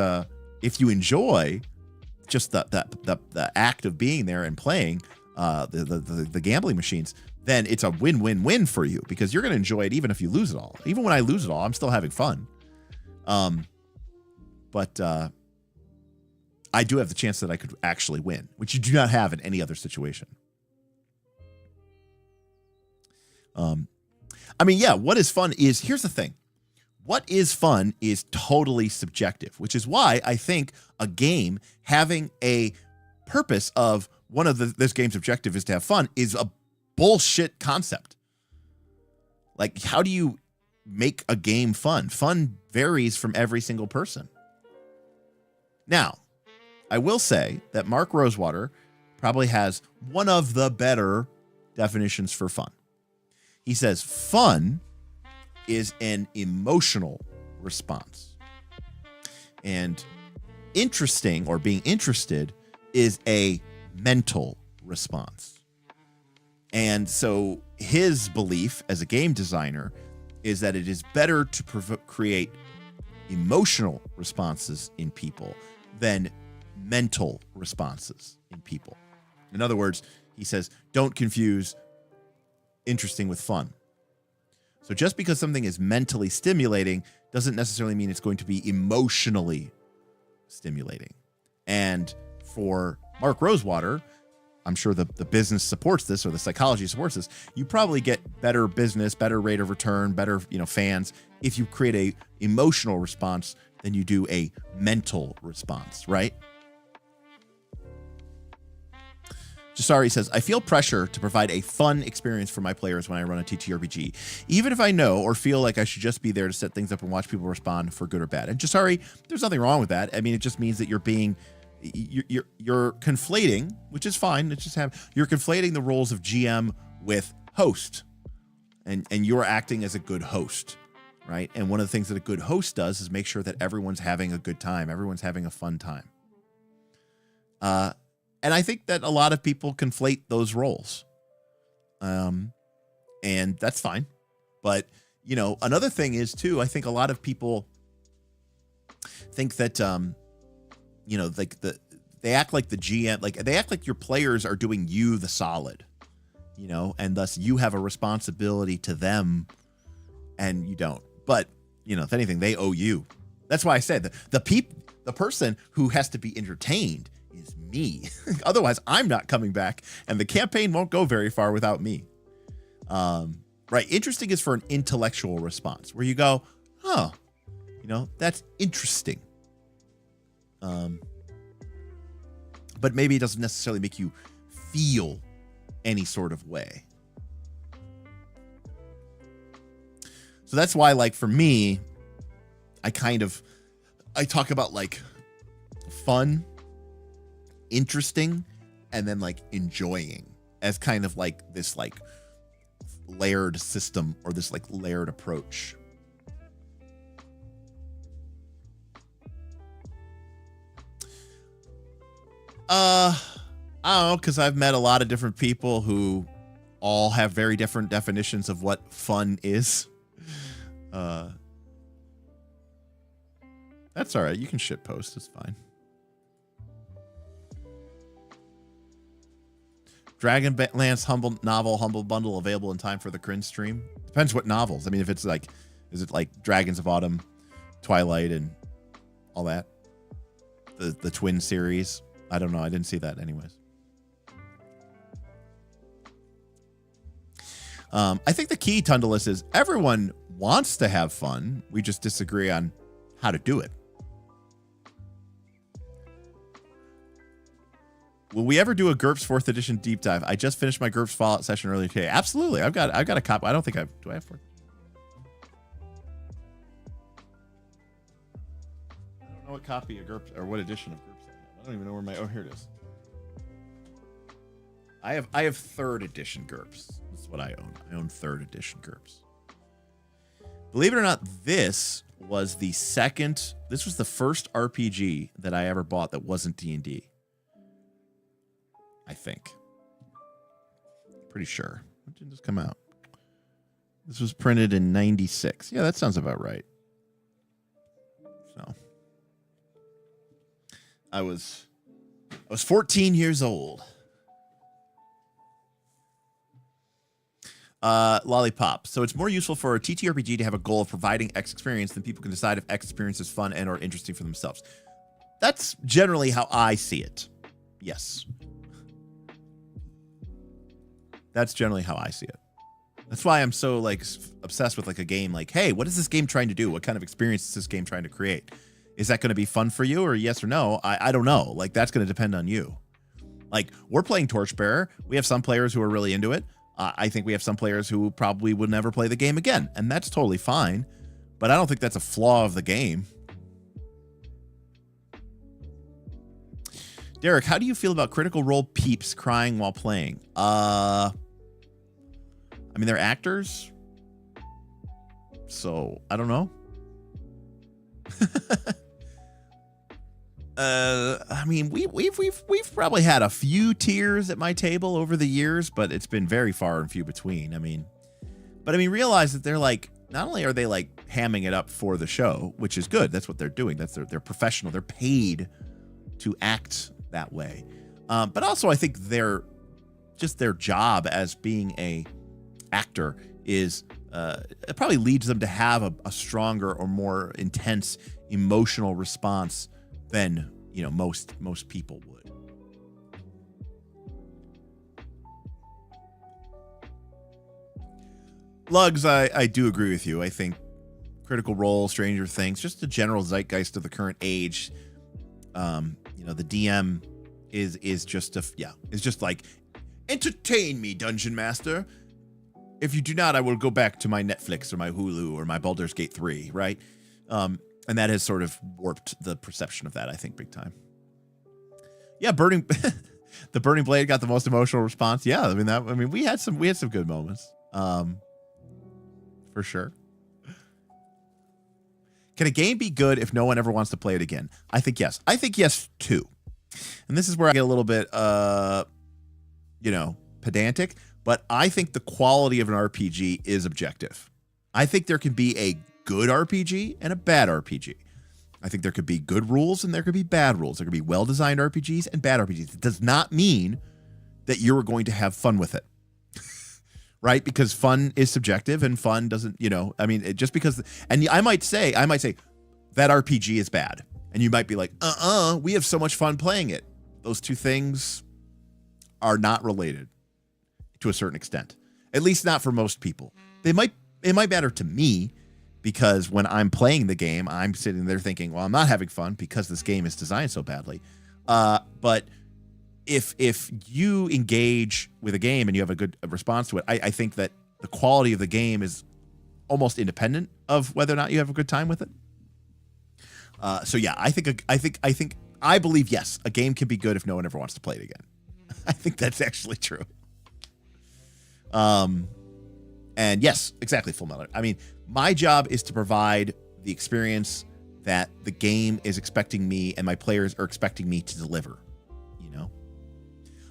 if you enjoy just the act of being there and playing the gambling machines, then it's a win-win-win for you because you're going to enjoy it even if you lose it all. Even when I lose it all, I'm still having fun. But I do have the chance that I could actually win, which you do not have in any other situation. I mean, yeah, what is fun is, here's the thing. What is fun is totally subjective, which is why I think a game having a purpose of one of this game's objective is to have fun is a bullshit concept. Like, how do you make a game fun? Fun varies from every single person. Now, I will say that Mark Rosewater probably has one of the better definitions for fun. He says fun is an emotional response. And interesting, or being interested, is a mental response. And so his belief as a game designer is that it is better to create emotional responses in people than mental responses in people. In other words, he says, don't confuse interesting with fun. So just because something is mentally stimulating doesn't necessarily mean it's going to be emotionally stimulating. And for Mark Rosewater, I'm sure the business supports this, or the psychology supports this. You probably get better business, better rate of return, better, fans if you create a emotional response than you do a mental response, right? Jasari says, I feel pressure to provide a fun experience for my players when I run a TTRPG, even if I know or feel like I should just be there to set things up and watch people respond for good or bad. And Jasari, there's nothing wrong with that. I mean, it just means that you're conflating, which is fine. You're conflating the roles of GM with host, and you're acting as a good host, right? And one of the things that a good host does is make sure that everyone's having a good time. Everyone's having a fun time. And I think that a lot of people conflate those roles. And that's fine. But, another thing is too, I think a lot of people think that, they act like the GM, like they act like your players are doing you the solid, and thus you have a responsibility to them and you don't. But, if anything, they owe you. That's why I said the person who has to be entertained is me. Otherwise, I'm not coming back, and the campaign won't go very far without me. Right. Interesting is for an intellectual response where you go, oh, that's interesting. But maybe it doesn't necessarily make you feel any sort of way. So that's why, like, for me, I talk about like fun, interesting, and then like enjoying as kind of like this like layered system, or this like layered approach. I don't know, because I've met a lot of different people who all have very different definitions of what fun is. That's all right. You can shit post. It's fine. Dragonlance Humble Bundle available in time for the Crin stream. Depends what novels. I mean, if it's like, is it like Dragons of Autumn, Twilight, and all that? The Twin series. I don't know. I didn't see that anyways. I think the key, Tundalus, is everyone wants to have fun. We just disagree on how to do it. Will we ever do a GURPS 4th edition deep dive? I just finished my GURPS Fallout session earlier today. Absolutely. I've got a copy. I don't think do I have 4th? I don't know what copy of GURPS or what edition of GURPS I have. I don't even know where oh, here it is. I have 3rd edition GURPS. That's what I own. I own 3rd edition GURPS. Believe it or not, this was the first RPG that I ever bought that wasn't D&D. I think. Pretty sure. When did this come out? This was printed in 96. Yeah, that sounds about right. So I was 14 years old. Lollipop. So it's more useful for a TTRPG to have a goal of providing X experience than people can decide if X experience is fun and or interesting for themselves. That's generally how I see it. Yes. That's generally how I see it. That's why I'm so like obsessed with like a game like, hey, what is this game trying to do? What kind of experience is this game trying to create? Is that going to be fun for you, or yes or no? I don't know. Like, that's going to depend on you. Like, we're playing Torchbearer. We have some players who are really into it. I think we have some players who probably would never play the game again, and that's totally fine. But I don't think that's a flaw of the game. Derek, how do you feel about Critical Role peeps crying while playing? I mean, they're actors, so I don't know. I mean, we've probably had a few tears at my table over the years, but it's been very far and few between. I mean, realize that they're like not only are they like hamming it up for the show, which is good. That's what they're doing. That's they're professional. They're paid to act that way. But also I think their job as being a actor is it probably leads them to have a stronger or more intense emotional response than, you know, most people would. Lugs, I do agree with you. I think Critical Role, Stranger Things, just the general zeitgeist of the current age. You know, the DM is just is just like, entertain me, Dungeon Master. If you do not, I will go back to my Netflix or my Hulu or my Baldur's Gate 3, right? And that has sort of warped the perception of that, I think, big time. Yeah, the Burning Blade got the most emotional response. Yeah, I mean, we had some good moments. For sure. Can a game be good if no one ever wants to play it again? I think yes. I think yes too. And this is where I get a little bit you know, pedantic, but I think the quality of an RPG is objective. I think there can be a good RPG and a bad RPG. I think there could be good rules and there could be bad rules. There could be well-designed RPGs and bad RPGs. It does not mean that you're going to have fun with it. Right? Because fun is subjective and fun doesn't, you know, I mean, just because, and I might say that RPG is bad. And you might be like, we have so much fun playing it. Those two things are not related to a certain extent, at least not for most people. It might matter to me because when I'm playing the game, I'm sitting there thinking, well, I'm not having fun because this game is designed so badly. But if you engage with a game and you have a good response to it, I think that the quality of the game is almost independent of whether or not you have a good time with it. So yeah, I believe yes, a game can be good if no one ever wants to play it again. I think that's actually true. And yes, exactly, Full Metal. I mean, my job is to provide the experience that the game is expecting me and my players are expecting me to deliver.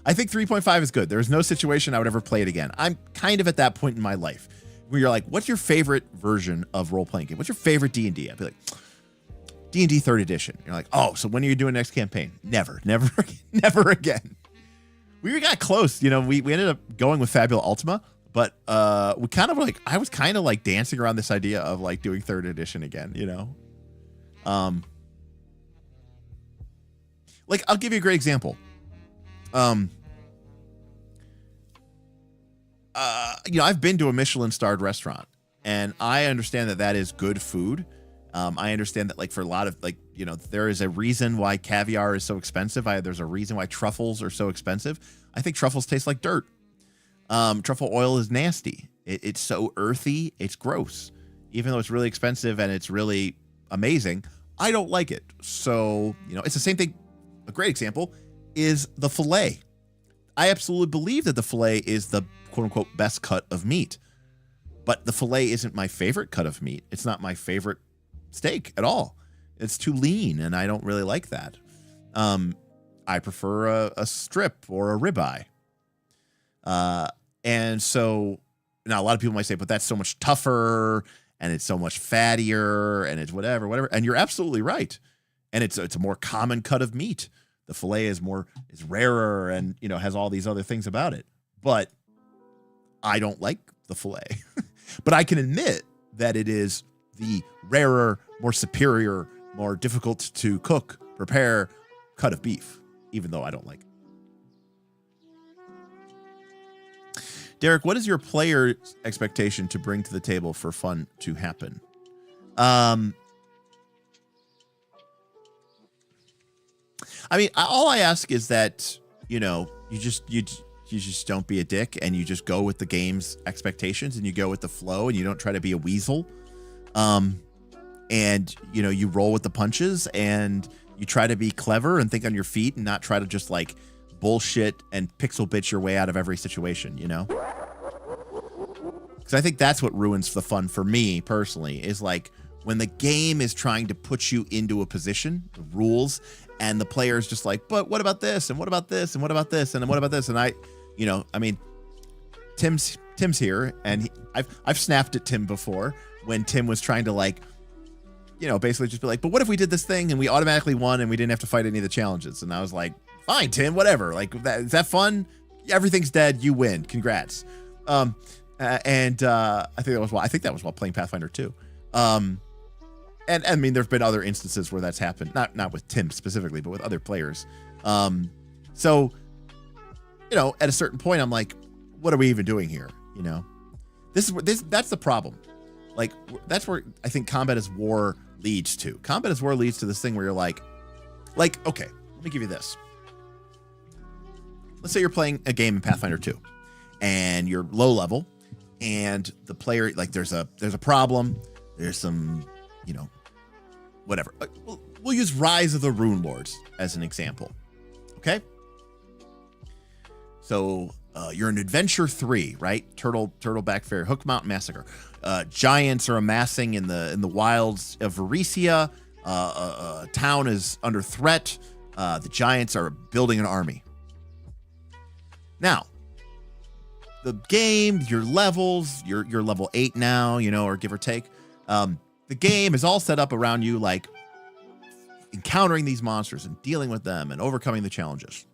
I think 3.5 is good. There is no situation I would ever play it again. I'm kind of at that point in my life where you're like, what's your favorite version of role-playing game? What's your favorite D&D? I'd be like, D&D 3rd edition. You're like, oh, so when are you doing next campaign? Never again. We got close. You know, we ended up going with Fabula Ultima, but we kind of like, I was kind of like dancing around this idea of like doing 3rd edition again, you know? Like, I'll give you a great example. You know, I've been to a Michelin-starred restaurant, and I understand that is good food. I understand that, like, for a lot of, like, you know, there is a reason why caviar is so expensive. There's a reason why truffles are so expensive. I think truffles taste like dirt. Truffle oil is nasty. It's so earthy. It's gross. Even though it's really expensive and it's really amazing, I don't like it. So, you know, it's the same thing. A great example is the filet. I absolutely believe that the filet is the quote-unquote best cut of meat. But the filet isn't my favorite cut of meat. It's not my favorite steak at all. It's too lean, and I don't really like that. I prefer a strip or a ribeye. And so, now a lot of people might say, but that's so much tougher, and it's so much fattier, and it's whatever. And you're absolutely right. And it's a more common cut of meat. The filet is rarer and, you know, has all these other things about it. But I don't like the filet. But I can admit that it is the rarer, more superior, more difficult to cook, prepare cut of beef, even though I don't like it. Derek, what is your player's expectation to bring to the table for fun to happen? I mean, all I ask is that, you know, you just don't be a dick and you just go with the game's expectations and you go with the flow and you don't try to be a weasel. And, you know, you roll with the punches and you try to be clever and think on your feet and not try to just like bullshit and pixel bitch your way out of every situation, you know? Because I think that's what ruins the fun for me personally, is like when the game is trying to put you into a position, the rules, and the player is just like, but what about this? And what about this? And what about this? And what about this? And I mean, Tim's here, and I've snapped at Tim before when Tim was trying to like, basically just be like, but what if we did this thing and we automatically won and we didn't have to fight any of the challenges? And I was like, fine, Tim, whatever. Like, is that fun? Everything's dead. You win. Congrats. I think that was while playing Pathfinder 2. And I mean, there've been other instances where that's happened, not with Tim specifically, but with other players. So, at a certain point, I'm like, what are we even doing here? That's the problem. Like, that's where I think combat as war leads to. Combat as war leads to this thing where you're like, okay, let me give you this. Let's say you're playing a game in Pathfinder 2 and you're low level and the player, like there's a problem. There's some, whatever. We'll use Rise of the Rune Lords as an example. Okay. So you're in Adventure 3, right? Turtleback Fairy, Hook Mountain Massacre. Giants are amassing in the wilds of Varesia. A town is under threat. The giants are building an army. Now, the game, your levels, you're level 8 now, or give or take. The game is all set up around you, like encountering these monsters and dealing with them and overcoming the challenges.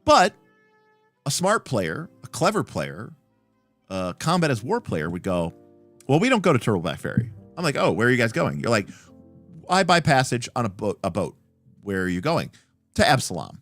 But a smart player, a clever player, a combat as war player would go, well, we don't go to Turtleback Ferry. I'm like, oh, where are you guys going? You're like, I buy passage on a boat. Where are you going? To Absalom.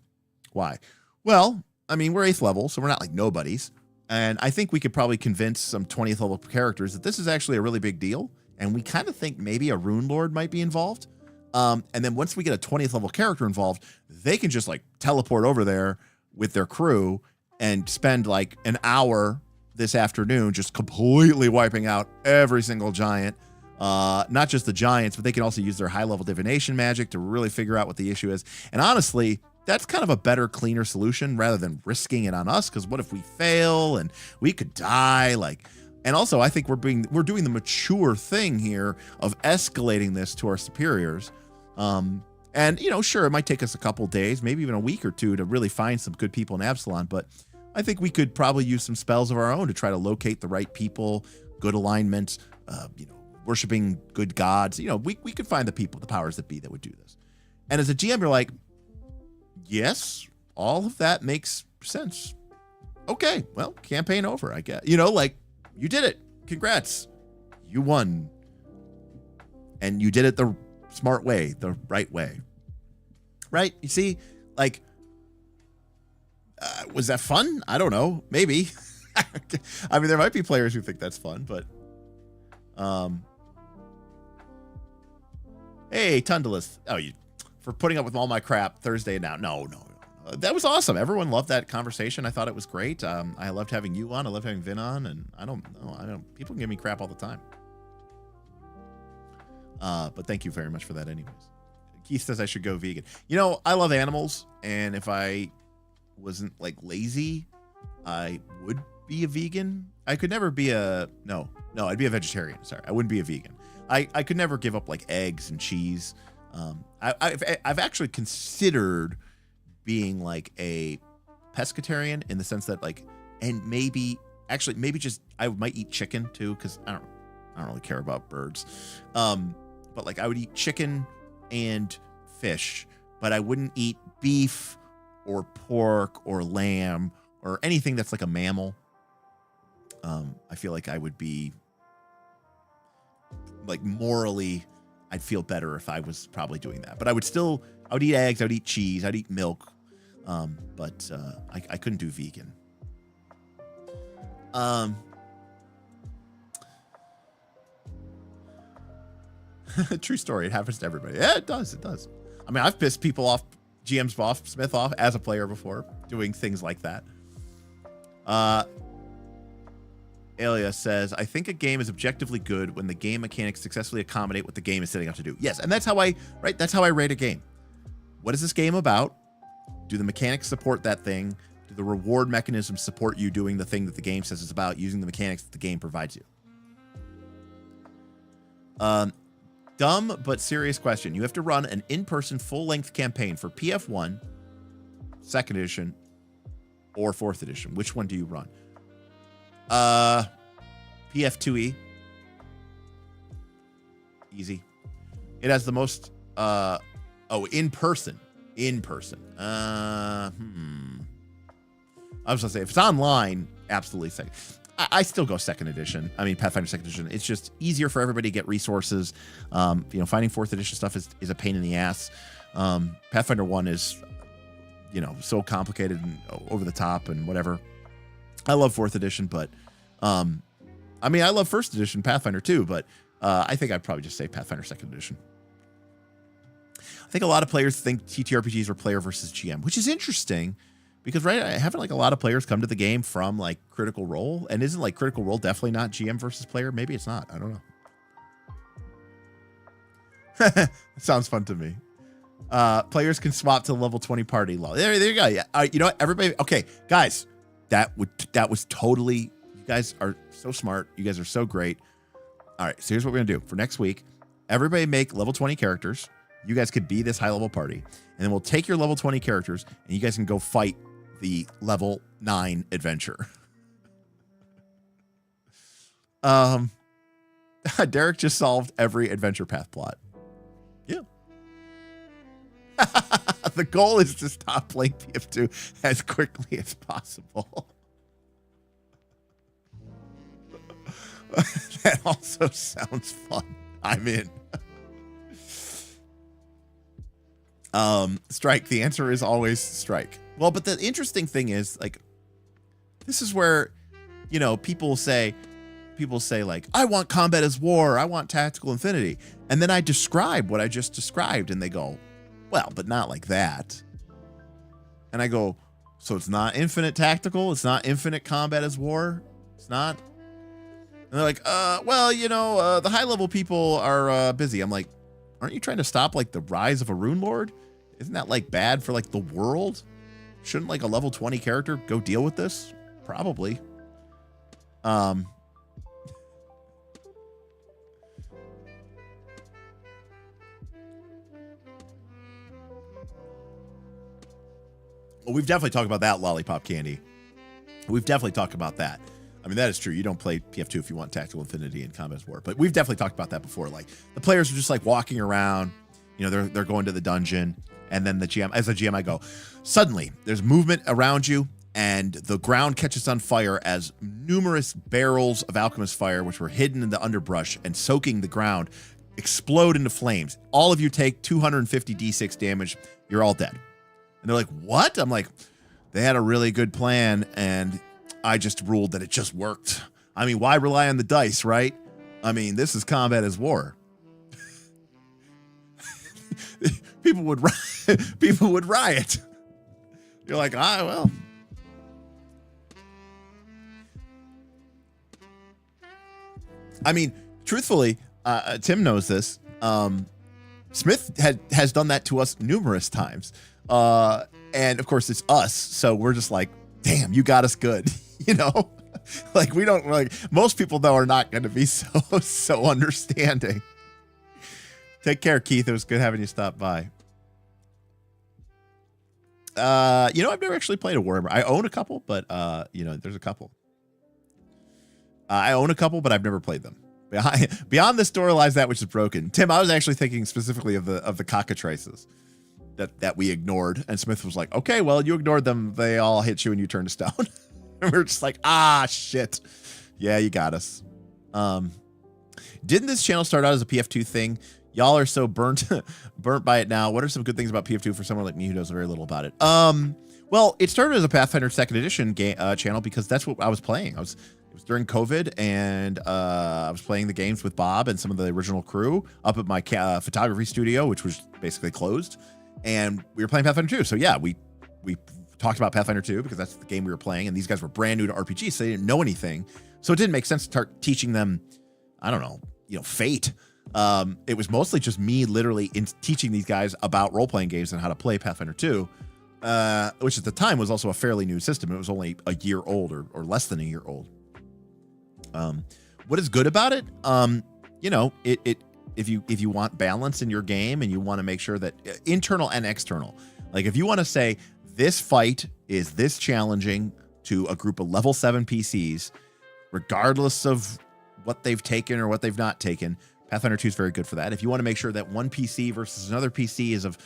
Why? Well, I mean, we're 8th level, so we're not like nobodies. And I think we could probably convince some 20th level characters that this is actually a really big deal. And we kind of think maybe a Rune Lord might be involved. And then once we get a 20th level character involved, they can just like teleport over there with their crew and spend like an hour this afternoon just completely wiping out every single giant. Not just the giants, but they can also use their high level divination magic to really figure out what the issue is. And honestly, that's kind of a better, cleaner solution rather than risking it on us. Because what if we fail and we could die? And also I think we're doing the mature thing here of escalating this to our superiors. And sure, it might take us a couple days, maybe even a week or two to really find some good people in Absalom. But I think we could probably use some spells of our own to try to locate the right people, good alignment, worshiping good gods. We could find the powers that be that would do this. And as a GM, you're like, yes, all of that makes sense. Okay, well, campaign over, I guess. You did it. Congrats. You won. And you did it the smart way, the right way. Right? You see, was that fun? I don't know. Maybe. I mean, there might be players who think that's fun, but hey, Tundalus. Oh, for putting up with all my crap Thursday now. No. That was awesome. Everyone loved that conversation. I thought it was great. I loved having you on. I loved having Vin on, and I don't people can give me crap all the time. But thank you very much for that anyways. Keith says I should go vegan. I love animals, and if I wasn't lazy, I would be a vegan. I could never be I'd be a vegetarian. Sorry, I wouldn't be a vegan. I could never give up eggs and cheese. I've actually considered being a pescatarian in the sense that and maybe just I might eat chicken too, because I don't really care about birds. But I would eat chicken and fish, but I wouldn't eat beef or pork or lamb or anything that's a mammal. I feel like I would be morally, I'd feel better if I was probably doing that. But I would eat eggs, I would eat cheese, I'd eat milk. But I couldn't do vegan. True story. It happens to everybody. Yeah, it does. I mean, I've pissed people off, GMs off, Smith off as a player before, doing things like that. Alia says, I think a game is objectively good when the game mechanics successfully accommodate what the game is setting out to do. Yes, and that's how I rate a game. What is this game about? Do the mechanics support that thing? Do the reward mechanisms support you doing the thing that the game says it's about, using the mechanics that the game provides you? Dumb but serious question. You have to run an in-person full-length campaign for PF1, 2nd edition, or 4th edition. Which one do you run? PF2E. easy. It has the most, in person. I was gonna say, if it's online, absolutely second. I still go second edition. I mean, Pathfinder second edition. It's just easier for everybody to get resources. Finding fourth edition stuff is a pain in the ass. Pathfinder 1 is, so complicated and over the top and whatever. I love fourth edition, but I love first edition Pathfinder too, but I think I'd probably just say Pathfinder second edition. I think a lot of players think TTRPGs are player versus GM, which is interesting because, right, I haven't like a lot of players come to the game from like Critical Role, and isn't like Critical Role definitely not GM versus player? Maybe it's not. I don't know. It sounds fun to me. Players can swap to level 20 party law. There you go. Yeah. You know what? Everybody. Okay, guys, that was totally. You guys are so smart. You guys are so great. All right. So here's what we're gonna do for next week. Everybody make level 20 characters. You guys could be this high level party, and then we'll take your level 20 characters, and you guys can go fight the level 9 adventure. Derek just solved every adventure path plot. Yeah. The goal is to stop playing PF2 as quickly as possible. That also sounds fun. I'm in. Strike. The answer is always strike. Well, but the interesting thing is, like, this is where, people say like, I want combat as war. I want tactical infinity. And then I describe what I just described, and they go, well, but not like that. And I go, so it's not infinite tactical? It's not infinite combat as war? It's not? And they're like, the high level people are busy. I'm like, aren't you trying to stop like the rise of a rune lord? Isn't that like bad for like the world? Shouldn't like a level 20 character go deal with this? Probably. Well, we've definitely talked about that, Lollipop Candy. We've definitely talked about that. I mean, that is true. You don't play PF2 if you want tactical infinity and combat war, but we've definitely talked about that before. Like the players are just like walking around, they're going to the dungeon, and then as a GM, I go, suddenly there's movement around you, and the ground catches on fire as numerous barrels of alchemist fire, which were hidden in the underbrush and soaking the ground, explode into flames. All of you take 250 d6 damage. You're all dead. And they're like, what? I'm like, they had a really good plan, and I just ruled that it just worked. I mean, why rely on the dice, right? I mean, this is combat as war. People would riot. You're like, well. I mean, truthfully, Tim knows this. Smith has done that to us numerous times. And of course it's us. So we're just like, damn, you got us good. Like we don't like, most people though are not going to be so understanding. Take care, Keith. It was good having you stop by. I've never actually played a Warhammer. I own a couple, but there's a couple. I own a couple, but I've never played them. Beyond this door lies that which is broken. Tim, I was actually thinking specifically of the cockatrices that we ignored, and Smith was like, okay, well, you ignored them. They all hit you and you turned to stone. And we were just like, shit. Yeah, you got us. Didn't this channel start out as a PF2 thing? Y'all are so burnt by it now. What are some good things about PF2 for someone like me who knows very little about it? Well, it started as a Pathfinder 2nd Edition channel because that's what I was playing. It was during COVID, and I was playing the games with Bob and some of the original crew up at my photography studio, which was basically closed, and we were playing Pathfinder 2. So yeah, we talked about Pathfinder 2 because that's the game we were playing, and these guys were brand new to RPG, so they didn't know anything. So it didn't make sense to start teaching them, I don't know, Fate. It was mostly just me literally teaching these guys about role-playing games and how to play Pathfinder 2, which at the time was also a fairly new system. It was only a year old or less than a year old. What is good about it? If you want balance in your game and you want to make sure that internal and external, like if you want to say this fight is this challenging to a group of level 7 PCs, regardless of what they've taken or what they've not taken, Pathfinder 2 is very good for that. If you want to make sure that one PC versus another PC is of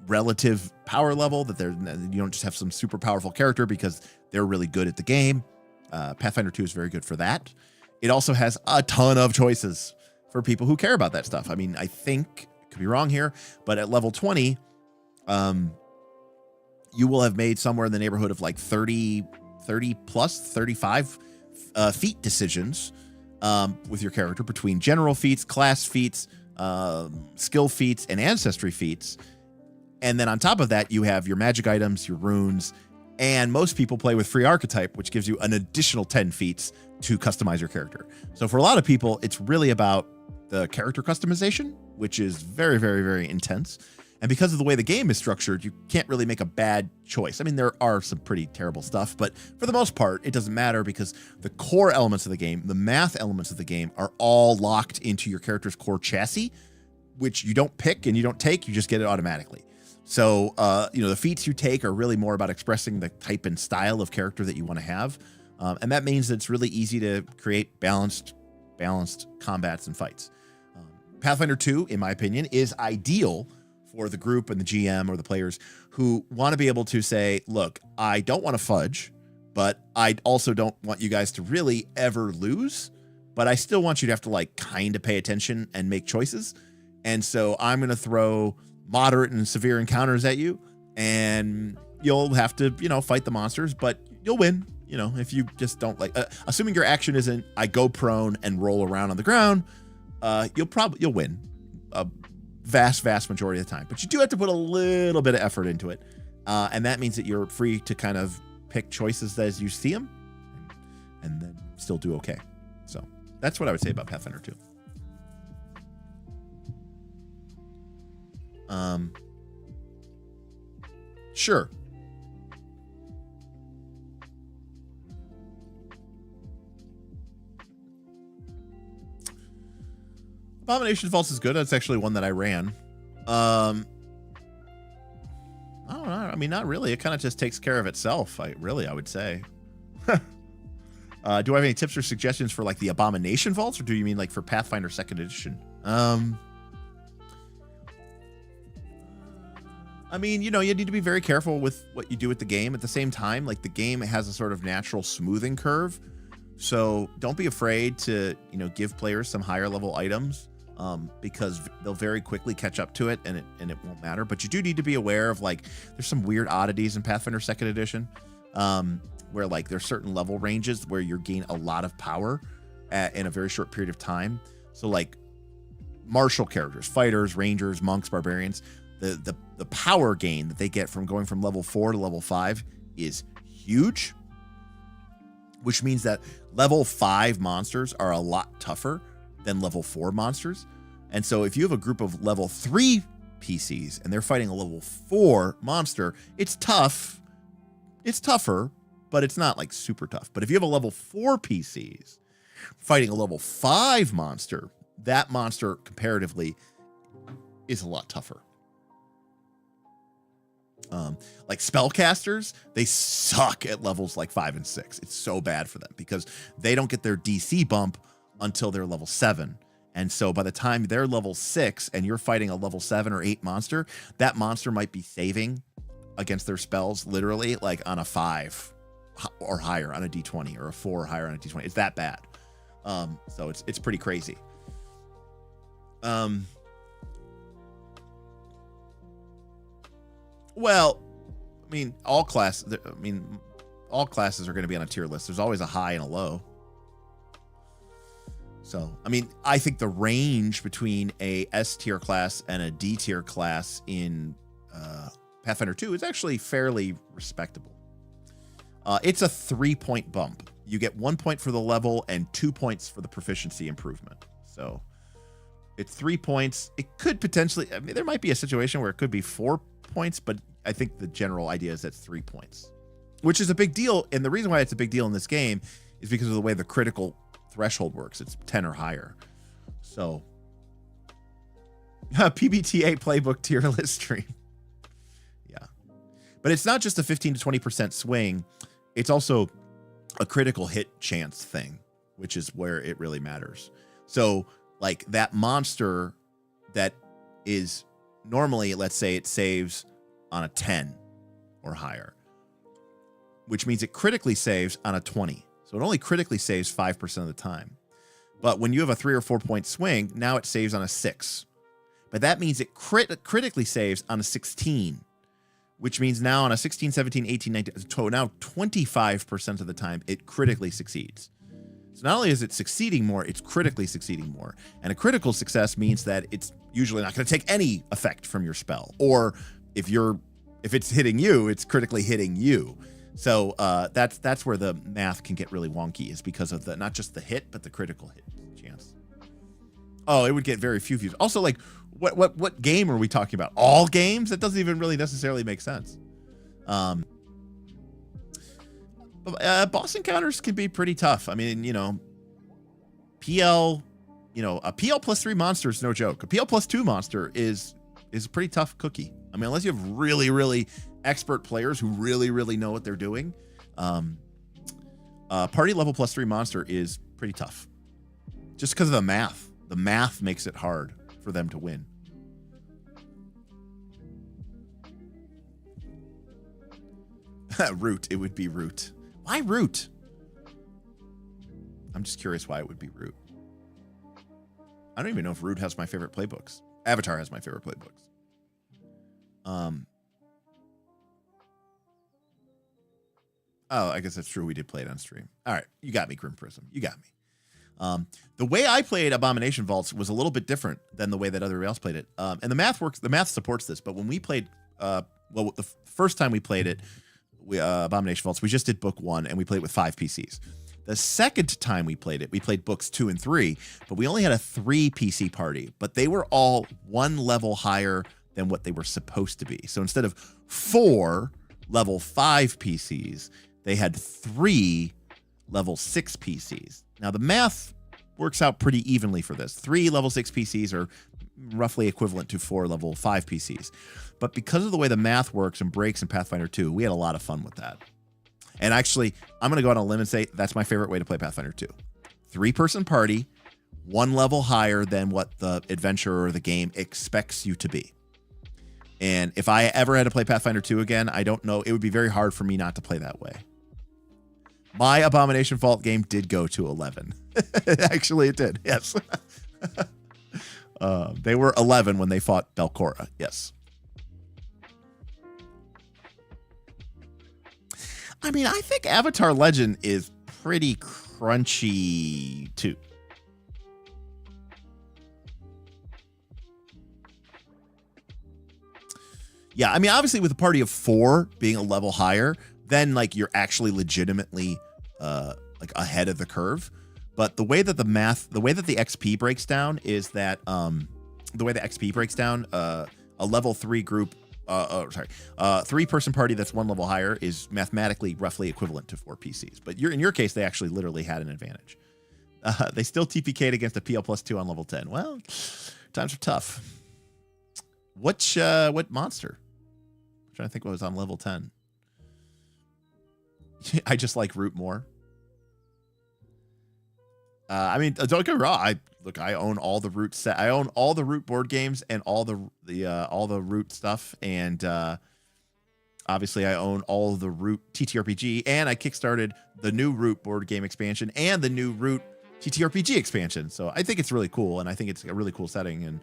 relative power level, that you don't just have some super powerful character because they're really good at the game, Pathfinder 2 is very good for that. It also has a ton of choices for people who care about that stuff. I mean, I think, could be wrong here, but at level 20, you will have made somewhere in the neighborhood of like 30 plus 35 feat decisions with your character between general feats, class feats, skill feats, and ancestry feats. And then on top of that, you have your magic items, your runes, and most people play with free archetype, which gives you an additional 10 feats to customize your character. So for a lot of people, it's really about the character customization, which is very, very, very intense. And because of the way the game is structured, you can't really make a bad choice. I mean, there are some pretty terrible stuff, but for the most part, it doesn't matter because the core elements of the game, the math elements of the game, are all locked into your character's core chassis, which you don't pick and you don't take, you just get it automatically. So, the feats you take are really more about expressing the type and style of character that you want to have. And that means that it's really easy to create balanced combats and fights. Pathfinder 2, in my opinion, is ideal for the group and the GM or the players who want to be able to say, look, I don't want to fudge, but I also don't want you guys to really ever lose, but I still want you to have to like kind of pay attention and make choices. And so I'm going to throw moderate and severe encounters at you, and you'll have to, fight the monsters, but you'll win. If you just don't like, assuming your action isn't, I go prone and roll around on the ground, you'll win a vast majority of the time, but you do have to put a little bit of effort into it. And that means that you're free to kind of pick choices as you see them and then still do okay. So that's what I would say about Pathfinder 2. Sure. Abomination Vaults is good. That's actually one that I ran. I don't know. I mean, not really. It kind of just takes care of itself. I would say. Do I have any tips or suggestions for like the Abomination Vaults, or do you mean like for Pathfinder 2nd Edition? I mean, you need to be very careful with what you do with the game. At the same time, like the game has a sort of natural smoothing curve. So don't be afraid to, give players some higher level items, because they'll very quickly catch up to it and it won't matter. But you do need to be aware of like, there's some weird oddities in Pathfinder 2nd Edition, where like there's certain level ranges where you gain a lot of power in a very short period of time. So like martial characters, fighters, rangers, monks, barbarians, the power gain that they get from going from level 4 to level 5 is huge, which means that level 5 monsters are a lot tougher than level 4 monsters. And so if you have a group of level 3 PCs and they're fighting a level 4 monster, it's tough. It's tougher, but it's not like super tough. But if you have a level 4 PCs fighting a level 5 monster, that monster comparatively is a lot tougher. Like spellcasters, they suck at levels like 5 and 6. It's so bad for them because they don't get their DC bump until they're level 7. And so by the time they're level 6 and you're fighting a level 7 or 8 monster, that monster might be saving against their spells literally like on a 5 or higher on a D20 or a 4 or higher on a D20. It's that bad. So it's pretty crazy. Well, I mean, all classes are going to be on a tier list. There's always a high and a low. So, I mean, I think the range between a S tier class and a D tier class in Pathfinder 2 is actually fairly respectable. It's a 3-point bump. You get 1 point for the level and 2 points for the proficiency improvement. So it's 3 points. It could potentially, I mean, there might be a situation where it could be 4 points, but I think the general idea is that's 3 points, which is a big deal. And the reason why it's a big deal in this game is because of the way the critical threshold works. It's 10 or higher. So PBTA playbook tier list stream. Yeah. But it's not just a 15 to 20% swing. It's also a critical hit chance thing, which is where it really matters. So like that monster that is normally, let's say it saves on a 10 or higher, which means it critically saves on a 20. So it only critically saves 5% of the time. But when you have a 3 or 4 point swing, now it saves on a 6. But that means it critically saves on a 16, which means now on a 16, 17, 18, 19, so now 25% of the time it critically succeeds. So not only is it succeeding more, it's critically succeeding more. And a critical success means that it's usually not going to take any effect from your spell. Or if it's hitting you, it's critically hitting you. So that's where the math can get really wonky, is because of the not just the hit, but the critical hit chance. Oh, it would get very few views. Also, like, what game are we talking about? All games? That doesn't even really necessarily make sense. Boss encounters can be pretty tough. I mean, PL, a PL plus 3 monster is no joke. A PL plus 2 monster is a pretty tough cookie. I mean, unless you have really, really expert players who really, really know what they're doing, party level plus 3 monster is pretty tough. Just because of the math. The math makes it hard for them to win. Root. It would be Root. Why Root? I'm just curious why it would be Root. I don't even know if Root has my favorite playbooks. Avatar has my favorite playbooks. Oh, I guess that's true. We did play it on stream. All right. You got me, Grim Prism. You got me. The way I played Abomination Vaults was a little bit different than the way that everybody else played it. And the math works. The math supports this. But when we played, the first time we played it, Abomination Vaults, we just did book 1 and we played it with 5 PCs. The second time we played it, we played books 2 and 3, but we only had a 3 PC party, but they were all 1 level higher than what they were supposed to be. So instead of 4 level 5 PCs, they had 3 level 6 PCs. Now the math works out pretty evenly for this. 3 level 6 PCs are roughly equivalent to 4 level 5 PCs. But because of the way the math works and breaks in Pathfinder 2, we had a lot of fun with that. And actually, I'm going to go out on a limb and say that's my favorite way to play Pathfinder 2. 3-person party, 1 level higher than what the adventure or the game expects you to be. And if I ever had to play Pathfinder 2 again, I don't know. It would be very hard for me not to play that way. My Abomination Vault game did go to 11. Actually, it did. Yes. They were 11 when they fought Belcora. Yes. I mean, I think Avatar Legend is pretty crunchy, too. Yeah, I mean, obviously with a party of 4 being a level higher, then like you're actually legitimately like ahead of the curve. But the way that the XP breaks down is that the way the XP breaks down, a level 3 group, 3-person party that's 1 level higher is mathematically roughly equivalent to 4 PCs. But in your case, they actually literally had an advantage. They still TPK'd against a PL plus 2 on level 10. Well, times are tough. What monster? I'm trying to think what was on level 10. I just like Root more. I mean, don't get me wrong. I own all the Root set. I own all the Root board games and all the Root stuff, and obviously I own all the Root TTRPG, and I kickstarted the new Root board game expansion and the new Root TTRPG expansion. So I think it's really cool, and I think it's a really cool setting, and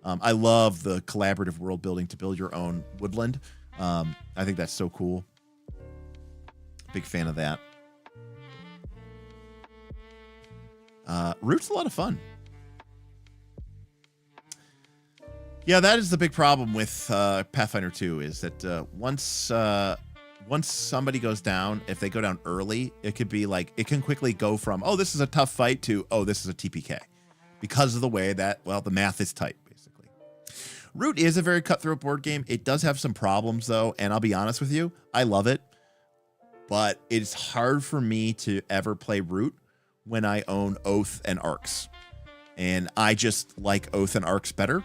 I love the collaborative world building to build your own woodland. I think that's so cool. Big fan of that. Root's a lot of fun. Yeah, that is the big problem with Pathfinder 2 is that once somebody goes down, if they go down early, it could be like, it can quickly go from, oh, this is a tough fight to, oh, this is a TPK. Because of the way that, well, the math is tight, basically. Root is a very cutthroat board game. It does have some problems, though, and I'll be honest with you, I love it. But it's hard for me to ever play Root when I own Oath and Arcs. And I just like Oath and Arcs better.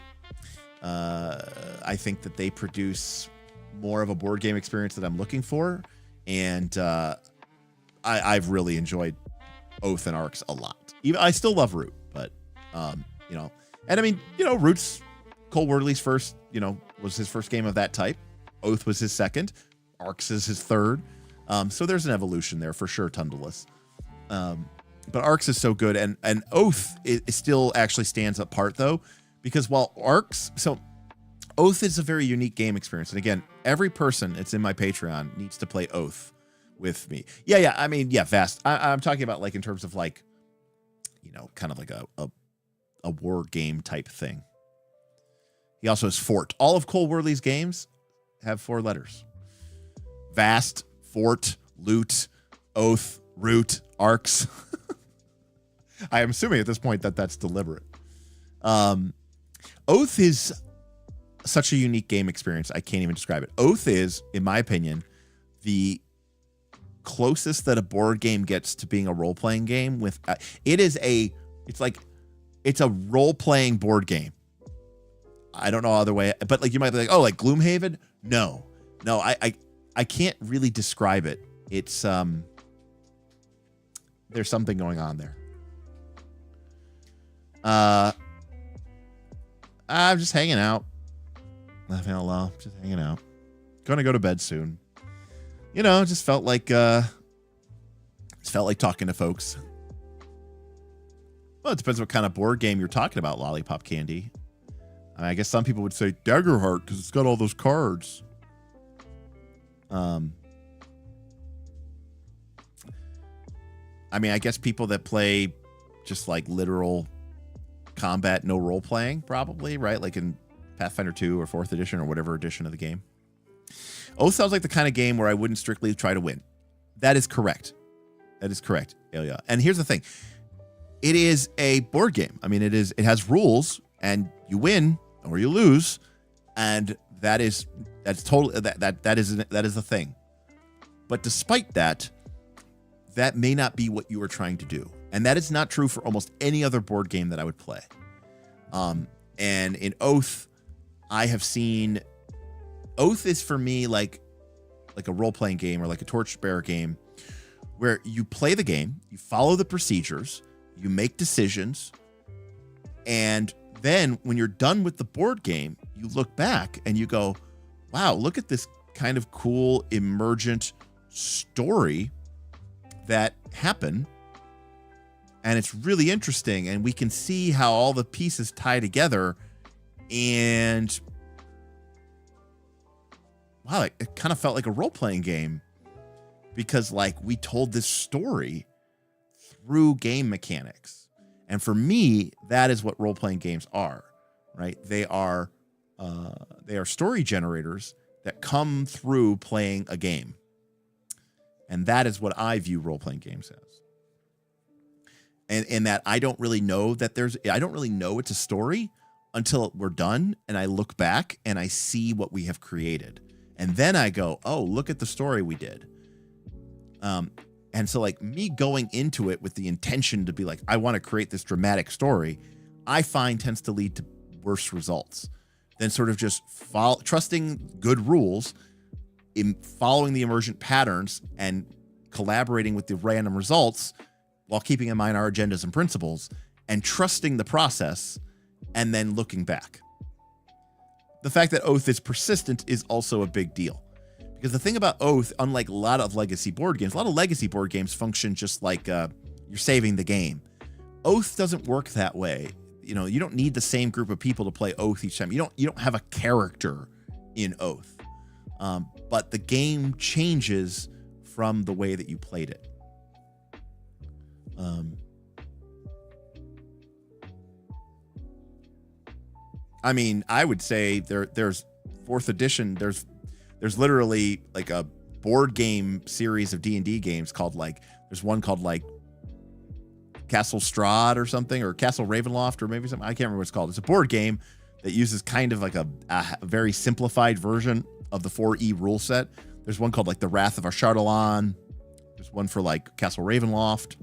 I think that they produce more of a board game experience that I'm looking for. And I've really enjoyed Oath and Arcs a lot. I still love Root, but you know. And I mean, you know, Roots, Cole Wordley's first, you know, was his first game of that type. Oath was his second. Arcs is his third. So there's an evolution there for sure, Tundalus. But Arcs is so good. And Oath it still actually stands apart, though, because while Arcs... So Oath is a very unique game experience. And again, every person that's in my Patreon needs to play Oath with me. Yeah. I mean, yeah, Vast. I'm talking about like in terms of like, you know, kind of like a war game type thing. He also has Fort. All of Cole Wordley's games have 4 letters. Vast, Fort, Loot, Oath, Root, Arcs. I am assuming at this point that that's deliberate. Oath is such a unique game experience. I can't even describe it. Oath is, in my opinion, the closest that a board game gets to being a role-playing game with it's a role-playing board game. I don't know other way, but like you might be like, oh, like Gloomhaven? No, I can't really describe it. It's there's something going on there. I'm just hanging out. Laughing out loud, just hanging out. Gonna go to bed soon. You know, just felt like talking to folks. Well, it depends what kind of board game you're talking about, Lollipop Candy. I mean, I guess some people would say Daggerheart because it's got all those cards. I mean, I guess people that play just like literal combat, no role playing, probably, right? Like in Pathfinder 2 or 4th edition or whatever edition of the game. Oath sounds like the kind of game where I wouldn't strictly try to win. That is correct. That is correct, Elia. And here's the thing. It is a board game. I mean, it has rules, and you win or you lose, and that's totally that is the thing. But despite that, that may not be what you are trying to do. And that is not true for almost any other board game that I would play. And in Oath, I have seen Oath is for me like a role-playing game or like a Torchbearer game where you play the game, you follow the procedures, you make decisions, and then when you're done with the board game, you look back and you go, wow, look at this kind of cool emergent story that happened. And it's really interesting, and we can see how all the pieces tie together. And wow, it kind of felt like a role-playing game because like we told this story through game mechanics. And for me, that is what role-playing games are, right? They are story generators that come through playing a game. And that is what I view role-playing games as. And in that I don't really know it's a story until we're done and I look back and I see what we have created. And then I go, oh, look at the story we did. And so like me going into it with the intention to be like, I want to create this dramatic story, I find tends to lead to worse results than sort of just trusting good rules, in following the emergent patterns and collaborating with the random results while keeping in mind our agendas and principles and trusting the process and then looking back. The fact that Oath is persistent is also a big deal. Because the thing about Oath, unlike a lot of legacy board games, a lot of legacy board games function just like you're saving the game. Oath doesn't work that way. You know, you don't need the same group of people to play Oath each time. You don't have a character in Oath. But the game changes from the way that you played it. I mean, I would say there's 4th edition. There's literally like a board game series of D&D games called like, there's one called like Castle Strahd or something, or Castle Ravenloft or maybe something. I can't remember what it's called. It's a board game that uses kind of like a very simplified version of the 4E rule set. There's one called like The Wrath of Ashardalon. There's one for like Castle Ravenloft.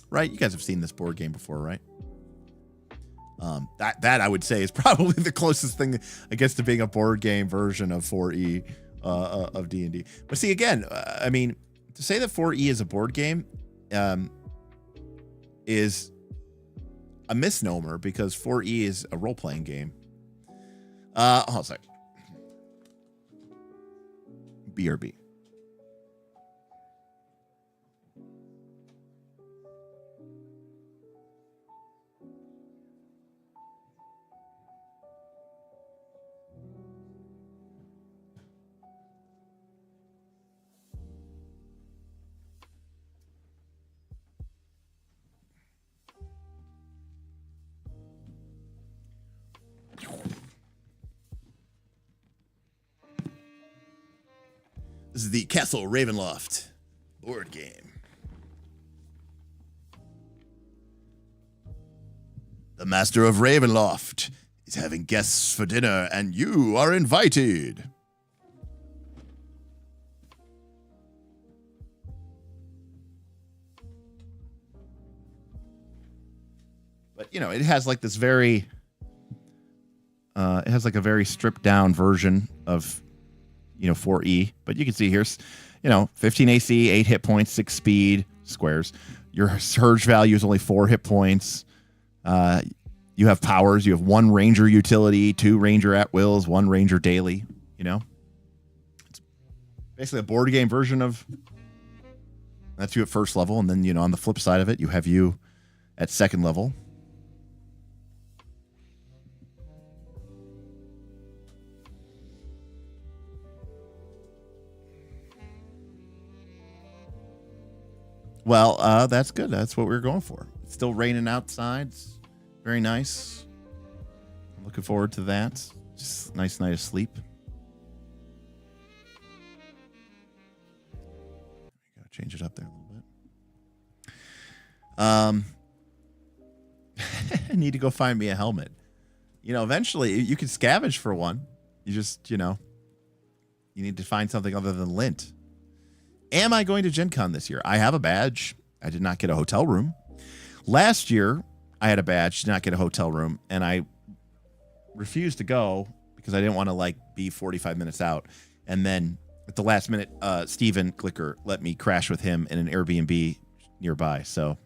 Right? You guys have seen this board game before, right? That I would say is probably the closest thing, I guess, to being a board game version of 4E of D&D. But see, again, I mean, to say that 4E is a board game is a misnomer because 4E is a role-playing game. Hold on a sec. BRB. This is the Castle Ravenloft board game. The Master of Ravenloft is having guests for dinner, and you are invited. But, you know, it has like this very... it has like a very stripped down version of... 4E, but you can see here's, 15 AC, 8 hit points, 6 speed, squares. Your surge value is only 4 hit points. You have powers. You have 1 ranger utility, 2 ranger at wills, 1 ranger daily. It's basically a board game version of. That's you at first level, and then on the flip side of it, you have you at second level. Well, that's good. That's what we were going for. It's still raining outside. It's very nice. I'm looking forward to that. Just a nice night of sleep. Gotta change it up there a little bit. I need to go find me a helmet. Eventually you can scavenge for one. You just, you need to find something other than lint. Am I going to Gen Con this year? I have a badge. I did not get a hotel room. Last year, I had a badge, did not get a hotel room, and I refused to go because I didn't want to be 45 minutes out. And then at the last minute, Steven Glicker let me crash with him in an Airbnb nearby. So,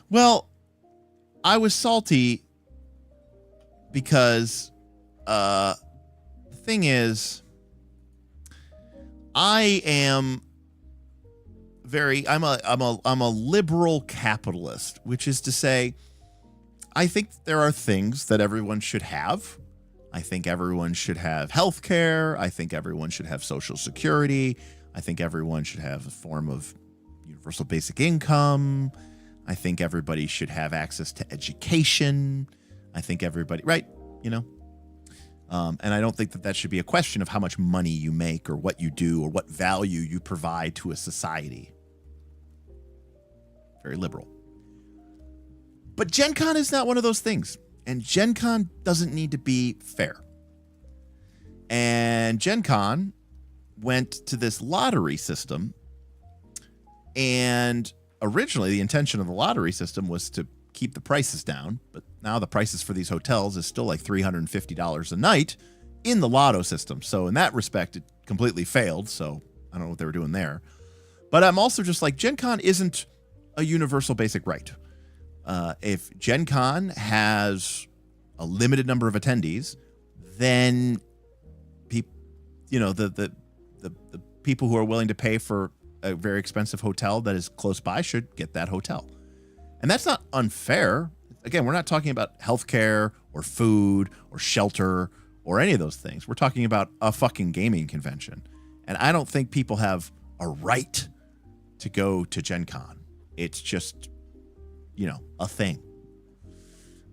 well, I was salty because the thing is, I'm a liberal capitalist, which is to say, I think there are things that everyone should have. I think everyone should have health care. I think everyone should have Social Security. I think everyone should have a form of universal basic income. I think everybody should have access to education. I think everybody, right? And I don't think that should be a question of how much money you make or what you do or what value you provide to a society. Very liberal. But Gen Con is not one of those things. And Gen Con doesn't need to be fair. And Gen Con went to this lottery system. And originally the intention of the lottery system was to keep the prices down, but now the prices for these hotels is still like $350 a night in the lotto system. So in that respect, it completely failed. So I don't know what they were doing there. But I'm also just like, Gen Con isn't a universal basic right. If Gen Con has a limited number of attendees, then the people who are willing to pay for a very expensive hotel that is close by should get that hotel. And that's not unfair. Again, we're not talking about healthcare or food or shelter or any of those things. We're talking about a fucking gaming convention. And I don't think people have a right to go to Gen Con. It's just, a thing.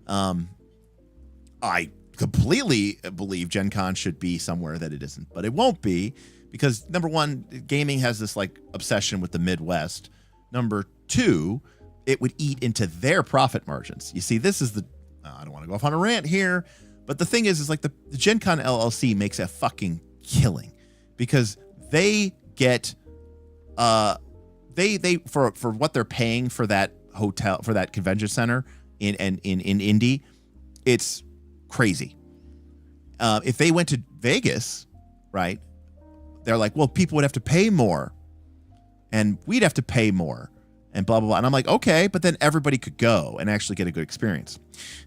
I completely believe Gen Con should be somewhere that it isn't, but it won't be because, number one, gaming has this obsession with the Midwest. Number two, it would eat into their profit margins. You see, this is I don't want to go off on a rant here, but the thing is the Gen Con LLC makes a fucking killing because they get, they for what they're paying for that hotel, for that convention center in Indy, it's crazy. If they went to Vegas, right, they're like, well, people would have to pay more and we'd have to pay more. and blah, blah, blah. And I'm like, okay, but then everybody could go and actually get a good experience.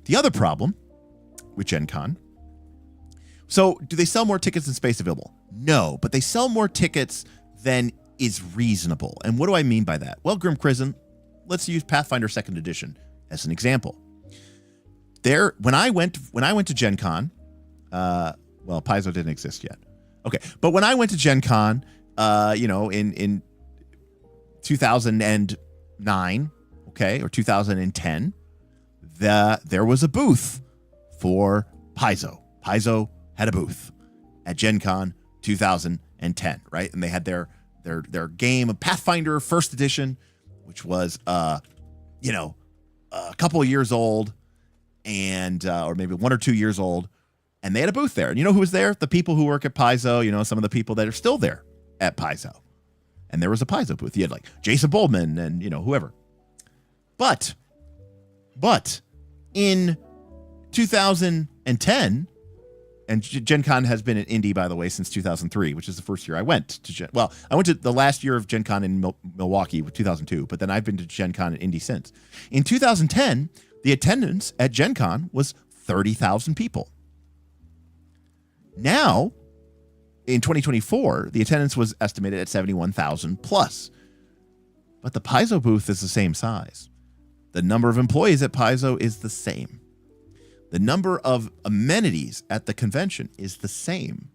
The other problem with Gen Con, so do they sell more tickets than space available? No, but they sell more tickets than is reasonable. And what do I mean by that? Well, Grim Prison, let's use Pathfinder 2nd Edition as an example. When I went to Gen Con, well, Paizo didn't exist yet. Okay, but when I went to Gen Con, in 2009, okay, or 2010, there was a booth for Paizo. Paizo had a booth at Gen Con 2010, right? And they had their game of Pathfinder 1st Edition, which was a couple of years old, and or maybe 1 or 2 years old, and they had a booth there. And you know who was there? The people who work at Paizo, some of the people that are still there at Paizo. And there was a Paizo booth. You had like Jason Boldman and whoever. But in 2010, and Gen Con has been in Indy, by the way, since 2003, which is the first year I went to I went to the last year of Gen Con in Milwaukee with 2002, but then I've been to Gen Con in Indy since. In 2010, the attendance at Gen Con was 30,000 people. Now, in 2024, the attendance was estimated at 71,000 plus. But the Paizo booth is the same size. The number of employees at Paizo is the same. The number of amenities at the convention is the same.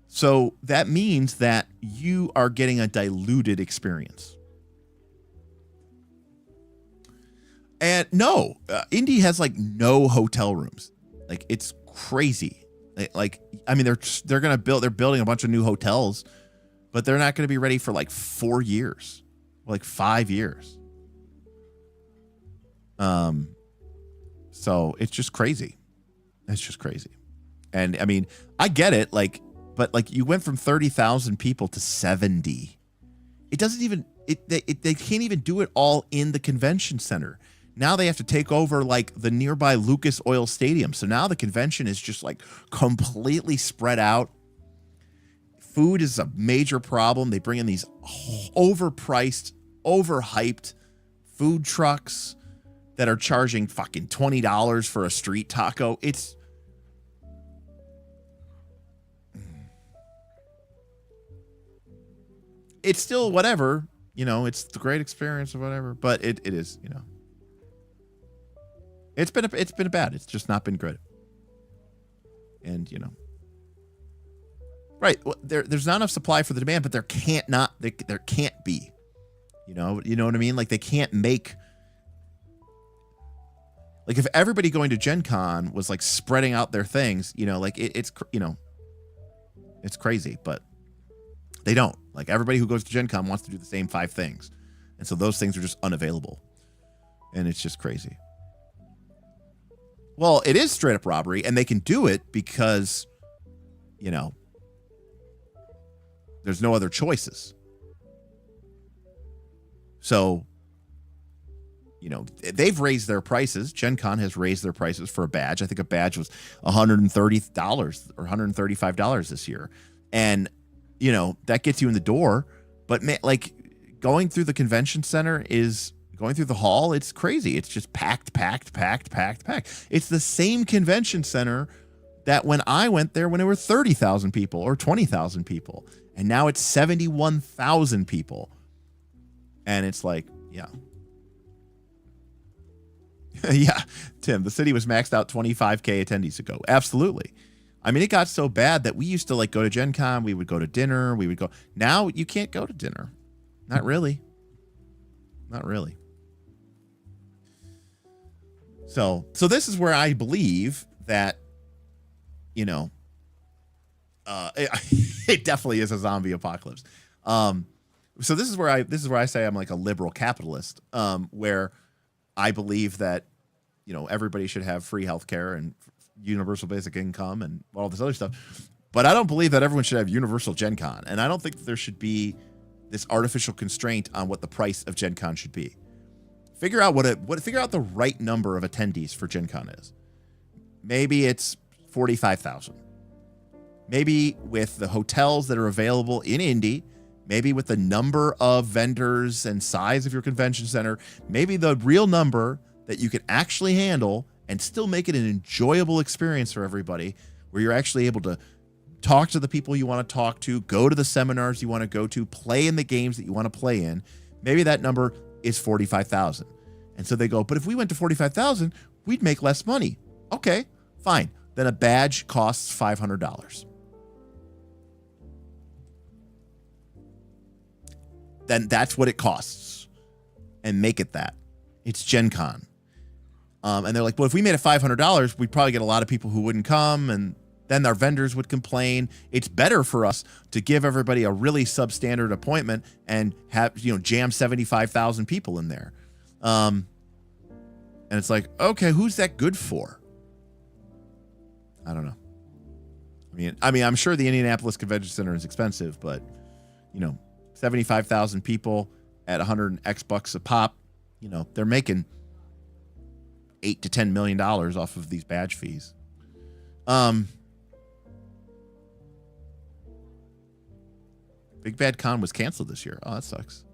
So that means that you are getting a diluted experience. And no, Indy has like no hotel rooms. Like, it's crazy. They're building a bunch of new hotels, but they're not going to be ready for like 4 years, like 5 years. So it's just crazy. It's just crazy. And I mean, I get it. But you went from 30,000 people to 70. It doesn't even, they can't even do it all in the convention center. Now they have to take over like the nearby Lucas Oil Stadium. So now the convention is just like completely spread out. Food is a major problem. They bring in these overpriced, overhyped food trucks that are charging fucking $20 for a street taco. It's still whatever, it's the great experience or whatever, but it is, it's been bad. It's just not been good. And, right. Well, there's not enough supply for the demand, but there can't be, you know what I mean? Like, they can't make, like, if everybody going to Gen Con was like spreading out their things, it's crazy, but they don't. Like, everybody who goes to Gen Con wants to do the same 5 things. And so those things are just unavailable. And it's just crazy. Well, it is straight up robbery, and they can do it because, there's no other choices. So, they've raised their prices. Gen Con has raised their prices for a badge. I think a badge was $130 or $135 this year. And, that gets you in the door. But, going through the convention center going through the hall, it's crazy. It's just packed. It's the same convention center that when I went there when there were 30,000 people or 20,000 people. And now it's 71,000 people. And it's like, yeah. Yeah, Tim, the city was maxed out 25K attendees ago. Absolutely. I mean, it got so bad that we used to go to Gen Con. We would go to dinner. We would go. Now you can't go to dinner. Not really. Not really. So this is where I believe that, it definitely is a zombie apocalypse. So this is where I say I'm like a liberal capitalist, where I believe that, everybody should have free healthcare and universal basic income and all this other stuff. But I don't believe that everyone should have universal Gen Con. And I don't think that there should be this artificial constraint on what the price of Gen Con should be. Figure out figure out the right number of attendees for Gen Con is. Maybe it's 45,000. Maybe with the hotels that are available in Indy maybe with the number of vendors and size of your convention center, maybe the real number that you can actually handle and still make it an enjoyable experience for everybody, where you're actually able to talk to the people you want to talk to, go to the seminars you want to go to, play in the games that you want to play in. Maybe that number is 45,000. And so they go, but if we went to 45,000, we'd make less money. Okay, fine. Then a badge costs $500. Then that's what it costs. And make it that. It's Gen Con. And they're like, well, if we made it $500, we'd probably get a lot of people who wouldn't come, and then our vendors would complain. It's better for us to give everybody a really substandard appointment and have, jam 75,000 people in there. And it's like, okay, who's that good for? I don't know. I mean, I'm sure the Indianapolis Convention Center is expensive, but 75,000 people at $100 a pop, they're making $8 to $10 million off of these badge fees. Big Bad Con was canceled this year. Oh, that sucks.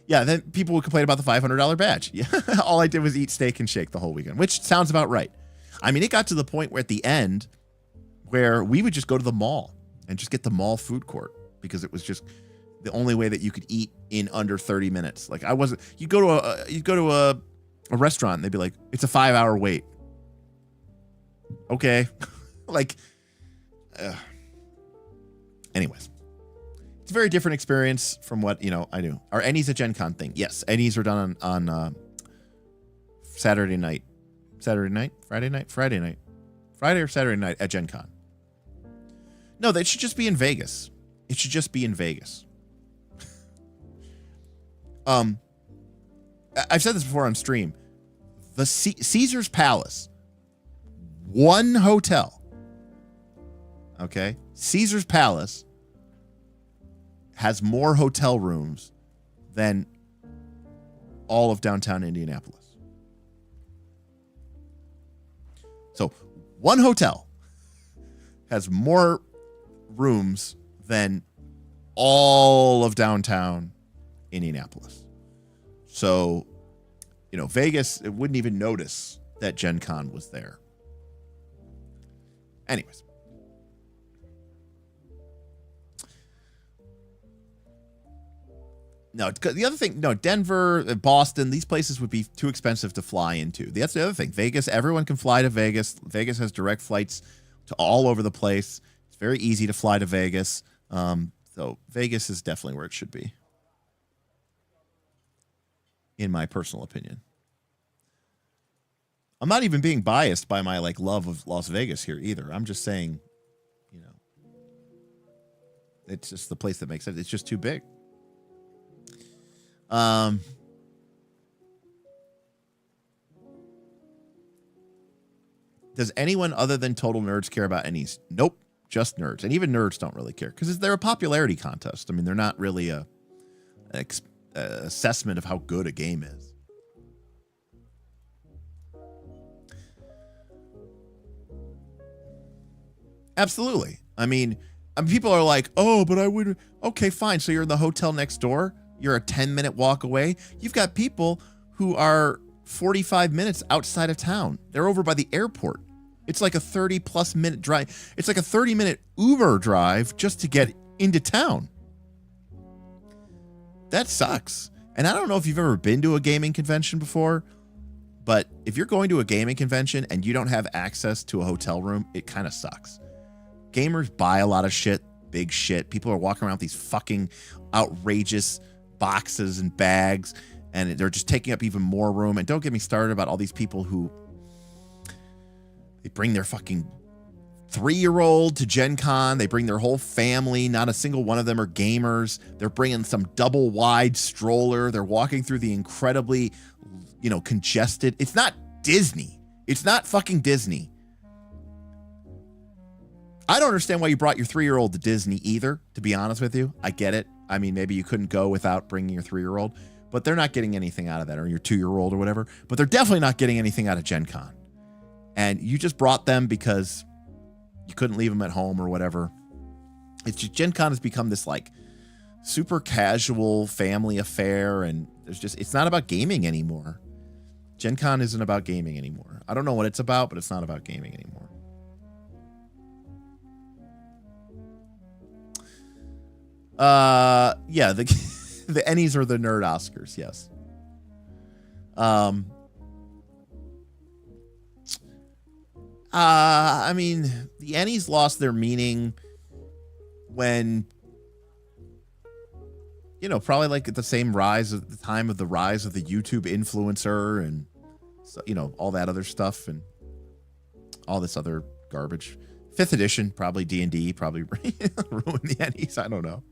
Yeah, then people would complain about the $500 badge. Yeah, all I did was eat steak and shake the whole weekend, which sounds about right. I mean, it got to the point where at the end, where we would just go to the mall and just get the mall food court, because it was just the only way that you could eat in under 30 minutes. Like, you'd go to a restaurant and they'd be like, it's a 5-hour wait. Okay. Like, anyways, it's a very different experience from what, I do. Are Ennies a Gen Con thing? Yes. Ennies are done on Saturday night, Friday or Saturday night at Gen Con. No, that should just be in Vegas. It should just be in Vegas. I've said this before on stream. The Caesar's Palace, one hotel. Okay, Caesar's Palace has more hotel rooms than all of downtown Indianapolis. So one hotel has more rooms than all of downtown Indianapolis. So, Vegas, it wouldn't even notice that Gen Con was there. Anyways. No, the other thing, Denver, Boston, these places would be too expensive to fly into. That's the other thing. Vegas, everyone can fly to Vegas. Vegas has direct flights to all over the place. It's very easy to fly to Vegas. So Vegas is definitely where it should be, in my personal opinion. I'm not even being biased by my love of Las Vegas here either. I'm just saying, it's just the place that makes sense. It's just too big. Does anyone other than total nerds care about Ennies? Nope, just nerds. And even nerds don't really care, because they're a popularity contest. I mean, they're not really a assessment of how good a game is. Absolutely. I mean, people are like, oh, but I would. Okay, fine. So you're in the hotel next door. You're a 10-minute walk away. You've got people who are 45 minutes outside of town. They're over by the airport. It's like a 30-plus minute drive. It's like a 30-minute Uber drive just to get into town. That sucks. And I don't know if you've ever been to a gaming convention before, but if you're going to a gaming convention and you don't have access to a hotel room, it kind of sucks. Gamers buy a lot of shit, big shit. People are walking around with these fucking outrageous boxes and bags, and they're just taking up even more room. And don't get me started about all these people who they bring their fucking 3-year-old to Gen Con. They bring their whole family. Not a single one of them are gamers. They're bringing some double wide stroller. They're walking through the incredibly, congested. It's not Disney. It's not fucking Disney. I don't understand why you brought your 3-year-old to Disney either, to be honest with you. I get it. I mean, maybe you couldn't go without bringing your 3-year-old, but they're not getting anything out of that, or your 2-year-old or whatever, but they're definitely not getting anything out of Gen Con. And you just brought them because you couldn't leave them at home or whatever. it's just, Gen Con has become this like super casual family affair, and it's not about gaming anymore. Gen Con isn't about gaming anymore. I don't know what it's about, but it's not about gaming anymore. Yeah, the the Ennies are the nerd Oscars, yes. I mean, the Ennies lost their meaning when, you know, probably like at the same rise at the time of the rise of the YouTube influencer and, so, you know, all that other stuff and all this other garbage. 5th edition, probably D&D, probably ruined the Ennies. I don't know.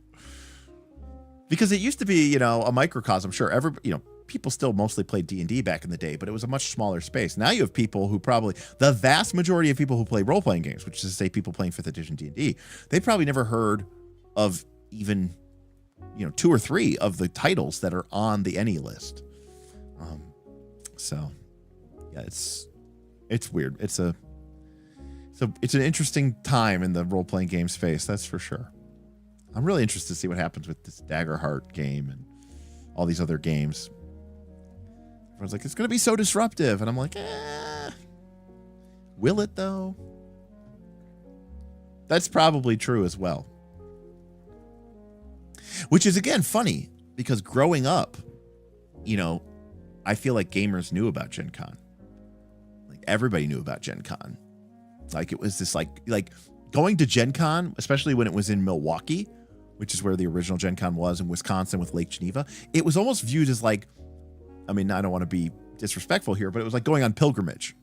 Because it used to be, you know, a microcosm. Sure, you know, people still mostly played D&D back in the day, but it was a much smaller space. Now you have people who probably, the vast majority of people who play role-playing games, which is to say people playing 5th edition D&D, they probably never heard of even, you know, 2 or 3 of the titles that are on the Ennie list. So, yeah, it's weird. It's an interesting time in the role-playing game space, that's for sure. I'm really interested to see what happens with this Daggerheart game and all these other games. Everyone's like, it's going to be so disruptive. And I'm like, will it though? That's probably true as well. Which is, again, funny because growing up, you know, I feel like gamers knew about Gen Con. Like everybody knew about Gen Con. Like it was this like going to Gen Con, especially when it was in Milwaukee, which is where the original Gen Con was, in Wisconsin with Lake Geneva. It was almost viewed as like, I mean, I don't want to be disrespectful here, but it was like going on pilgrimage,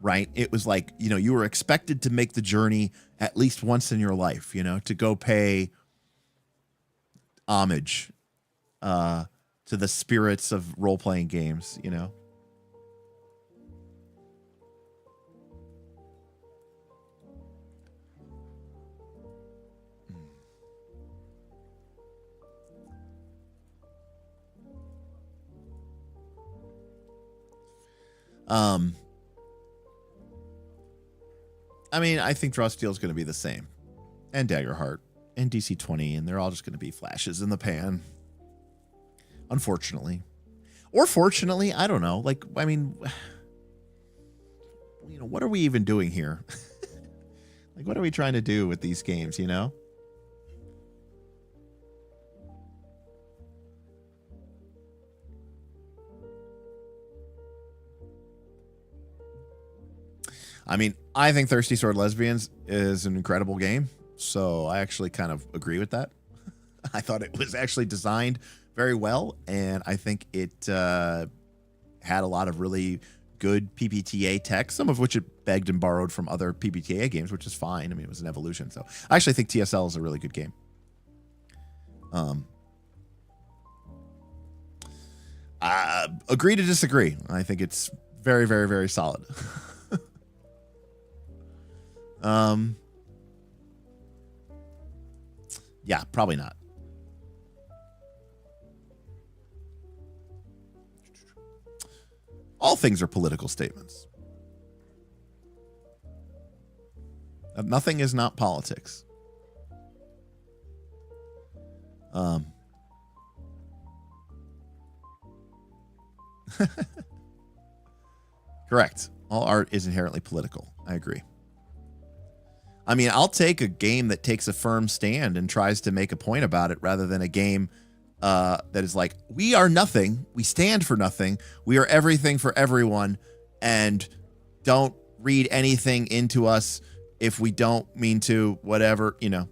right? It was like, you know, you were expected to make the journey at least once in your life, you know, to go pay homage to the spirits of role-playing games, you know? I mean, I think Drawsteel is going to be the same, and Daggerheart, and DC-20, and they're all just going to be flashes in the pan. Unfortunately. Or fortunately, I don't know. Like, I mean, you know, what are we even doing here? Like, what are we trying to do with these games, you know? I mean, I think Thirsty Sword Lesbians is an incredible game, so I actually kind of agree with that. I thought it was actually designed very well, and I think it had a lot of really good PBTA tech, some of which it begged and borrowed from other PBTA games, which is fine. I mean, it was an evolution, so I actually think TSL is a really good game. Agree to disagree. I think it's very, very, very solid. Yeah, probably not. All things are political statements. Nothing is not politics. Correct. All art is inherently political. I agree. I mean, I'll take a game that takes a firm stand and tries to make a point about it rather than a game that is like, we are nothing. We stand for nothing. We are everything for everyone. And don't read anything into us if we don't mean to, whatever, you know.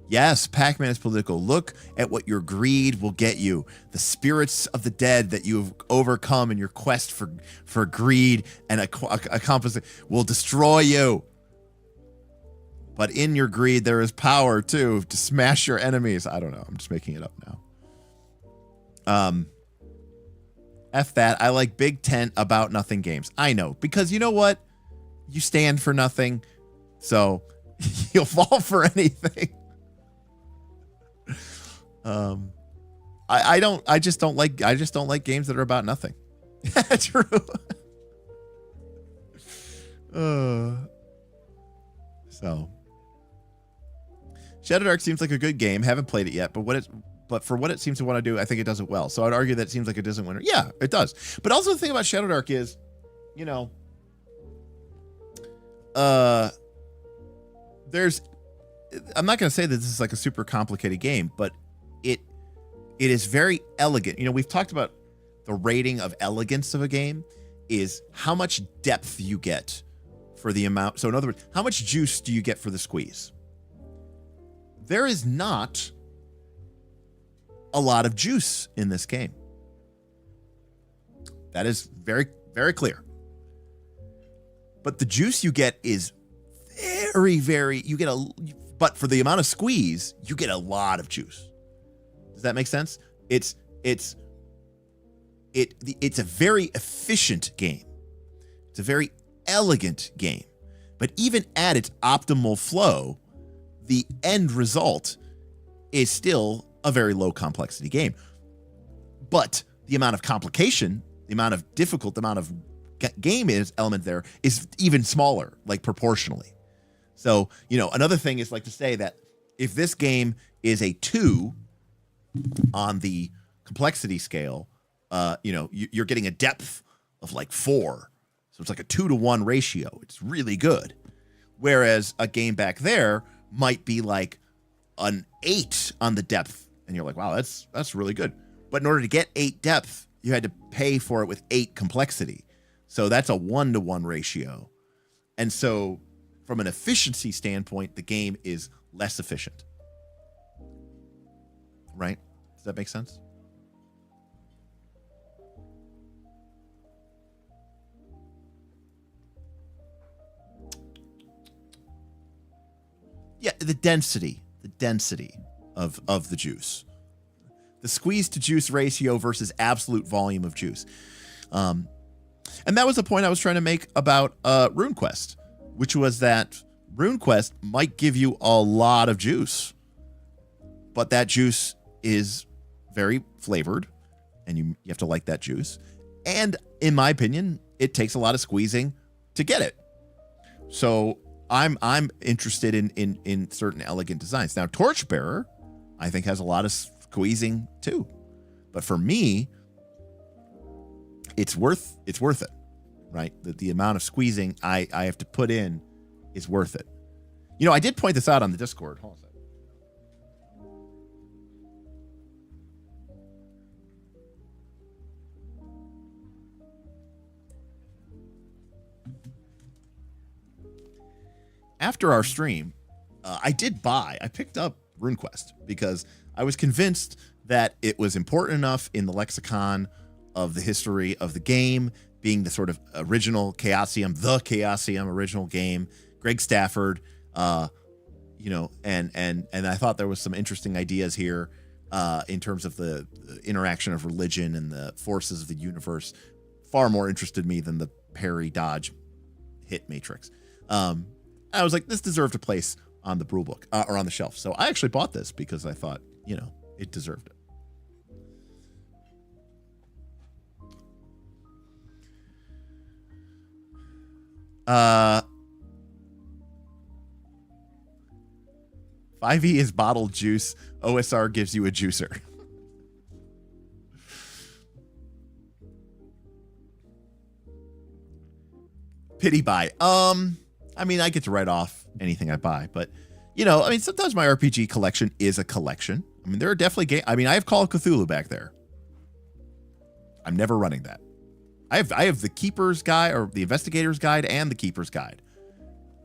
Yes, Pac-Man is political. Look at what your greed will get you. The spirits of the dead that you have overcome in your quest for greed and accomplishing will destroy you. But in your greed, there is power, too, to smash your enemies. I don't know. I'm just making it up now. F that. I like big tent about nothing games. I know. Because you know what? You stand for nothing. So you'll fall for anything. I just don't like games that are about nothing. True. So Shadow Dark seems like a good game. Haven't played it yet, but for what it seems to want to do, I think it does it well. So I'd argue that it seems like a Disney winner. Yeah, it does. But also the thing about Shadow Dark is, you know, I'm not going to say that this is like a super complicated game, but it is very elegant. You know, we've talked about the rating of elegance of a game is how much depth you get for the amount. So in other words, how much juice do you get for the squeeze? There is not a lot of juice in this game. That is very, very clear. But the juice you get is very, very, but for the amount of squeeze, you get a lot of juice. Does that make sense? It's a very efficient game. It's a very elegant game. But even at its optimal flow, the end result is still a very low complexity game. But the amount of complication, the amount of game element there is even smaller, like proportionally. So, you know, another thing is like to say that if this game is a 2 on the complexity scale, you know, you're getting a depth of like 4. So it's like a 2-to-1 ratio. It's really good. Whereas a game back there might be like an 8 on the depth. And you're like, wow, that's really good. But in order to get 8 depth, you had to pay for it with 8 complexity. So that's a 1-to-1 ratio. And so from an efficiency standpoint, the game is less efficient. Right? Does that make sense? Yeah, the density of the juice. The squeeze to juice ratio versus absolute volume of juice. And that was the point I was trying to make about RuneQuest, which was that RuneQuest might give you a lot of juice, but that juice is very flavored, and you have to like that juice. And in my opinion, it takes a lot of squeezing to get it. So I'm interested in certain elegant designs. Now, Torchbearer, I think, has a lot of squeezing too, but for me, it's worth it, right? The amount of squeezing I have to put in is worth it. You know, I did point this out on the Discord. Hold on a second. After our stream, I picked up RuneQuest because I was convinced that it was important enough in the lexicon of the history of the game, being the sort of original Chaosium, the Chaosium original game, Greg Stafford, you know, and I thought there was some interesting ideas here in terms of the interaction of religion and the forces of the universe. Far more interested me than the parry dodge hit matrix. I was like, this deserved a place on the rule book or on the shelf. So I actually bought this because I thought, you know, it deserved it. Uh, 5e is bottled juice. OSR gives you a juicer. Pity buy. I mean, I get to write off anything I buy, but you know, I mean, sometimes my RPG collection is a collection. I mean, there are definitely games. I mean, I have Call of Cthulhu back there. I'm never running that. I have the Keeper's Guide or the Investigator's Guide and the Keeper's Guide.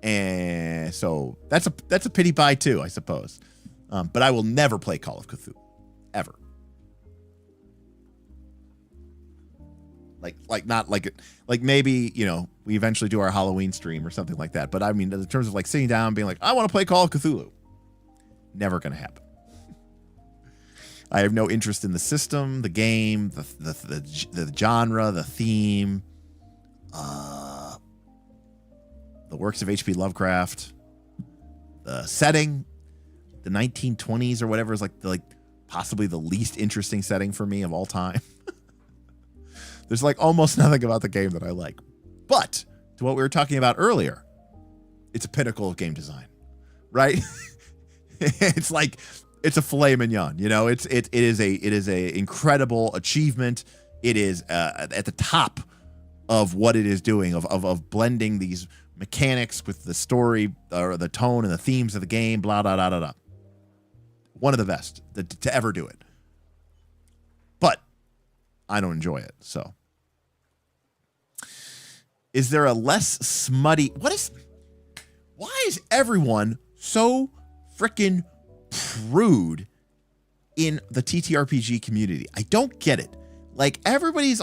And so that's a pity buy too, I suppose. But I will never play Call of Cthulhu. Ever. Like maybe, you know, we eventually do our Halloween stream or something like that. But I mean, in terms of like sitting down and being like, I want to play Call of Cthulhu. Never going to happen. I have no interest in the system, the game, the genre, the theme, the works of H.P. Lovecraft, the setting, the 1920s or whatever is like possibly the least interesting setting for me of all time. There's like almost nothing about the game that I like. But to what we were talking about earlier, it's a pinnacle of game design, right? It's like it's a filet mignon, you know. It is a incredible achievement. It is at the top of what it is doing of blending these mechanics with the story or the tone and the themes of the game. Blah blah blah blah blah. One of the best to ever do it. But I don't enjoy it. So, is there a less smutty? Why is everyone so freaking prude in the TTRPG community? I don't get it. Like everybody's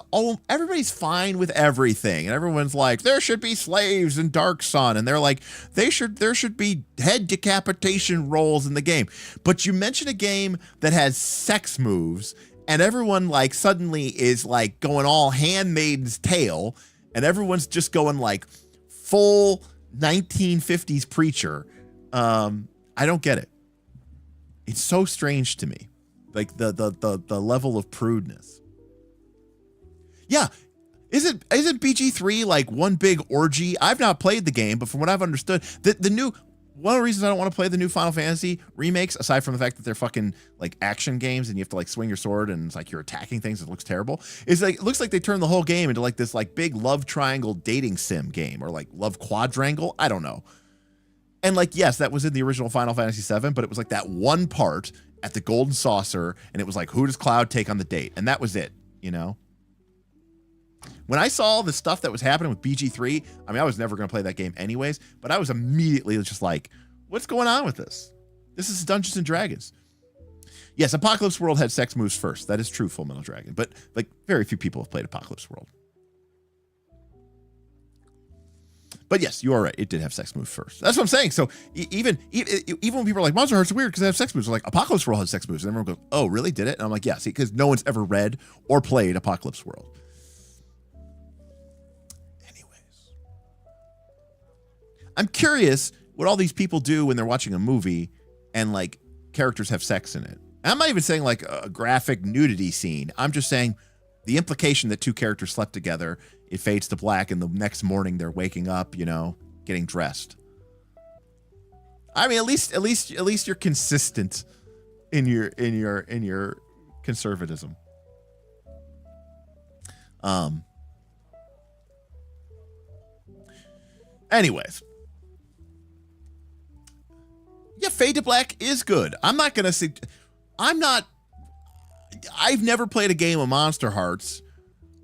fine with everything, and everyone's like, there should be slaves in Dark Sun, and they're like, there should be head decapitation rolls in the game. But you mention a game that has sex moves, and everyone like suddenly is like going all Handmaid's Tale, and everyone's just going like full 1950s preacher. I don't get it. It's so strange to me, like the level of prudeness. Yeah, isn't BG3 like one big orgy? I've not played the game, but from what I've understood, one of the reasons I don't want to play the new Final Fantasy remakes, aside from the fact that they're fucking like action games and you have to like swing your sword and it's like you're attacking things, it looks terrible, is like it looks like they turned the whole game into like this like big love triangle dating sim game, or like love quadrangle. I don't know. And like, yes, that was in the original Final Fantasy VII, but it was like that one part at the Golden Saucer, and it was like, who does Cloud take on the date? And that was it, you know? When I saw the stuff that was happening with BG3, I mean, I was never going to play that game anyways, but I was immediately just like, what's going on with this? This is Dungeons and Dragons. Yes, Apocalypse World had sex moves first. That is true, Full Metal Dragon, but like very few people have played Apocalypse World. But yes, you are right. It did have sex moves first. That's what I'm saying. So even when people are like, Monster Hearts are weird because they have sex moves, they're like, Apocalypse World has sex moves. And everyone goes, oh, really? Did it? And I'm like, yeah, see, because no one's ever read or played Apocalypse World. I'm curious what all these people do when they're watching a movie and like characters have sex in it. And I'm not even saying like a graphic nudity scene. I'm just saying the implication that two characters slept together, it fades to black, and the next morning they're waking up, you know, getting dressed. I mean, at least you're consistent in your conservatism. Anyways. Yeah, Fade to Black is good. I've never played a game of Monster Hearts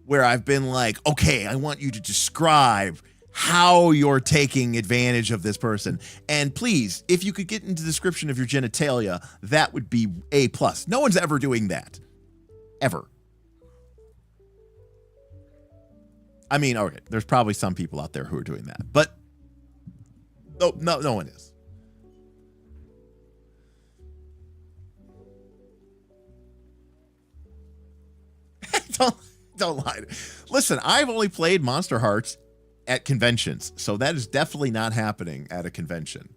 where I've been like, okay, I want you to describe how you're taking advantage of this person. And please, if you could get into the description of your genitalia, that would be A+. No one's ever doing that. Ever. I mean, okay, there's probably some people out there who are doing that, but no one is. Don't lie. Listen, I've only played Monster Hearts at conventions, so that is definitely not happening at a convention.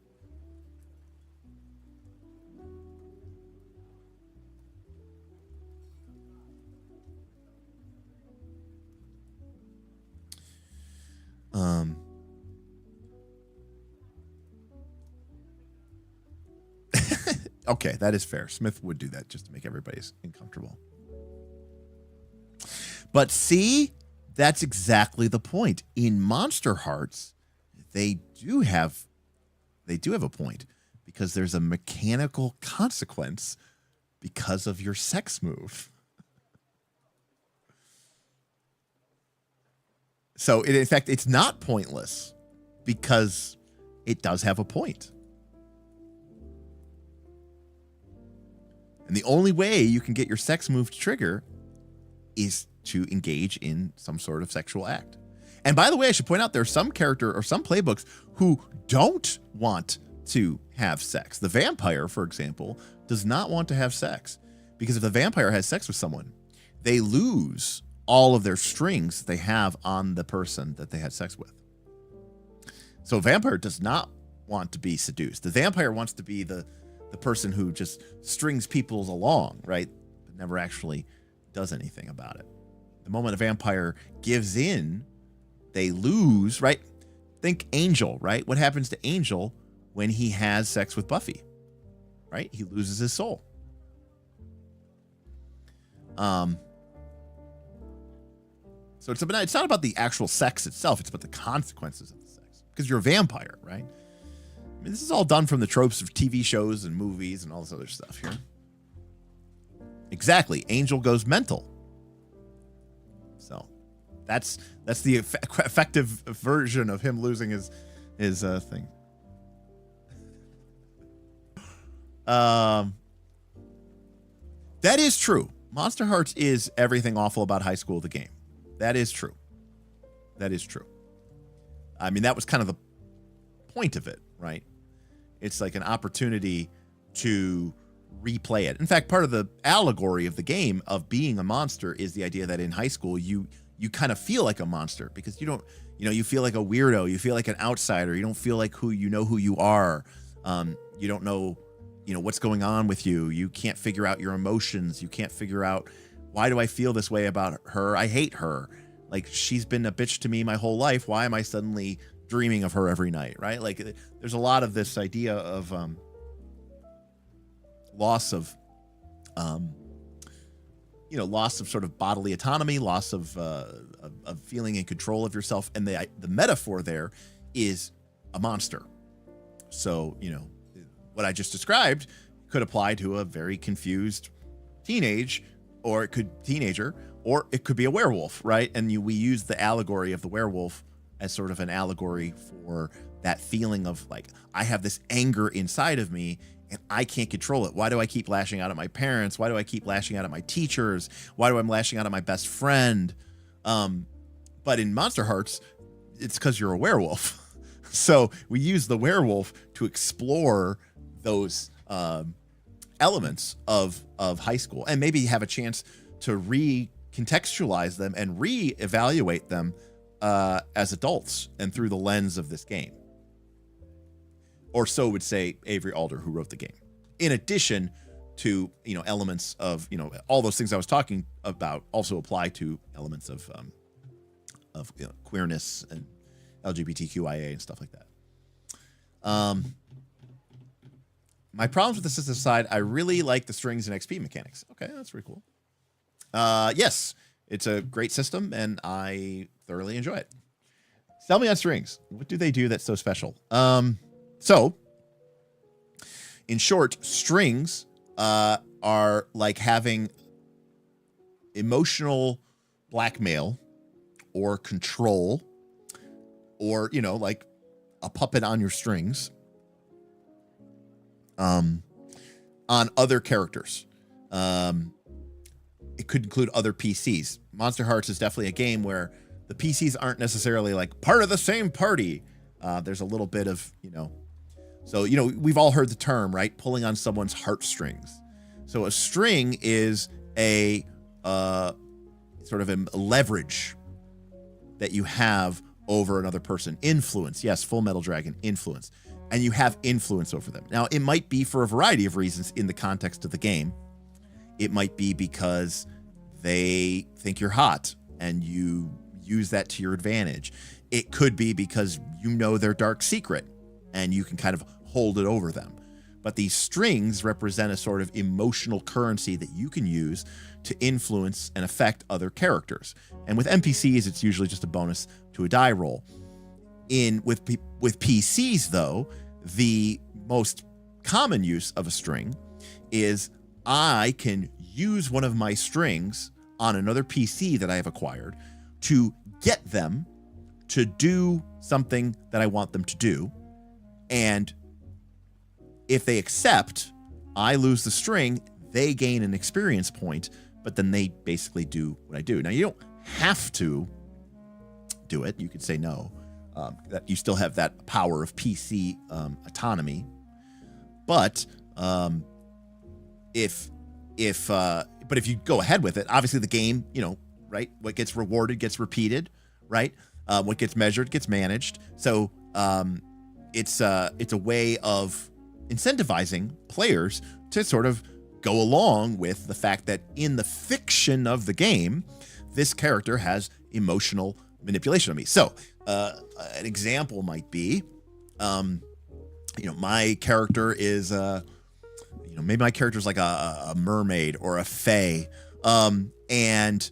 Okay, that is fair. Smith would do that just to make everybody uncomfortable. But see, that's exactly the point. In Monster Hearts, they do have a point, because there's a mechanical consequence because of your sex move. So in fact, it's not pointless because it does have a point. And the only way you can get your sex move to trigger is to engage in some sort of sexual act. And by the way, I should point out there's some character or some playbooks who don't want to have sex. The vampire, for example, does not want to have sex, because if the vampire has sex with someone, they lose all of their strings that they have on the person that they had sex with. So a vampire does not want to be seduced. The vampire wants to be the person who just strings people along, right? But never actually does anything about it. The moment a vampire gives in, they lose, right? Think Angel, right? What happens to Angel when he has sex with Buffy? right? He loses his soul. So it's not about the actual sex itself. It's about the consequences of the sex, because you're a vampire, right? I mean, this is all done from the tropes of TV shows and movies and all this other stuff here. Exactly. Angel goes mental. So that's the effective version of him losing his thing. That is true. Monster Hearts is everything awful about high school, the game. That is true. That is true. I mean, that was kind of the point of it, right? It's like an opportunity to replay it. In fact, part of the allegory of the game of being a monster is the idea that in high school, you kind of feel like a monster because you don't, you feel like a weirdo. You feel like an outsider. You don't feel like who you are. You don't know, what's going on with you. You can't figure out your emotions. You can't figure out, why do I feel this way about her? I hate her. Like, she's been a bitch to me my whole life. Why am I suddenly dreaming of her every night, right? Like, there's a lot of this idea of loss of sort of bodily autonomy, loss of feeling in control of yourself, and the metaphor there is a monster. So what I just described could apply to a very confused teenager, or it could be a werewolf, right? And we use the allegory of the werewolf as sort of an allegory for that feeling of like, I have this anger inside of me and I can't control it. Why do I keep lashing out at my parents? Why do I keep lashing out at my teachers? Why do I lashing out at my best friend? But in Monster Hearts, it's because you're a werewolf. So we use the werewolf to explore those elements of high school and maybe have a chance to recontextualize them and reevaluate them as adults and through the lens of this game. Or so would say Avery Alder, who wrote the game. In addition to, elements of, all those things I was talking about also apply to elements of queerness and LGBTQIA and stuff like that. My problems with the system side, I really like the strings and XP mechanics. Okay, that's pretty cool. Yes, it's a great system, and I thoroughly enjoy it. Sell me on strings. What do they do that's so special? So, in short, strings are like having emotional blackmail or control or, like a puppet on your strings on other characters. It could include other PCs. Monster Hearts is definitely a game where the PCs aren't necessarily like part of the same party. There's a little bit of, so, we've all heard the term, right? Pulling on someone's heartstrings. So a string is a sort of a leverage that you have over another person. Influence. Yes, Full Metal Dragon, influence. And you have influence over them. Now, it might be for a variety of reasons in the context of the game. It might be because they think you're hot and you use that to your advantage. It could be because you know their dark secret and you can kind of hold it over them. But these strings represent a sort of emotional currency that you can use to influence and affect other characters. And with NPCs, it's usually just a bonus to a die roll. With PCs, though, the most common use of a string is I can use one of my strings on another PC that I have acquired to get them to do something that I want them to do. And if they accept, I lose the string, they gain an experience point, but then they basically do what I do. Now, you don't have to do it. You could say no. That you still have that power of PC autonomy. But if you go ahead with it, obviously the game, right? What gets rewarded gets repeated, right? What gets measured gets managed. So it's a way of incentivizing players to sort of go along with the fact that in the fiction of the game, this character has emotional manipulation of me. So an example might be, my character is, maybe my character's like a mermaid or a fae, and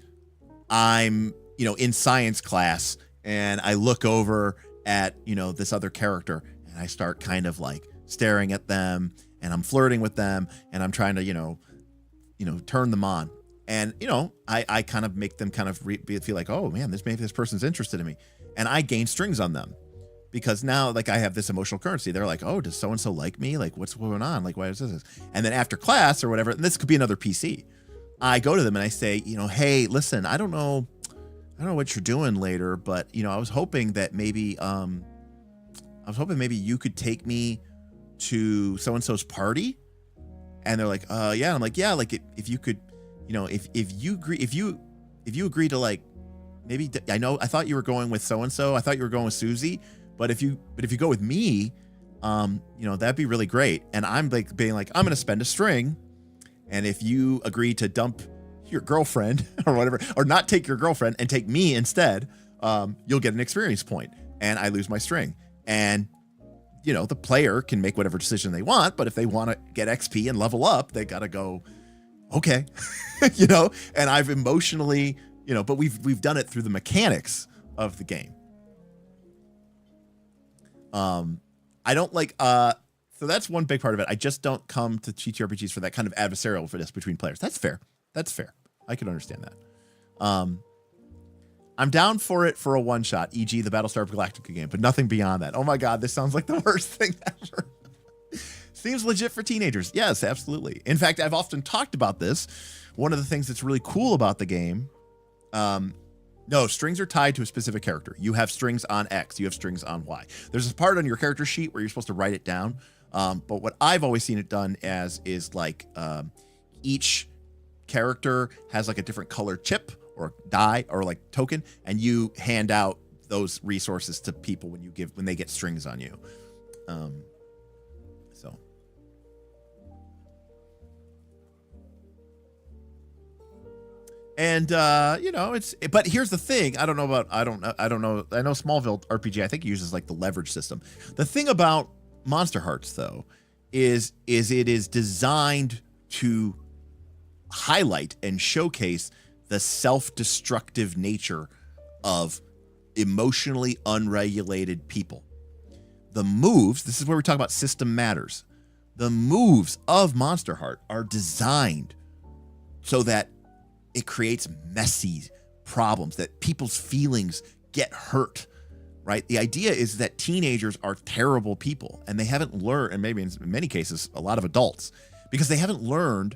I'm, in science class, and I look over at, this other character, and I start kind of like staring at them, and I'm flirting with them, and I'm trying to, turn them on. And, I kind of make them kind of feel like, oh man, maybe this person's interested in me. And I gain strings on them because now like I have this emotional currency. They're like, oh, does so-and-so like me? Like what's going on? Like, why is this? And then after class or whatever, and this could be another PC, I go to them and I say, hey, listen, I don't know what you're doing later, but I was hoping that maybe you could take me to so-and-so's party. And they're like, yeah. And I'm like, yeah, like if you could, if you agree to like, maybe I thought you were going with so-and-so. I thought you were going with Susie, but if you go with me, that'd be really great. And I'm like being like, I'm going to spend a string. And if you agree to dump your girlfriend or whatever, or not take your girlfriend and take me instead, you'll get an experience point and I lose my string. And, the player can make whatever decision they want, but if they want to get XP and level up, they got to go, okay, and I've emotionally, but we've done it through the mechanics of the game. I don't like, so that's one big part of it. I just don't come to TTRPGs for that kind of adversarial for this between players. That's fair. I can understand that. I'm down for it for a one shot, e.g. the Battlestar Galactica game, but nothing beyond that. Oh my God, this sounds like the worst thing ever. Seems legit for teenagers. Yes, absolutely. In fact, I've often talked about this. One of the things that's really cool about the game, no, strings are tied to a specific character. You have strings on X, you have strings on Y. There's a part on your character sheet where you're supposed to write it down. But what I've always seen it done as is like each character has like a different color chip or die or like token, and you hand out those resources to people when they get strings on you. So and but here's the thing. I know Smallville RPG, I think it uses like the leverage system. The thing about Monster Hearts though is it is designed to highlight and showcase the self-destructive nature of emotionally unregulated people. The moves, this is where we talk about system matters. The moves of Monster Heart are designed so that it creates messy problems, that people's feelings get hurt, right? The idea is that teenagers are terrible people and they haven't learned, and maybe in many cases, a lot of adults, because they haven't learned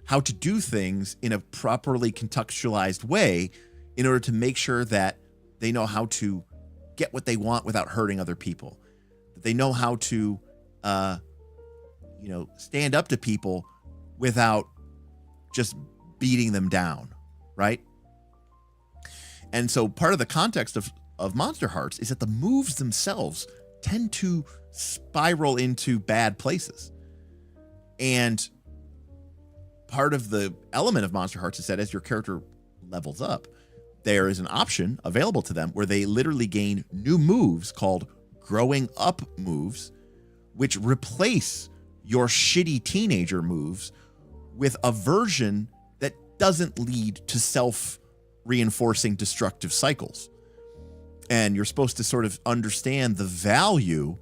how to do things in a properly contextualized way in order to make sure that they know how to get what they want without hurting other people. That they know how to, stand up to people without just beating them down, right? And so part of the context of Monster Hearts is that the moves themselves tend to spiral into bad places. And part of the element of Monster Hearts is that as your character levels up, there is an option available to them where they literally gain new moves called growing up moves, which replace your shitty teenager moves with a version that doesn't lead to self-reinforcing destructive cycles. And you're supposed to sort of understand the value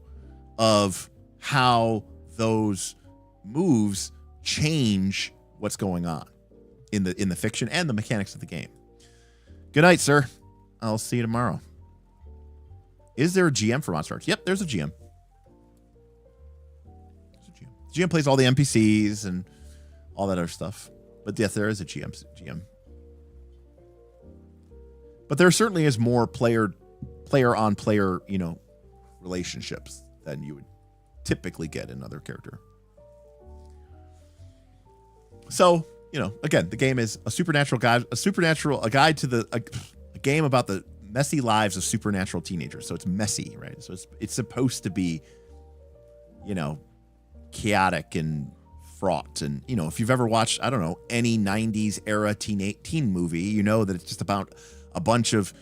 of how those moves change what's going on in the fiction and the mechanics of the game. Good night, sir. I'll see you tomorrow. Is there a GM for Monster Hearts? Yep, there's a GM. GM plays all the NPCs and all that other stuff. But yes, there is a GM. But there certainly is more player on player, relationships than you would typically get in another character. So, again, the game is a guide to a game about the messy lives of supernatural teenagers. So it's messy, right? So it's supposed to be, chaotic and fraught. And, if you've ever watched, I don't know, any 90s era teen movie, you know that it's just about a bunch of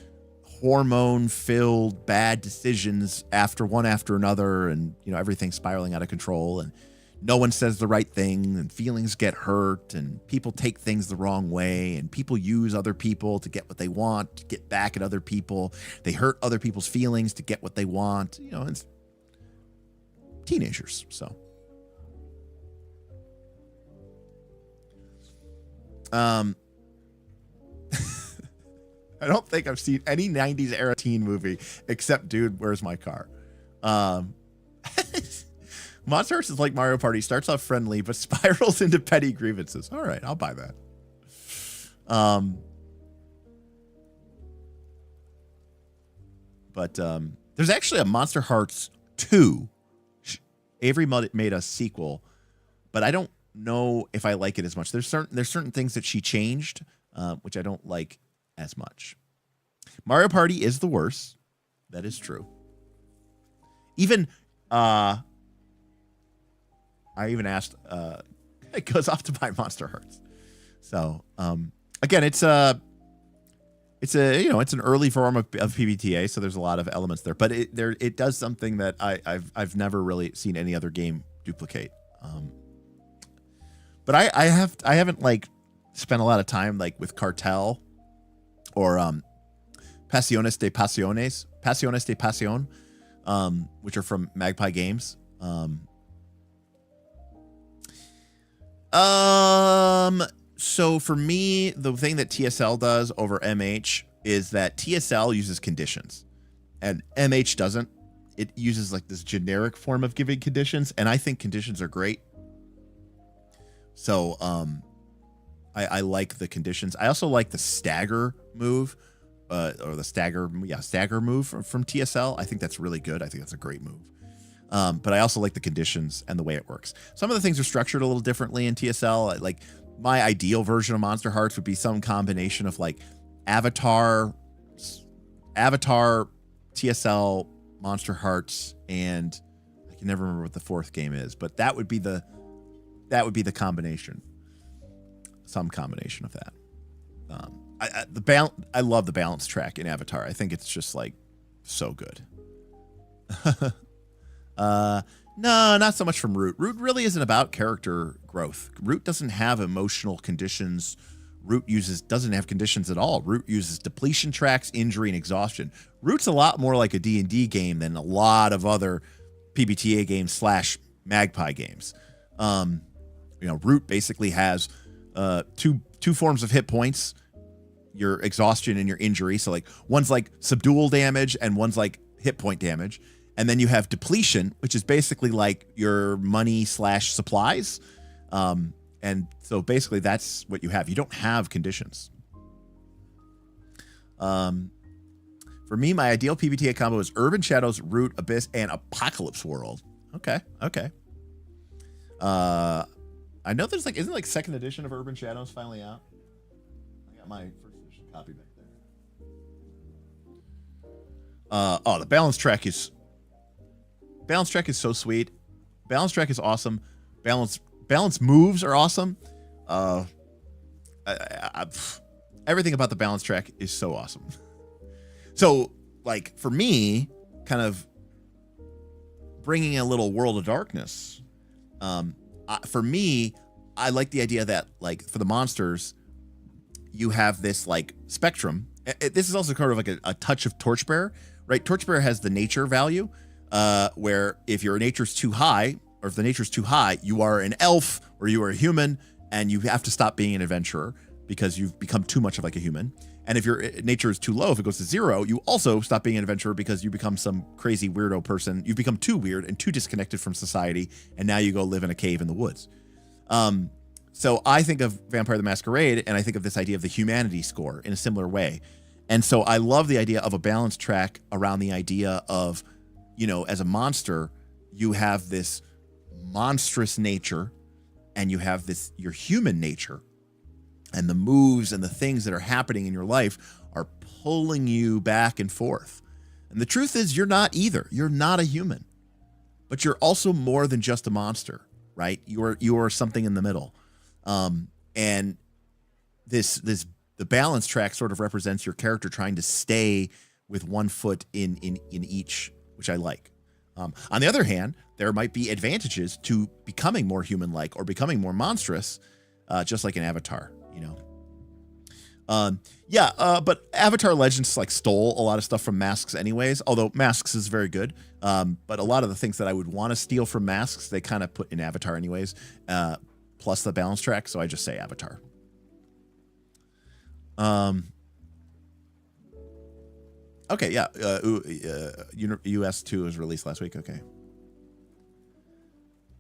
hormone-filled bad decisions one after another, and, everything spiraling out of control. And no one says the right thing, and feelings get hurt, and people take things the wrong way, and people use other people to get what they want, to get back at other people. They hurt other people's feelings to get what they want. You know, it's teenagers, so. I don't think I've seen any 90s era teen movie except Dude, Where's My Car? Monster Hearts is like Mario Party. Starts off friendly, but spirals into petty grievances. All right, I'll buy that. But there's actually a Monster Hearts 2. Avery made a sequel, but I don't know if I like it as much. There's certain things that she changed, which I don't like as much. Mario Party is the worst. That is true. Even I even asked it goes off to buy Monster Hearts. So again, it's an early form of PBTA, so there's a lot of elements there, but it does something that I've never really seen any other game duplicate. But I haven't like spent a lot of time like with Cartel or Pasiones de Pasión, which are from Magpie Games. So for me, the thing that TSL does over MH is that TSL uses conditions and MH doesn't. It uses like this generic form of giving conditions, and I think conditions are great. So I like the conditions. I also like the stagger move, or the stagger move from TSL. I think that's really good. I think that's a great move. But I also like the conditions and the way it works. Some of the things are structured a little differently in TSL. Like my ideal version of Monster Hearts would be some combination of like Avatar, TSL, Monster Hearts, and I can never remember what the fourth game is, but that would be the combination. Some combination of that. I love the balance track in Avatar. I think it's just like so good. No, not so much from Root. Root really isn't about character growth. Root doesn't have emotional conditions. Root doesn't have conditions at all. Root uses depletion tracks, injury, and exhaustion. Root's a lot more like a D&D game than a lot of other PBTA games / Magpie games. Root basically has two forms of hit points, your exhaustion and your injury. So like one's like subdual damage and one's like hit point damage. And then you have depletion, which is basically like your money / supplies. And so basically that's what you have. You don't have conditions. For me, my ideal PBTA combo is Urban Shadows, Root, Abyss, and Apocalypse World. Okay. I know there's like, isn't like second edition of Urban Shadows finally out? I got my first edition copy back there. The balance track is so sweet. Balance track is awesome. Balance moves are awesome. Everything about the balance track is so awesome. So like for me, kind of bringing a little World of Darkness, for me, I like the idea that like for the monsters, you have this like spectrum. This is also kind of like a touch of Torchbearer, right? Torchbearer has the nature value, where if your nature's too high, or if the nature's too high, you are an elf or you are a human, and you have to stop being an adventurer because you've become too much of like a human. And if your nature is too low, if it goes to 0, you also stop being an adventurer because you become some crazy weirdo person. You've become too weird and too disconnected from society, and now you go live in a cave in the woods. So I think of Vampire the Masquerade, and I think of this idea of the humanity score in a similar way. And so I love the idea of a balance track around the idea of, as a monster, you have this monstrous nature, and you have your human nature, and the moves and the things that are happening in your life are pulling you back and forth. And the truth is, you're not either. You're not a human, but you're also more than just a monster, right? You are something in the middle. And the balance track sort of represents your character trying to stay with one foot in each, which I like. On the other hand, there might be advantages to becoming more human-like or becoming more monstrous, just like an Avatar, you know. But Avatar Legends like stole a lot of stuff from Masks anyways, although Masks is very good. But a lot of the things that I would want to steal from Masks, they kind of put in Avatar anyways, plus the balance track, so I just say Avatar. Okay, yeah, US 2 was released last week, okay.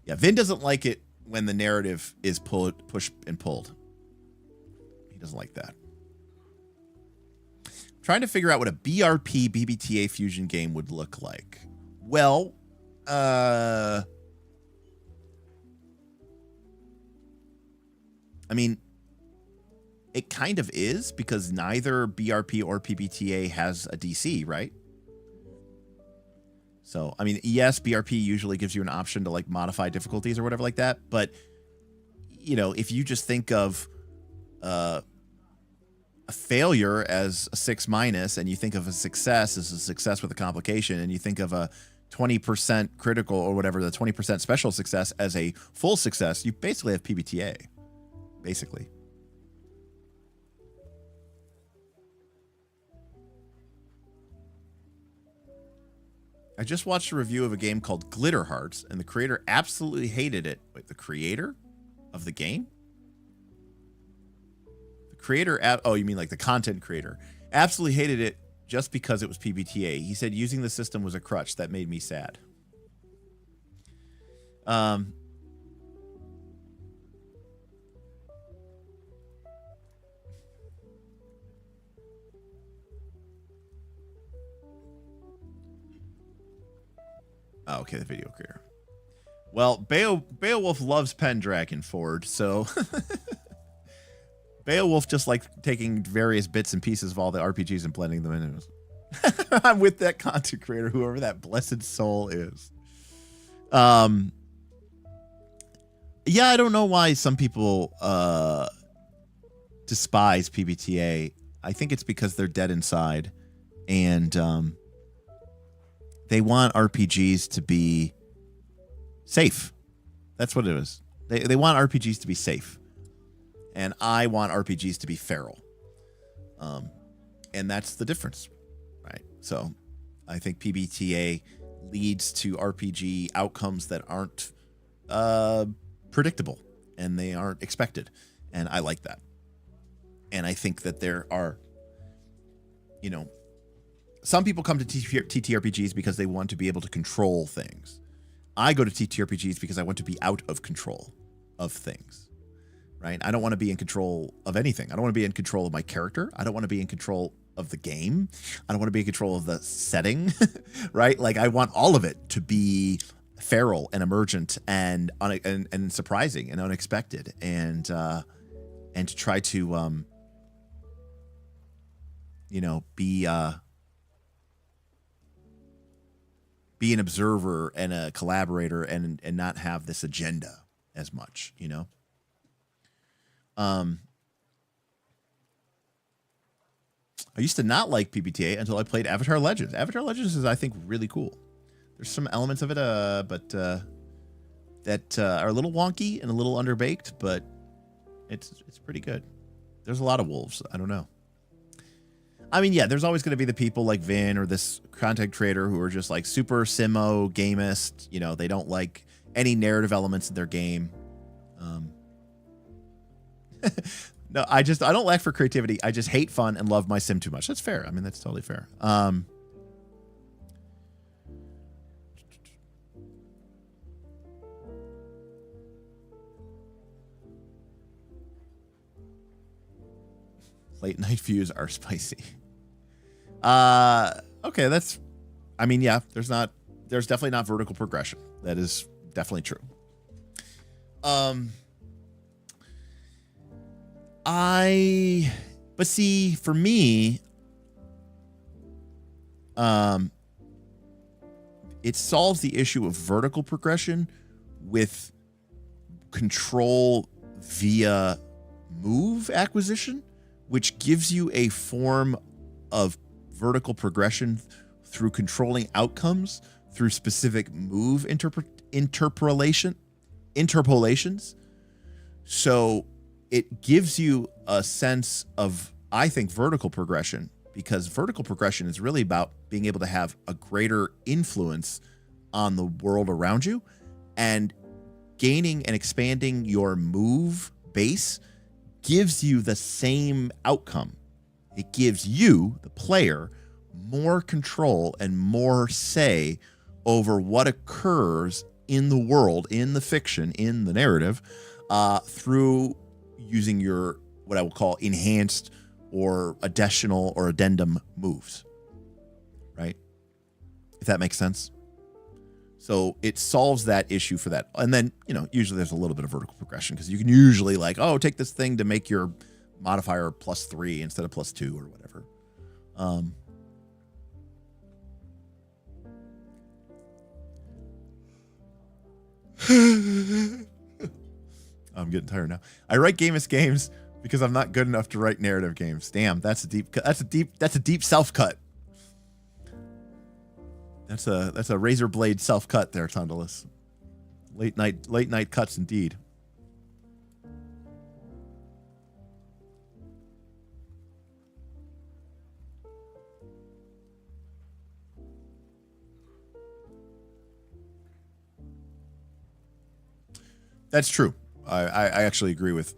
Yeah, Vin doesn't like it when the narrative is pushed and pulled. He doesn't like that. I'm trying to figure out what a BRP BBTA fusion game would look like. Well, I mean, it kind of is, because neither BRP or PBTA has a DC, right? So, I mean, yes, BRP usually gives you an option to like modify difficulties or whatever like that. But, you know, if you just think of a failure as a 6-, and you think of a success as a success with a complication, and you think of a 20% critical or whatever, the 20% special success as a full success, you basically have PBTA, basically. I just watched a review of a game called Glitter Hearts, and the creator absolutely hated it. Wait, the creator of the game? The creator, oh, you mean like the content creator, absolutely hated it just because it was PBTA. He said using the system was a crutch. That made me sad. Oh, okay, the video creator. Well, Beowulf loves Pendragon Forge, so Beowulf just like taking various bits and pieces of all the RPGs and blending them in. I'm with that content creator, whoever that blessed soul is. Yeah, I don't know why some people despise PBTA. I think it's because they're dead inside, and they want RPGs to be safe. That's what it is. They want RPGs to be safe. And I want RPGs to be feral. And that's the difference, right? So I think PBTA leads to RPG outcomes that aren't predictable and they aren't expected. And I like that. And I think that there are, you know, some people come to TTRPGs because they want to be able to control things. I go to TTRPGs because I want to be out of control of things, right? I don't want to be in control of anything. I don't want to be in control of my character. I don't want to be in control of the game. I don't want to be in control of the setting, right? Like I want all of it to be feral and emergent and surprising and unexpected, and to try to you know, be an observer and a collaborator and not have this agenda as much, you know? I used to not like PBTA until I played Avatar Legends. Avatar Legends is, I think, really cool. There's some elements of it, but that are a little wonky and a little underbaked, but it's pretty good. There's a lot of wolves. I don't know. I mean, yeah, there's always going to be the people like Vin or this content creator who are just like super simo gamist. You know, they don't like any narrative elements in their game. No, I don't lack for creativity. I just hate fun and love my sim too much. That's fair. I mean, that's totally fair. Late night views are spicy. Okay, that's, I mean, yeah, there's definitely not vertical progression. That is definitely true. But see, for me, it solves the issue of vertical progression with control via move acquisition, which gives you a form of vertical progression through controlling outcomes through specific move interpolations. So it gives you a sense of, I think, vertical progression, because vertical progression is really about being able to have a greater influence on the world around you, and gaining and expanding your move base gives you the same outcome. It gives you, the player, more control and more say over what occurs in the world, in the fiction, in the narrative, through using your, what I will call, enhanced or additional or addendum moves, right? If that makes sense. So it solves that issue for that. And then, usually there's a little bit of vertical progression, because you can usually take this thing to make your modifier +3 instead of +2 or whatever. I'm getting tired now. I write gamist games because I'm not good enough to write narrative games. Damn, that's a deep self cut. That's a razor blade self cut there, Tundalus. Late night cuts indeed. That's true. I actually agree with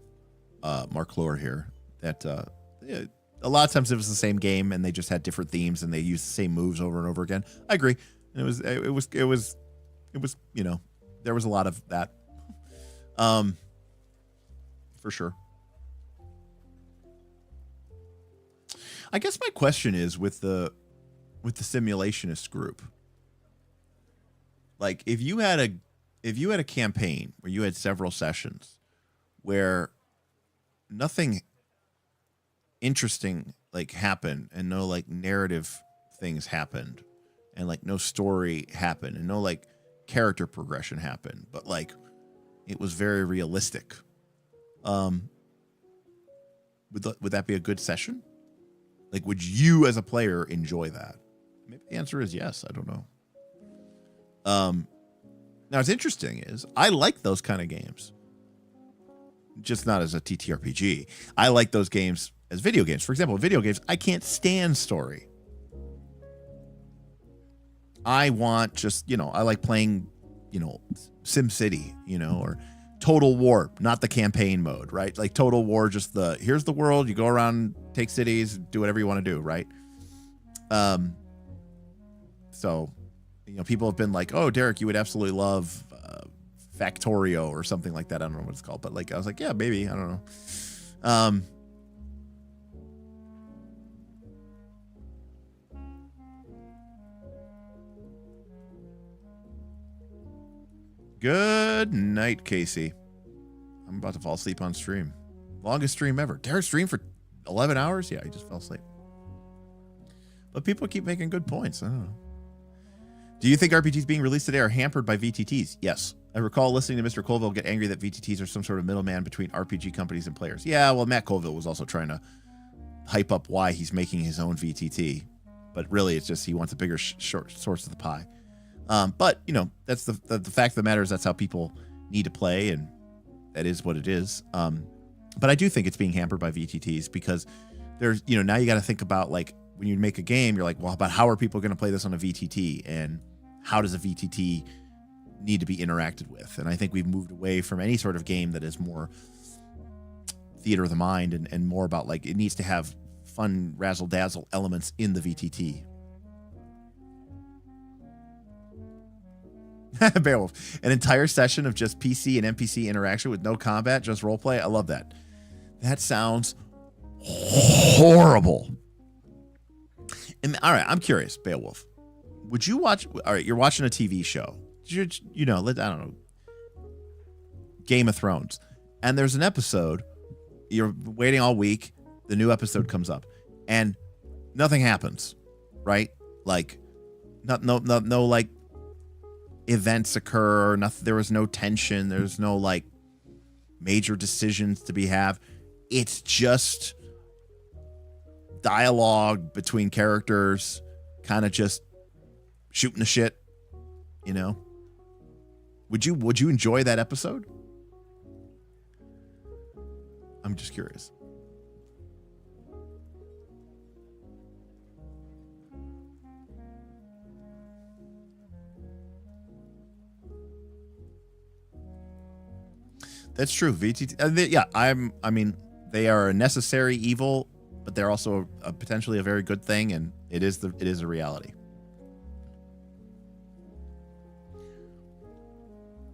Mark Lohr here that a lot of times it was the same game and they just had different themes and they used the same moves over and over again. I agree. And it was there was a lot of that. For sure. I guess my question is with the simulationist group. Like, if you had a campaign where you had several sessions where nothing interesting happened and no narrative things happened and no story happened and no character progression happened, but it was very realistic, would that be a good session? Would you as a player enjoy that? Maybe the answer is yes. I don't know. Now, what's interesting is I like those kind of games, just not as a TTRPG. I like those games as video games. For example, video games, I can't stand story. I want just, I like playing, SimCity, or Total War, not the campaign mode, right? Total War, just here's the world, you go around, take cities, do whatever you want to do, right? So, people have been like, oh, Derek, you would absolutely love Factorio or something like that. I don't know what it's called, but I was like, yeah, maybe. I don't know. Good night, Casey. I'm about to fall asleep on stream. Longest stream ever. Derek streamed for 11 hours? Yeah, he just fell asleep. But people keep making good points. I don't know. Do you think RPGs being released today are hampered by VTTs? Yes. I recall listening to Mr. Colville get angry that VTTs are some sort of middleman between RPG companies and players. Yeah, well, Matt Colville was also trying to hype up why he's making his own VTT. But really, it's just he wants a bigger source of the pie. But, that's the fact of the matter is that's how people need to play, and that is what it is. But I do think it's being hampered by VTTs because there's, now you got to think about, when you make a game, you're like, well, but how are people going to play this on a VTT? And how does a VTT need to be interacted with? And I think we've moved away from any sort of game that is more theater of the mind and more about, it needs to have fun razzle-dazzle elements in the VTT. Beowulf, an entire session of just PC and NPC interaction with no combat, just roleplay. I love that. That sounds horrible. And all right, I'm curious, Beowulf. Would you watch? All right, you're watching a TV show. I don't know, Game of Thrones, and there's an episode. You're waiting all week. The new episode comes up, and nothing happens, right? No events occur. Nothing. There was no tension. There's no major decisions to be have. It's just dialogue between characters, kind of just shooting the shit, You know, would you enjoy that episode? I'm just curious. That's true. VTT. Yeah, I mean, they are a necessary evil, but they're also potentially a very good thing, and it is a reality.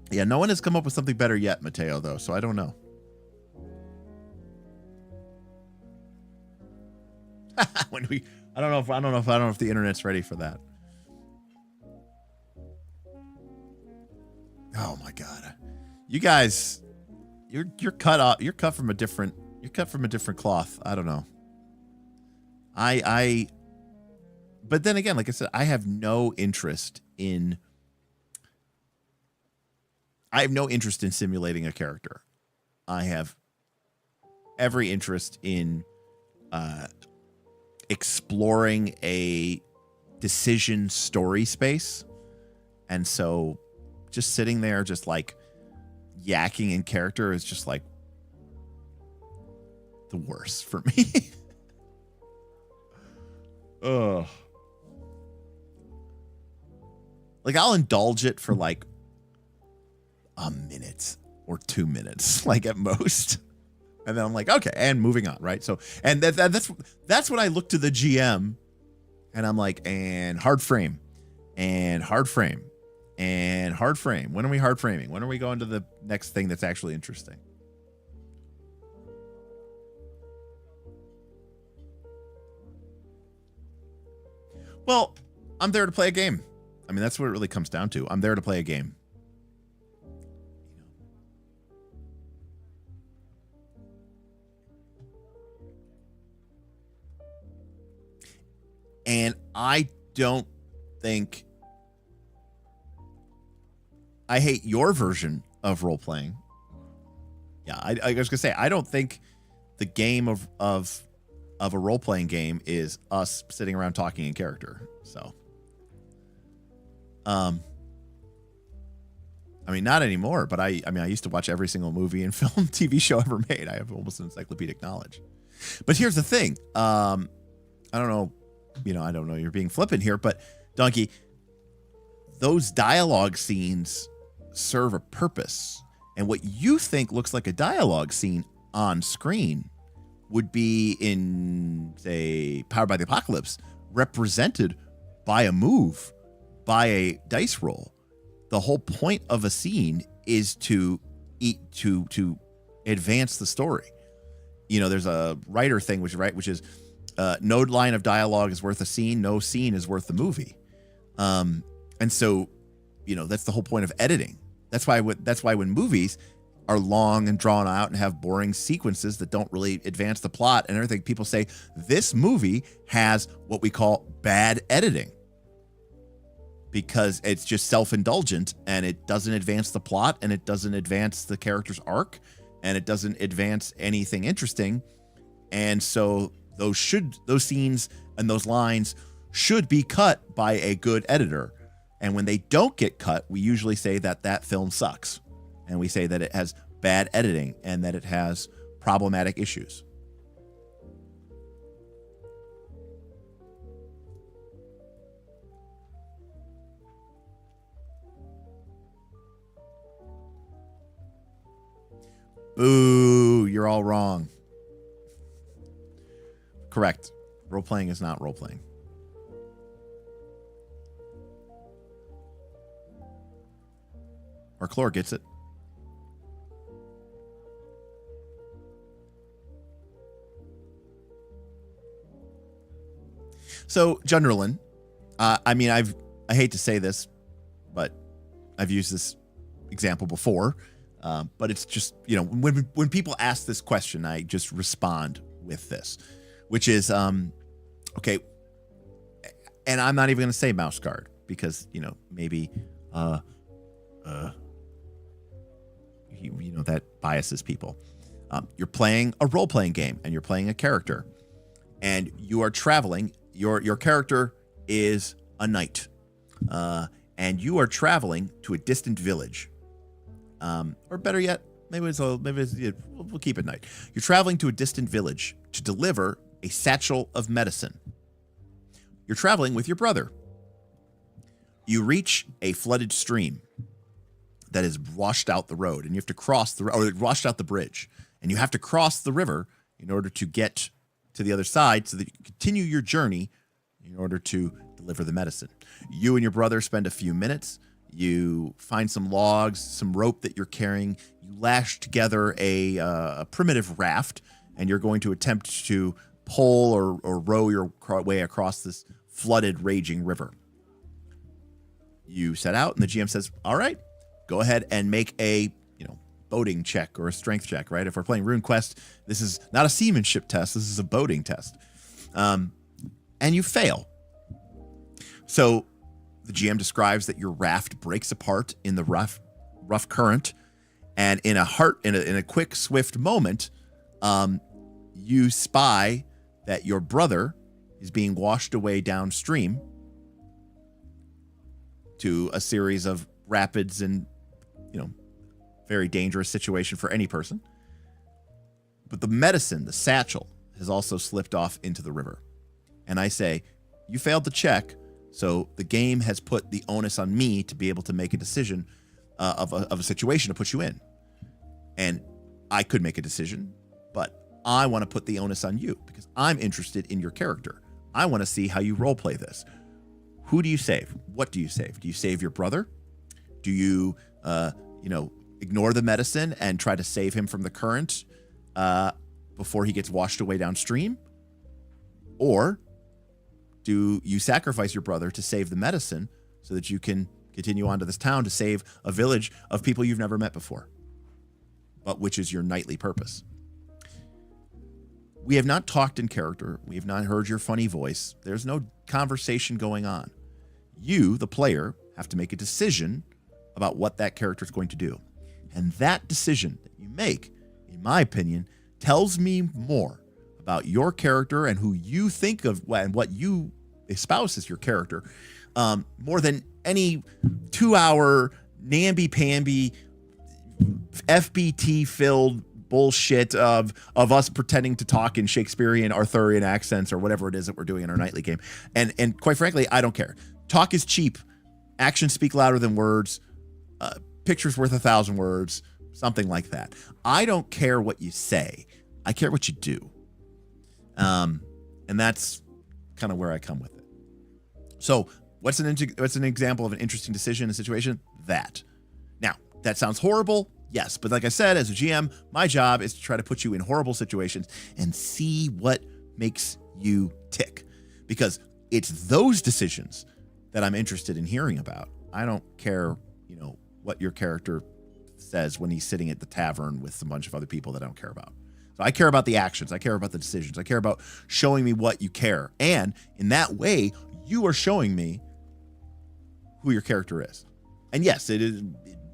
Yeah, no one has come up with something better yet, Mateo, though, so I don't know. I don't know if the internet's ready for that. Oh my God, you guys, you're cut off. You're cut from a different cloth. I don't know. But then again, like I said, I have no interest in simulating a character. I have every interest in exploring a decision story space. And so just sitting there, just like yakking in character is just like the worst for me. Ugh. Like I'll indulge it for like a minute or 2 minutes, like at most. And then I'm like, okay, and moving on, right? So, and that's when I look to the GM and I'm like, and hard frame, and hard frame, and hard frame. When are we hard framing? When are we going to the next thing that's actually interesting? Well, I'm there to play a game. I mean, that's what it really comes down to. I'm there to play a game. And I don't think I hate your version of role playing. Yeah, I was gonna say I don't think the game of a role playing game is us sitting around talking in character. So, I mean, not anymore. But I mean, I used to watch every single movie and film, TV show ever made. I have almost encyclopedic knowledge. But here's the thing. I don't know. I don't know, you're being flippant here, but Donkey, those dialogue scenes serve a purpose. And what you think looks like a dialogue scene on screen would be in, say, Powered by the Apocalypse, represented by a move, by a dice roll. The whole point of a scene is to advance the story. There's a writer thing, which is no line of dialogue is worth a scene. No scene is worth the movie. And so, that's the whole point of editing. That's why when movies are long and drawn out and have boring sequences that don't really advance the plot and everything, people say this movie has what we call bad editing because it's just self-indulgent and it doesn't advance the plot and it doesn't advance the character's arc and it doesn't advance anything interesting. And so those scenes and those lines should be cut by a good editor. And when they don't get cut, we usually say that film sucks. And we say that it has bad editing and that it has problematic issues. Boo, you're all wrong. Correct. Role-playing is not role-playing. Or Chlor gets it. So, Junderlin, I mean, I hate to say this, but I've used this example before. But it's just, when people ask this question, I just respond with this, which is, okay, and I'm not even going to say mouse guard because, maybe, that biases people. You're playing a role-playing game and you're playing a character and you are traveling. Your character is a knight. and you are traveling to a distant village. Or better yet, maybe we'll keep it night. You're traveling to a distant village to deliver a satchel of medicine. You're traveling with your brother. You reach a flooded stream that has washed out the road, and you have to cross washed out the bridge, and you have to cross the river in order to get to the other side so that you can continue your journey in order to deliver the medicine. You and your brother spend a few minutes. You find some logs, some rope that you're carrying. You lash together a primitive raft, and you're going to attempt to pull or row your way across this flooded, raging river. You set out, and the GM says, all right, go ahead and make a boating check or a strength check, right? If we're playing RuneQuest, this is not a seamanship test. This is a boating test. And you fail. So the GM describes that your raft breaks apart in the rough current, and in a quick, swift moment, you spy that your brother is being washed away downstream to a series of rapids and, very dangerous situation for any person. But the medicine, the satchel, has also slipped off into the river. And I say, you failed to check, so the game has put the onus on me to be able to make a decision of a situation to put you in. And I could make a decision, but I want to put the onus on you because I'm interested in your character. I want to see how you roleplay this. Who do you save? What do you save? Do you save your brother? Do you, ignore the medicine and try to save him from the current before he gets washed away downstream? Or do you sacrifice your brother to save the medicine so that you can continue on to this town to save a village of people you've never met before, but which is your nightly purpose? We have not talked in character. We have not heard your funny voice. There's no conversation going on. You, the player, have to make a decision about what that character is going to do. And that decision that you make, in my opinion, tells me more about your character and who you think of and what you espouse as your character, more than any 2-hour namby-pamby FBT-filled bullshit of us pretending to talk in Shakespearean, Arthurian accents or whatever it is that we're doing in our nightly game. And quite frankly, I don't care. Talk is cheap. Actions speak louder than words. Picture's worth 1,000 words, something like that. I don't care what you say. I care what you do. And that's kind of where I come with it. So what's an example of an interesting decision in a situation? That. Now, that sounds horrible. Yes. But like I said, as a GM, my job is to try to put you in horrible situations and see what makes you tick. Because it's those decisions that I'm interested in hearing about. I don't care, what your character says when he's sitting at the tavern with a bunch of other people that I don't care about. So I care about the actions. I care about the decisions. I care about showing me what you care. And in that way, you are showing me who your character is. And yes, it is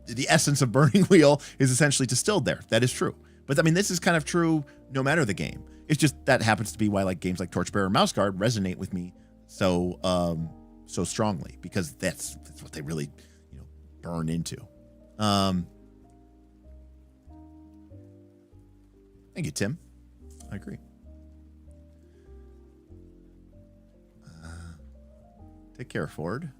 the essence of Burning Wheel is essentially distilled there. That is true. But I mean, this is kind of true no matter the game. It's just that happens to be why games like Torchbearer and Mouse Guard resonate with me so strongly, because that's what they really burn into. Thank you, Tim. I agree. Take care, Ford.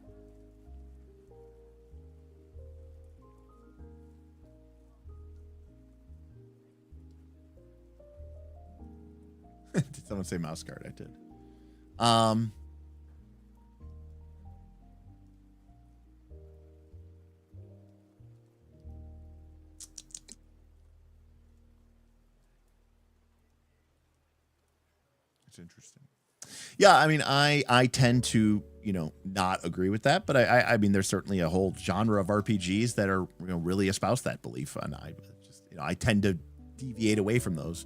Did someone say mouse guard? I did. It's interesting. Yeah, I mean, I tend to, not agree with that, but I mean, there's certainly a whole genre of RPGs that are, really espouse that belief, and I just, I tend to deviate away from those,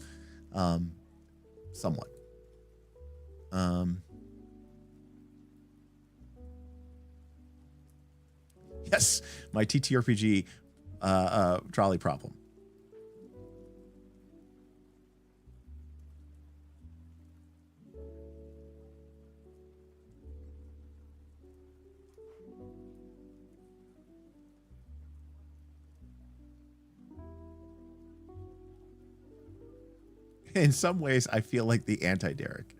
somewhat. Yes, my TTRPG trolley problem. in some ways, I feel like the anti-Derek.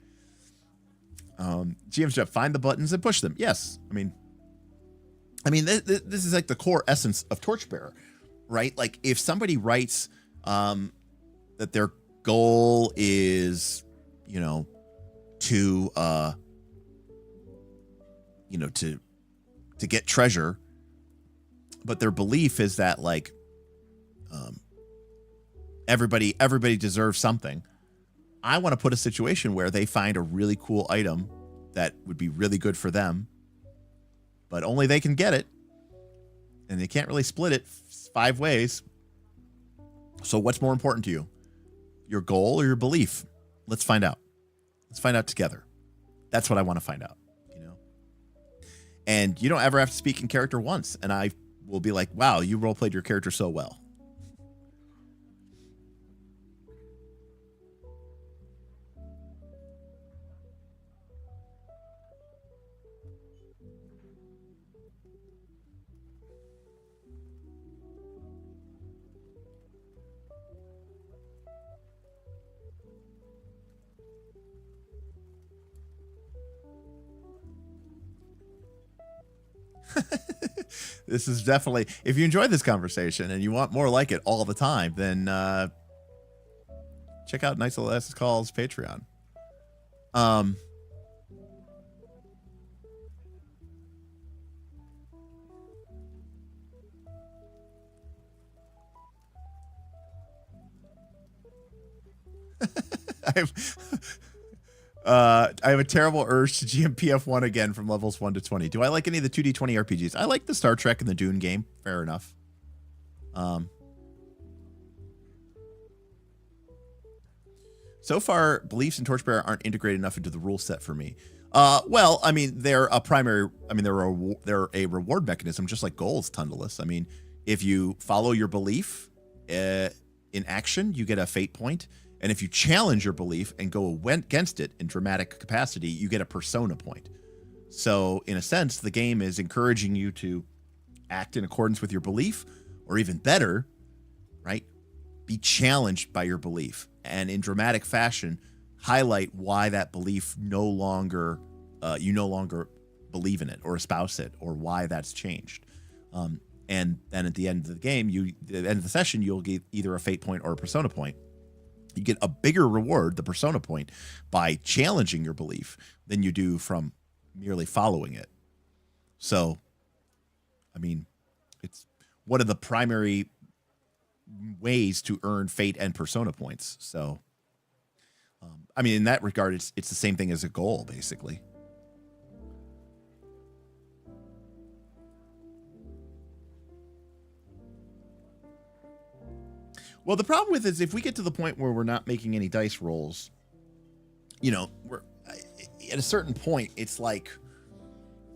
GM's job, find the buttons and push them. Yes. I mean, this is like the core essence of Torchbearer, right? Like if somebody writes that their goal is, to get treasure, but their belief is that like everybody deserves something. I want to put a situation where they find a really cool item that would be really good for them, but only they can get it, and they can't really split it 5 ways. So what's more important to you? Your goal or your belief? Let's find out. Let's find out together. That's what I want to find out, And you don't ever have to speak in character once, and I will be like, wow, you roleplayed your character so well. This is definitely, if you enjoyed this conversation and you want more like it all the time, then check out Knights of the Last Call's Patreon. I have a terrible urge to GMPF1 again from levels 1 to 20. Do I like any of the 2D20 RPGs? I like the Star Trek and the Dune game. Fair enough. So far, beliefs in Torchbearer aren't integrated enough into the rule set for me. Well, I mean, they're a reward mechanism, just like goals, Tundalus. I mean, if you follow your belief in action, you get a fate point. And if you challenge your belief and go against it in dramatic capacity, you get a persona point. So in a sense, the game is encouraging you to act in accordance with your belief, or even better, right? Be challenged by your belief, and in dramatic fashion, highlight why that belief you no longer believe in it or espouse it, or why that's changed. And then at the end of the game, the end of the session, you'll get either a fate point or a persona point. You get a bigger reward, the persona point, by challenging your belief than you do from merely following it. So, I mean, it's one of the primary ways to earn fate and persona points. So, I mean, in that regard, it's the same thing as a goal, basically. Well, the problem with it is if we get to the point where we're not making any dice rolls, we're at a certain point, it's like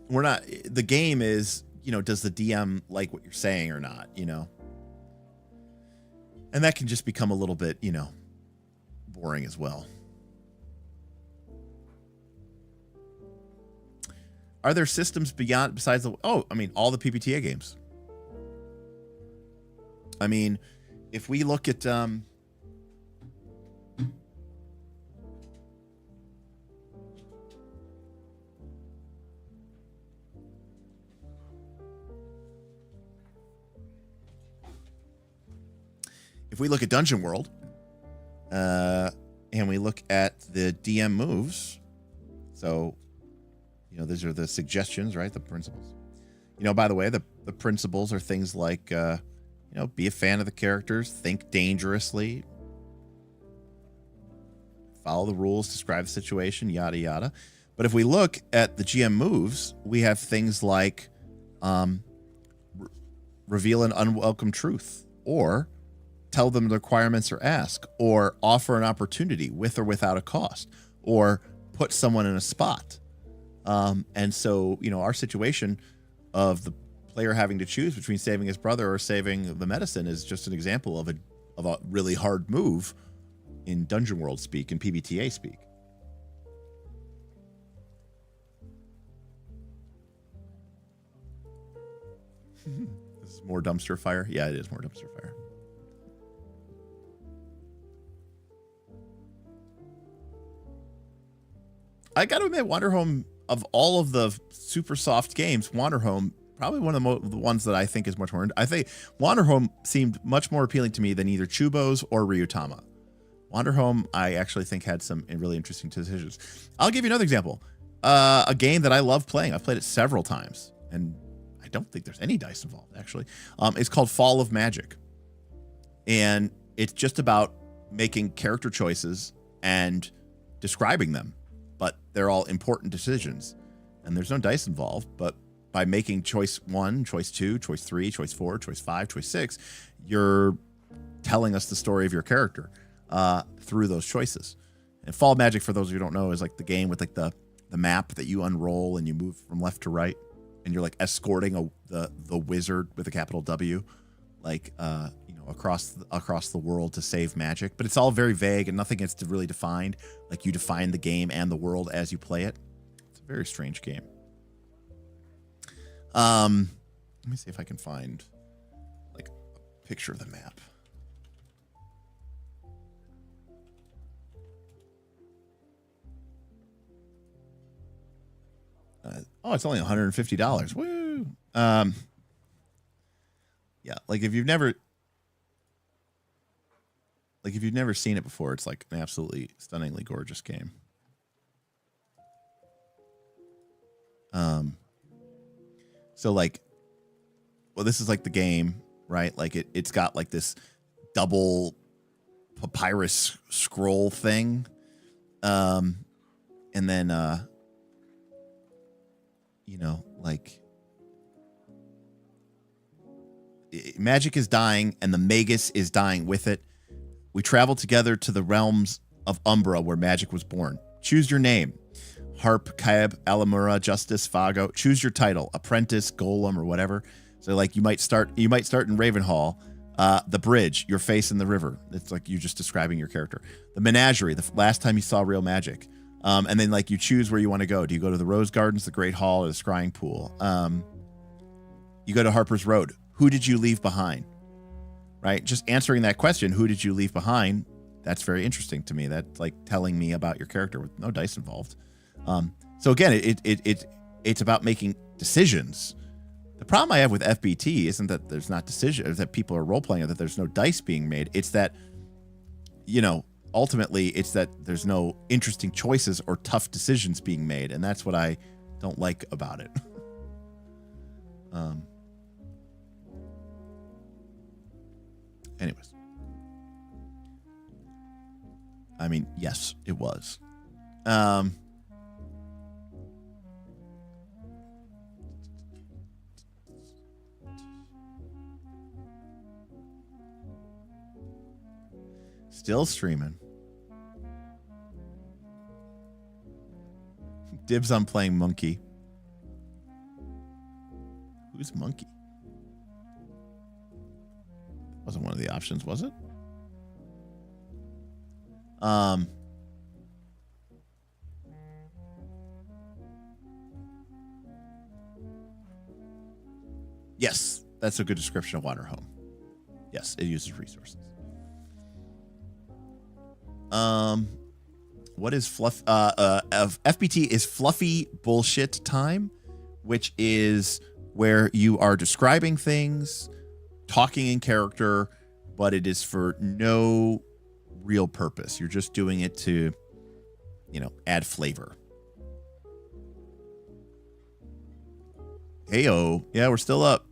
we're not, the game is, does the DM like what you're saying or not, And that can just become a little bit, boring as well. Are there systems besides all the PBTA games? I mean, if we look at Dungeon World, and we look at the DM moves, so these are the suggestions, right? The principles. By the way, the principles are things like be a fan of the characters, think dangerously, follow the rules, describe the situation, yada, yada. But if we look at the GM moves, we have things like reveal an unwelcome truth, or tell them the requirements or ask, or offer an opportunity with or without a cost, or put someone in a spot. And so, our situation of the player having to choose between saving his brother or saving the medicine is just an example of a really hard move in Dungeon World speak and PBTA speak. This is more dumpster fire. Yeah, it is more dumpster fire. I got to admit, Wanderhome, of all of the super soft games, Wanderhome, probably one of the ones that I think is much more. I think Wanderhome seemed much more appealing to me than either Chubos or Ryutama. Wanderhome, I actually think had some really interesting decisions. I'll give you another example. A game that I love playing. I've played it several times, and I don't think there's any dice involved, actually. It's called Fall of Magic. And it's just about making character choices and describing them. But they're all important decisions. And there's no dice involved, but by making choice 1, choice 2, choice 3, choice 4, choice 5, choice 6, you're telling us the story of your character through those choices. And Fall of Magic, for those of you who don't know, is like the game with like the map that you unroll and you move from left to right, and you're like escorting the wizard with a capital W, like across the world to save magic. But it's all very vague and nothing gets really defined. Like you define the game and the world as you play it. It's a very strange game. Let me see if I can find like a picture of the map. It's only $150. Woo! Yeah, like if you've never seen it before, it's like an absolutely stunningly gorgeous game. So like, well, this is like the game, right? Like it's got like this double papyrus scroll thing, and then like magic is dying and the magus is dying with it. We travel together to the realms of Umbra where magic was born. Choose your name. Harp, Kaib, Alamura, Justice, Fago. Choose your title, apprentice, golem, or whatever. So like you might start in Ravenhall. The bridge, your face in the river. It's like you just describing your character. The menagerie, the last time you saw real magic. And then like you choose where you want to go. Do you go to the Rose Gardens, the Great Hall, or the Scrying Pool? You go to Harper's Road. Who did you leave behind? Right? Just answering that question, who did you leave behind? That's very interesting to me. That's like telling me about your character with no dice involved. So again, it's about making decisions. The problem I have with FBT isn't that there's not decisions, that people are role playing, or that there's no dice being made. It's that, ultimately it's that there's no interesting choices or tough decisions being made. And that's what I don't like about it. Anyways. I mean, yes, it was. Still streaming. Dibs on playing Monkey. Who's Monkey? Wasn't one of the options, was it? Yes, that's a good description of Wanderhome. Yes, it uses resources. What is fluff? FBT is fluffy bullshit time, which is where you are describing things, talking in character, but it is for no real purpose. You're just doing it to, add flavor. Heyo. Yeah, we're still up.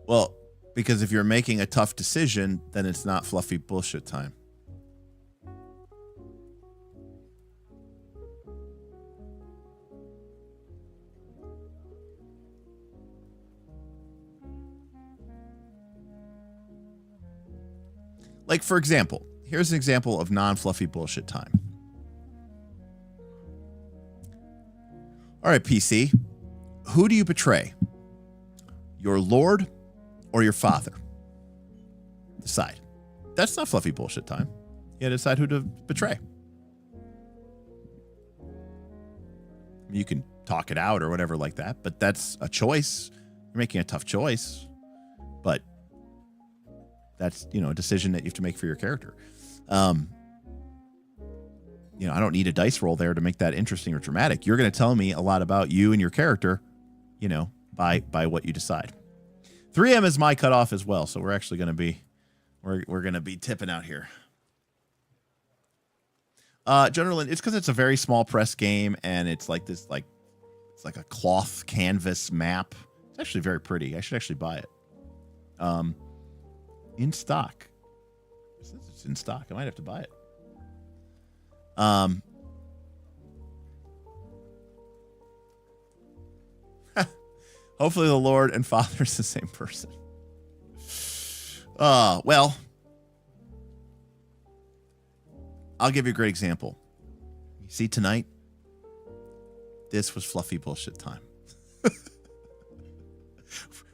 Well, because if you're making a tough decision, then it's not fluffy bullshit time. Like, for example, here's an example of non-fluffy bullshit time. All right, PC. Who do you betray? Your lord or your father? Decide. That's not fluffy bullshit time. You gotta decide who to betray. You can talk it out or whatever like that, but that's a choice. You're making a tough choice, but that's, a decision that you have to make for your character. I don't need a dice roll there to make that interesting or dramatic. You're going to tell me a lot about you and your character, by what you decide. 3M is my cutoff as well, so we're actually going to be we're going to be tipping out here. Generally, it's because it's a very small press game, and it's like this, it's like a cloth canvas map. It's actually very pretty. I should actually buy it. In stock. It says it's in stock. I might have to buy it. Hopefully the Lord and Father is the same person. Well, I'll give you a great example. You see tonight, this was fluffy bullshit time.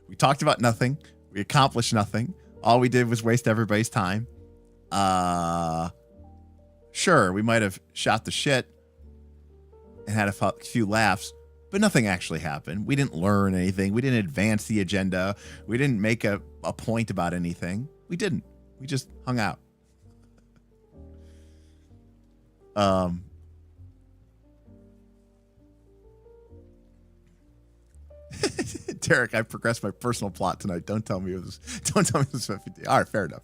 We talked about nothing. We accomplished nothing. All we did was waste everybody's time. Sure, we might have shot the shit and had a few laughs, but nothing actually happened. We didn't learn anything. We didn't advance the agenda. We didn't make a point about anything. We didn't. We just hung out. Derek, I progressed my personal plot tonight. Don't tell me it was 50. All right, fair enough.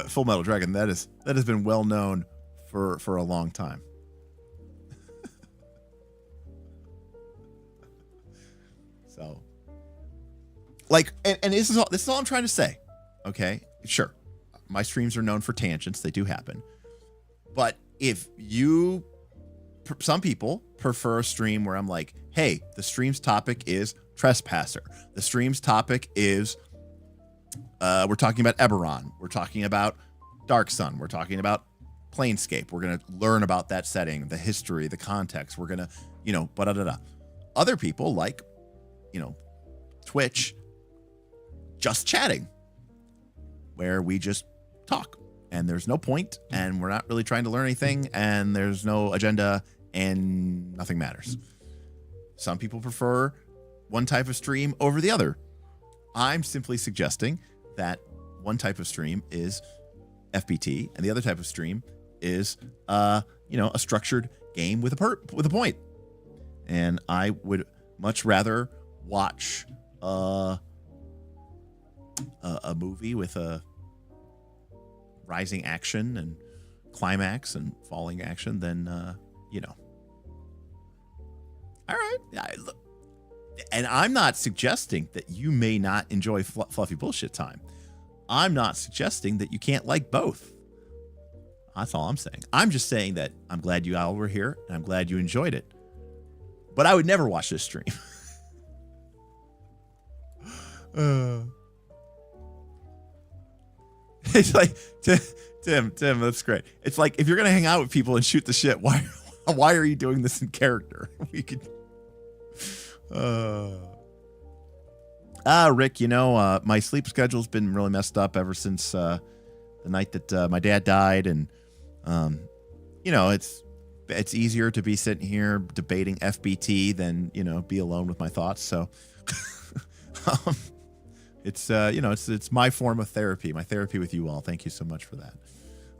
Full Metal Dragon, that has been well known for a long time. So, and this is all I'm trying to say. Okay, sure, my streams are known for tangents; they do happen. But if some people prefer a stream where I'm like, hey, the stream's topic is Trespasser. The stream's topic is we're talking about Eberron. We're talking about Dark Sun. We're talking about Planescape. We're going to learn about that setting, the history, the context. We're going to, da-da-da-da. Other people like, Twitch, just chatting, where we just talk. And there's no point, and we're not really trying to learn anything, and there's no agenda, and nothing matters. Some people prefer one type of stream over the other. I'm simply suggesting that one type of stream is FPT, and the other type of stream is, a structured game with a point. And I would much rather watch a movie with a rising action and climax and falling action than, All right. And I'm not suggesting that you may not enjoy fluffy bullshit time. I'm not suggesting that you can't like both. That's all I'm saying. I'm just saying that I'm glad you all were here, and I'm glad you enjoyed it. But I would never watch this stream. It's like, Tim, that's great. It's like, if you're going to hang out with people and shoot the shit, why are you doing this in character? We could... Rick, my sleep schedule's been really messed up ever since the night that my dad died, and it's easier to be sitting here debating FBT than be alone with my thoughts. So it's my form of therapy, my therapy with you all. Thank you so much for that.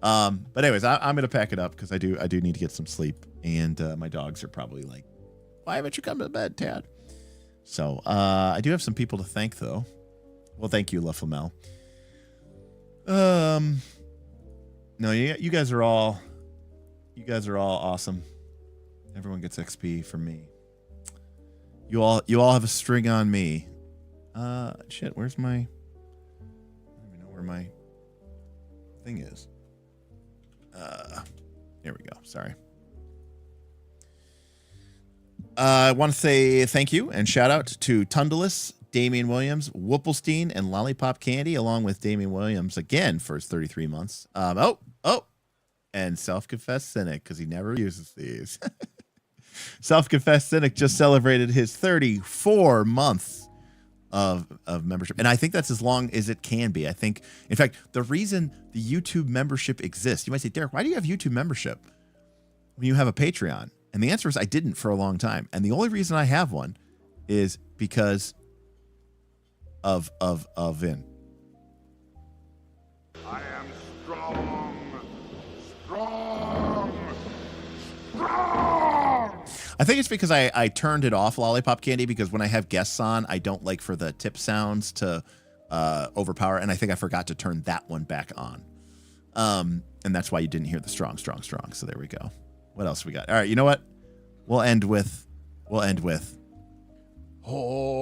But anyways, I'm gonna pack it up because I do need to get some sleep, and my dogs are probably like, why haven't you come to bed, Tad? So I do have some people to thank, though. Well, thank you, La Flamel. No, you guys are all awesome. Everyone gets XP from me. You all have a string on me. Shit, where's my... I don't even know where my thing is. Here we go. Sorry. I want to say thank you and shout out to Tundalus, Damian Williams, Whoopelstein, and Lollipop Candy, along with Damian Williams again for his 33 months. And Self-Confessed Cynic, because he never uses these. Self-Confessed Cynic just celebrated his 34 months of membership. And I think that's as long as it can be. I think, in fact, the reason the YouTube membership exists, you might say, Derek, why do you have YouTube membership when you have a Patreon? And the answer is I didn't for a long time. And the only reason I have one is because of Vin. I am strong. I think it's because I turned it off, Lollipop Candy, because when I have guests on, I don't like for the tip sounds to overpower, and I think I forgot to turn that one back on. And that's why you didn't hear the strong. So there we go. What else we got? All right, you know what? We'll end with. Oh.